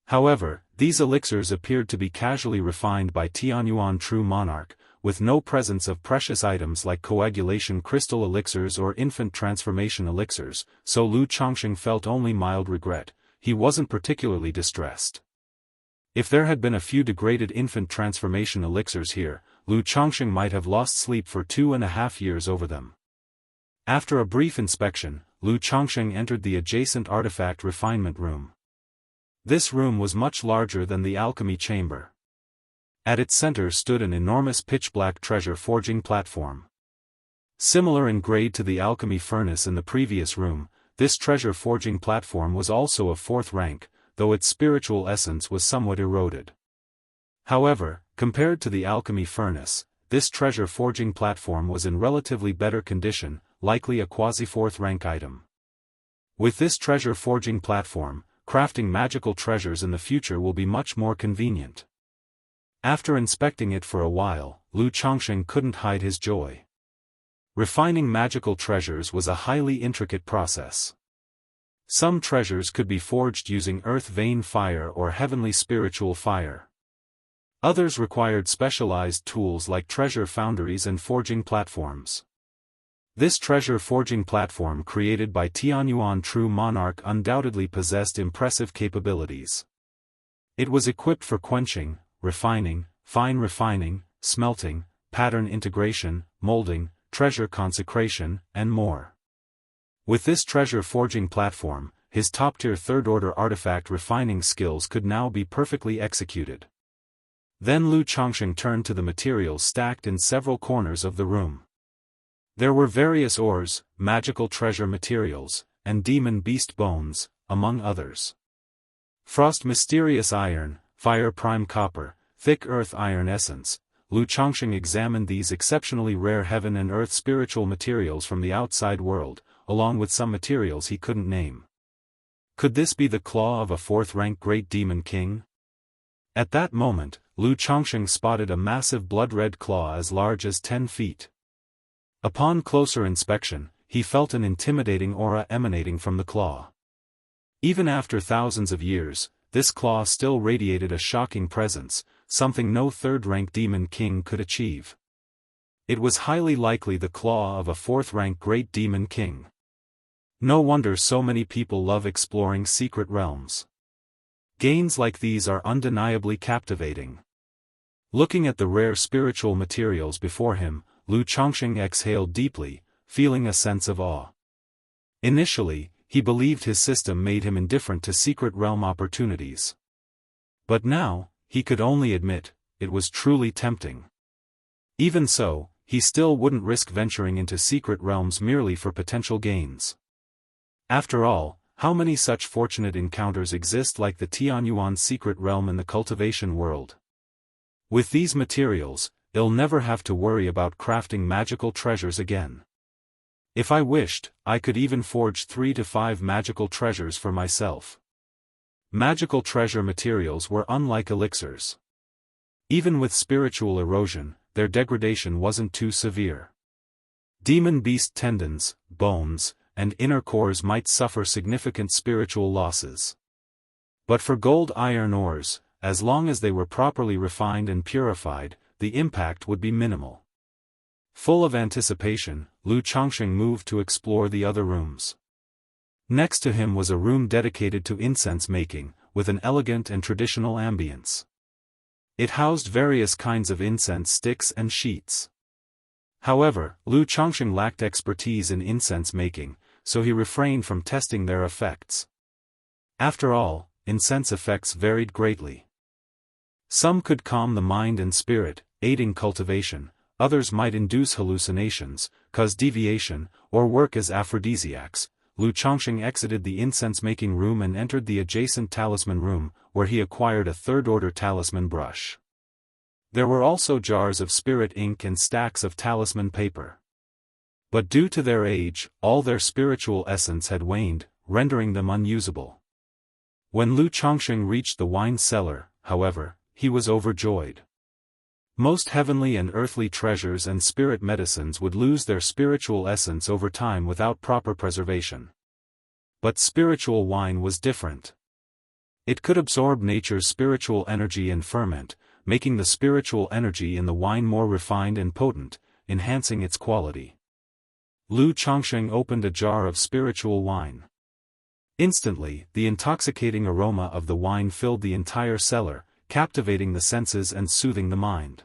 However, these elixirs appeared to be casually refined by Tianyuan True Monarch, with no presence of precious items like coagulation crystal elixirs or infant transformation elixirs, so Lu Changsheng felt only mild regret. He wasn't particularly distressed. If there had been a few degraded infant transformation elixirs here, Lu Changsheng might have lost sleep for 2.5 years over them. After a brief inspection, Lu Changsheng entered the adjacent artifact refinement room. This room was much larger than the alchemy chamber. At its center stood an enormous pitch-black treasure forging platform. Similar in grade to the alchemy furnace in the previous room, this treasure forging platform was also of 4th rank, though its spiritual essence was somewhat eroded. However, compared to the alchemy furnace, this treasure forging platform was in relatively better condition, likely a quasi-4th rank item. With this treasure forging platform, crafting magical treasures in the future will be much more convenient. After inspecting it for a while, Lu Changsheng couldn't hide his joy. Refining magical treasures was a highly intricate process. Some treasures could be forged using earth vein fire or heavenly spiritual fire. Others required specialized tools like treasure foundries and forging platforms. This treasure forging platform created by Tianyuan True Monarch undoubtedly possessed impressive capabilities. It was equipped for quenching, refining, fine refining, smelting, pattern integration, molding, treasure consecration, and more. With this treasure forging platform, his top-tier 3rd-order artifact refining skills could now be perfectly executed. Then Lu Chongsheng turned to the materials stacked in several corners of the room. There were various ores, magical treasure materials, and demon beast bones, among others. Frost mysterious iron, fire prime copper, thick earth iron essence. Lu Chongsheng examined these exceptionally rare heaven and earth spiritual materials from the outside world, along with some materials he couldn't name. Could this be the claw of a fourth-rank great demon king? At that moment, Lu Chongsheng spotted a massive blood-red claw as large as 10 feet. Upon closer inspection, he felt an intimidating aura emanating from the claw. Even after thousands of years, this claw still radiated a shocking presence, something no third-rank demon king could achieve. It was highly likely the claw of a fourth-rank great demon king. No wonder so many people love exploring secret realms. Gains like these are undeniably captivating. Looking at the rare spiritual materials before him, Lu Chongsheng exhaled deeply, feeling a sense of awe. Initially, he believed his system made him indifferent to secret realm opportunities. But now, he could only admit, it was truly tempting. Even so, he still wouldn't risk venturing into secret realms merely for potential gains. After all, how many such fortunate encounters exist like the Tianyuan secret realm in the cultivation world? With these materials, he'll never have to worry about crafting magical treasures again. If I wished, I could even forge 3 to 5 magical treasures for myself. Magical treasure materials were unlike elixirs. Even with spiritual erosion, their degradation wasn't too severe. Demon beast tendons, bones, and inner cores might suffer significant spiritual losses. But for gold iron ores, as long as they were properly refined and purified, the impact would be minimal. Full of anticipation, Lu Chongsheng moved to explore the other rooms. Next to him was a room dedicated to incense making, with an elegant and traditional ambience. It housed various kinds of incense sticks and sheets. However, Lu Chongsheng lacked expertise in incense making, so he refrained from testing their effects. After all, incense effects varied greatly. Some could calm the mind and spirit, aiding cultivation, others might induce hallucinations, cause deviation, or work as aphrodisiacs. Lu Chongsheng exited the incense-making room and entered the adjacent talisman room, where he acquired a third-order talisman brush. There were also jars of spirit ink and stacks of talisman paper. But due to their age, all their spiritual essence had waned, rendering them unusable. When Lu Chongsheng reached the wine cellar, however, he was overjoyed. Most heavenly and earthly treasures and spirit medicines would lose their spiritual essence over time without proper preservation. But spiritual wine was different. It could absorb nature's spiritual energy and ferment, making the spiritual energy in the wine more refined and potent, enhancing its quality. Lu Chongsheng opened a jar of spiritual wine. Instantly, the intoxicating aroma of the wine filled the entire cellar, captivating the senses and soothing the mind.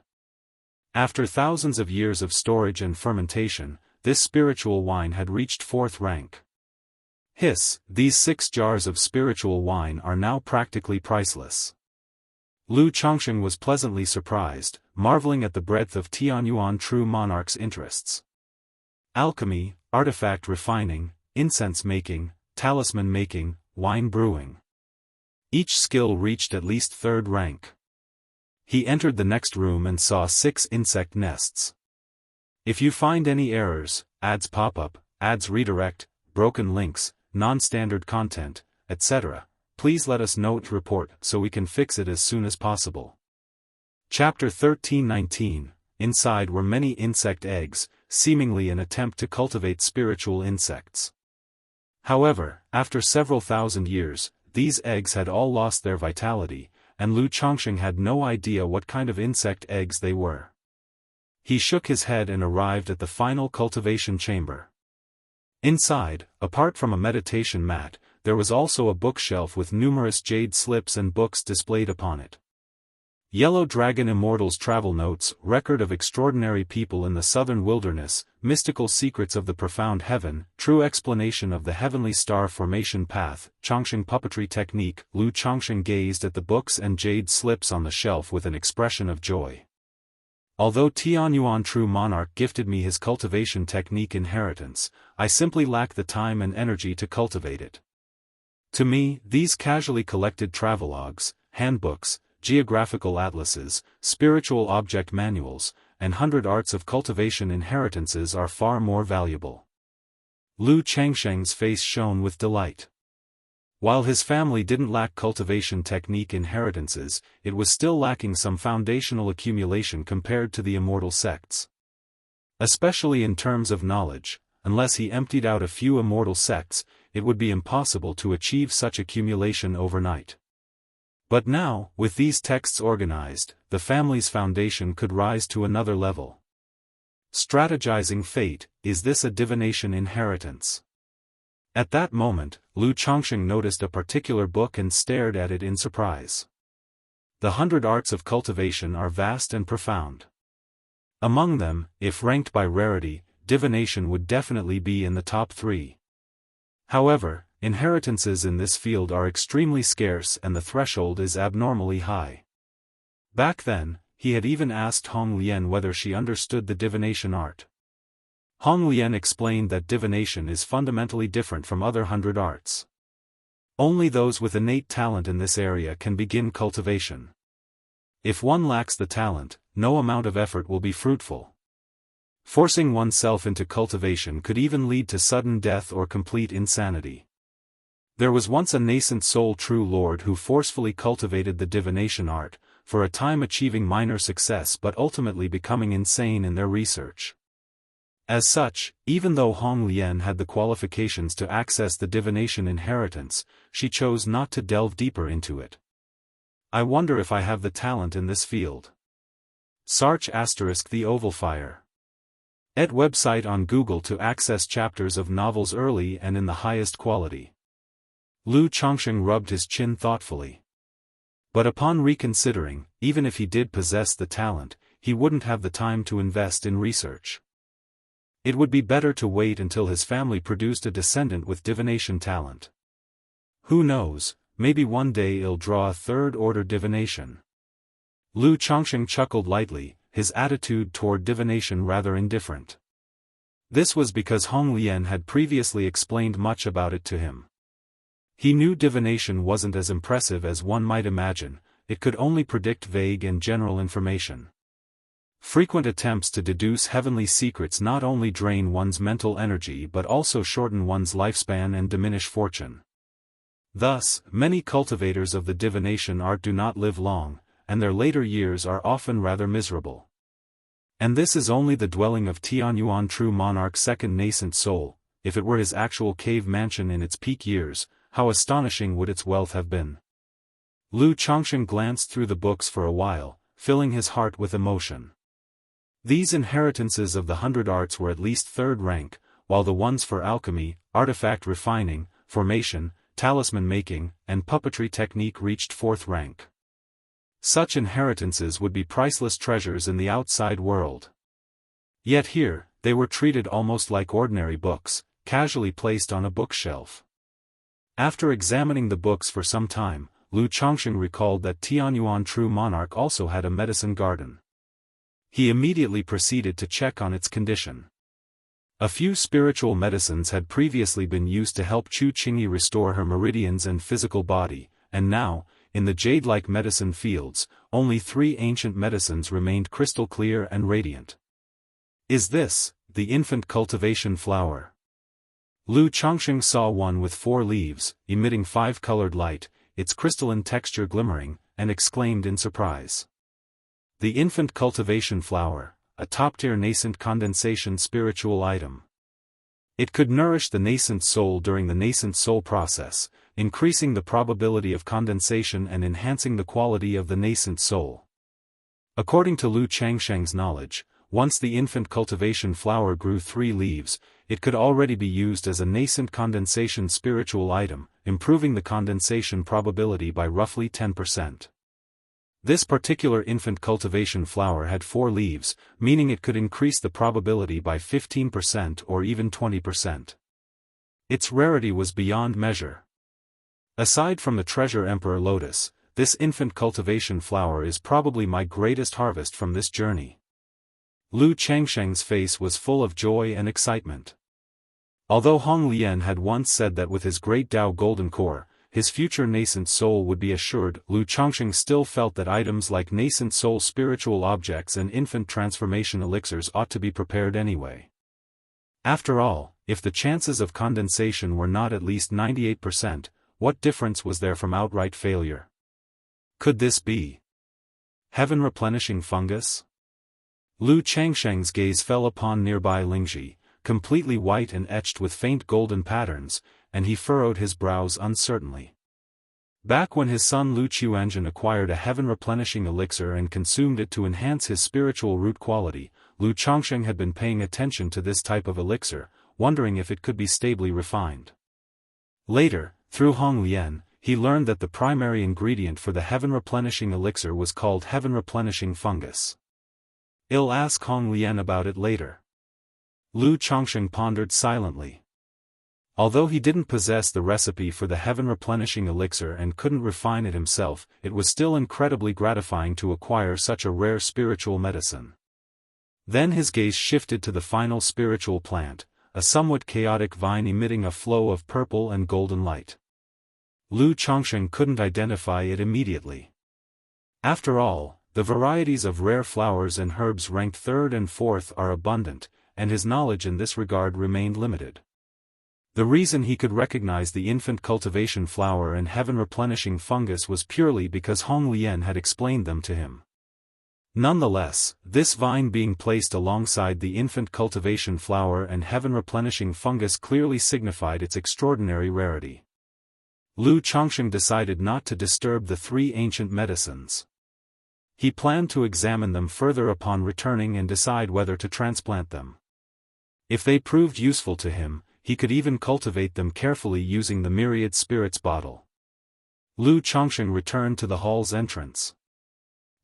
After thousands of years of storage and fermentation, this spiritual wine had reached 4th rank. Hiss, these 6 jars of spiritual wine are now practically priceless. Lu Chongsheng was pleasantly surprised, marveling at the breadth of Tianyuan true monarch's interests. Alchemy, artifact refining, incense making, talisman making, wine brewing. Each skill reached at least 3rd rank. He entered the next room and saw 6 insect nests. If you find any errors, ads pop-up, ads redirect, broken links, non-standard content, etc., please let us know to report so we can fix it as soon as possible. Chapter 1319. Inside were many insect eggs, seemingly an attempt to cultivate spiritual insects. However, after several thousand years, these eggs had all lost their vitality, and Lu Chongsheng had no idea what kind of insect eggs they were. He shook his head and arrived at the final cultivation chamber. Inside, apart from a meditation mat, there was also a bookshelf with numerous jade slips and books displayed upon it. Yellow Dragon Immortal's Travel Notes, Record of Extraordinary People in the Southern Wilderness, Mystical Secrets of the Profound Heaven, True Explanation of the Heavenly Star Formation Path, Chongqing Puppetry Technique. Lu Chongqing gazed at the books and jade slips on the shelf with an expression of joy. Although Tianyuan True Monarch gifted me his cultivation technique inheritance, I simply lack the time and energy to cultivate it. To me, these casually collected travelogues, handbooks, geographical atlases, spiritual object manuals, and 100 arts of cultivation inheritances are far more valuable. Lu Changsheng's face shone with delight. While his family didn't lack cultivation technique inheritances, it was still lacking some foundational accumulation compared to the immortal sects. Especially in terms of knowledge, unless he emptied out a few immortal sects, it would be impossible to achieve such accumulation overnight. But now, with these texts organized, the family's foundation could rise to another level. Strategizing fate, is this a divination inheritance? At that moment, Lu Chongqing noticed a particular book and stared at it in surprise. The 100 arts of cultivation are vast and profound. Among them, if ranked by rarity, divination would definitely be in the top 3. However, inheritances in this field are extremely scarce and the threshold is abnormally high. Back then, he had even asked Hong Lian whether she understood the divination art. Hong Lian explained that divination is fundamentally different from other 100 arts. Only those with innate talent in this area can begin cultivation. If one lacks the talent, no amount of effort will be fruitful. Forcing oneself into cultivation could even lead to sudden death or complete insanity. There was once a nascent soul true lord who forcefully cultivated the divination art, for a time achieving minor success but ultimately becoming insane in their research. As such, even though Hong Lian had the qualifications to access the divination inheritance, she chose not to delve deeper into it. I wonder if I have the talent in this field. Sarch * The Oval Fire. Et website on Google to access chapters of novels early and in the highest quality. Lu Chongqing rubbed his chin thoughtfully. But upon reconsidering, even if he did possess the talent, he wouldn't have the time to invest in research. It would be better to wait until his family produced a descendant with divination talent. Who knows, maybe one day he'll draw a third-order divination. Lu Chongqing chuckled lightly, his attitude toward divination rather indifferent. This was because Hong Lian had previously explained much about it to him. He knew divination wasn't as impressive as one might imagine, it could only predict vague and general information. Frequent attempts to deduce heavenly secrets not only drain one's mental energy but also shorten one's lifespan and diminish fortune. Thus, many cultivators of the divination art do not live long, and their later years are often rather miserable. And this is only the dwelling of Tianyuan True Monarch's second nascent soul. If it were his actual cave mansion in its peak years, how astonishing would its wealth have been. Lu Chongqing glanced through the books for a while, filling his heart with emotion. These inheritances of the 100 arts were at least third rank, while the ones for alchemy, artifact refining, formation, talisman making, and puppetry technique reached fourth rank. Such inheritances would be priceless treasures in the outside world. Yet here, they were treated almost like ordinary books, casually placed on a bookshelf. After examining the books for some time, Lu Chongqing recalled that Tianyuan True Monarch also had a medicine garden. He immediately proceeded to check on its condition. A few spiritual medicines had previously been used to help Chu Qingyi restore her meridians and physical body, and now, in the jade-like medicine fields, only 3 ancient medicines remained crystal clear and radiant. Is this, the infant cultivation flower? Lu Chongqing saw one with 4 leaves, emitting 5-colored light, its crystalline texture glimmering, and exclaimed in surprise. The infant cultivation flower, a top-tier nascent condensation spiritual item. It could nourish the nascent soul during the nascent soul process, increasing the probability of condensation and enhancing the quality of the nascent soul. According to Lu Changsheng's knowledge, once the infant cultivation flower grew 3 leaves, it could already be used as a nascent condensation spiritual item, improving the condensation probability by roughly 10%. This particular infant cultivation flower had 4 leaves, meaning it could increase the probability by 15% or even 20%. Its rarity was beyond measure. Aside from the treasure Emperor Lotus, this infant cultivation flower is probably my greatest harvest from this journey. Lu Changsheng's face was full of joy and excitement. Although Hong Lian had once said that with his great Dao golden core, his future nascent soul would be assured, Lu Changsheng still felt that items like nascent soul spiritual objects and infant transformation elixirs ought to be prepared anyway. After all, if the chances of condensation were not at least 98%, what difference was there from outright failure? Could this be heaven-replenishing fungus? Lu Changsheng's gaze fell upon nearby Lingji, completely white and etched with faint golden patterns, and he furrowed his brows uncertainly. Back when his son Lu Chuanjin acquired a heaven-replenishing elixir and consumed it to enhance his spiritual root quality, Lu Changsheng had been paying attention to this type of elixir, wondering if it could be stably refined. Later, through Hong Lian, he learned that the primary ingredient for the heaven-replenishing elixir was called heaven-replenishing fungus. I'll ask Hong Lian about it later. Lu Changsheng pondered silently. Although he didn't possess the recipe for the heaven-replenishing elixir and couldn't refine it himself, it was still incredibly gratifying to acquire such a rare spiritual medicine. Then his gaze shifted to the final spiritual plant, a somewhat chaotic vine emitting a flow of purple and golden light. Lu Changsheng couldn't identify it immediately. After all, the varieties of rare flowers and herbs ranked 3rd and 4th are abundant, and his knowledge in this regard remained limited. The reason he could recognize the infant cultivation flower and heaven-replenishing fungus was purely because Hong Lian had explained them to him. Nonetheless, this vine being placed alongside the infant cultivation flower and heaven-replenishing fungus clearly signified its extraordinary rarity. Lu Changsheng decided not to disturb the 3 ancient medicines. He planned to examine them further upon returning and decide whether to transplant them. If they proved useful to him, he could even cultivate them carefully using the myriad spirits bottle. Lu Changsheng returned to the hall's entrance.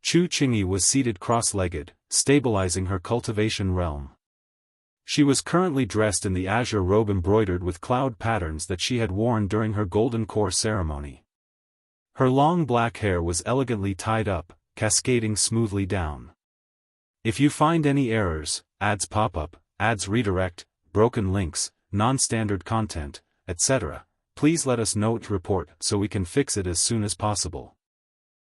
Chu Qingyi was seated cross-legged, stabilizing her cultivation realm. She was currently dressed in the azure robe embroidered with cloud patterns that she had worn during her golden core ceremony. Her long black hair was elegantly tied up, cascading smoothly down. If you find any errors, ads pop up, ads redirect, broken links, non-standard content, etc., please let us know to report so we can fix it as soon as possible.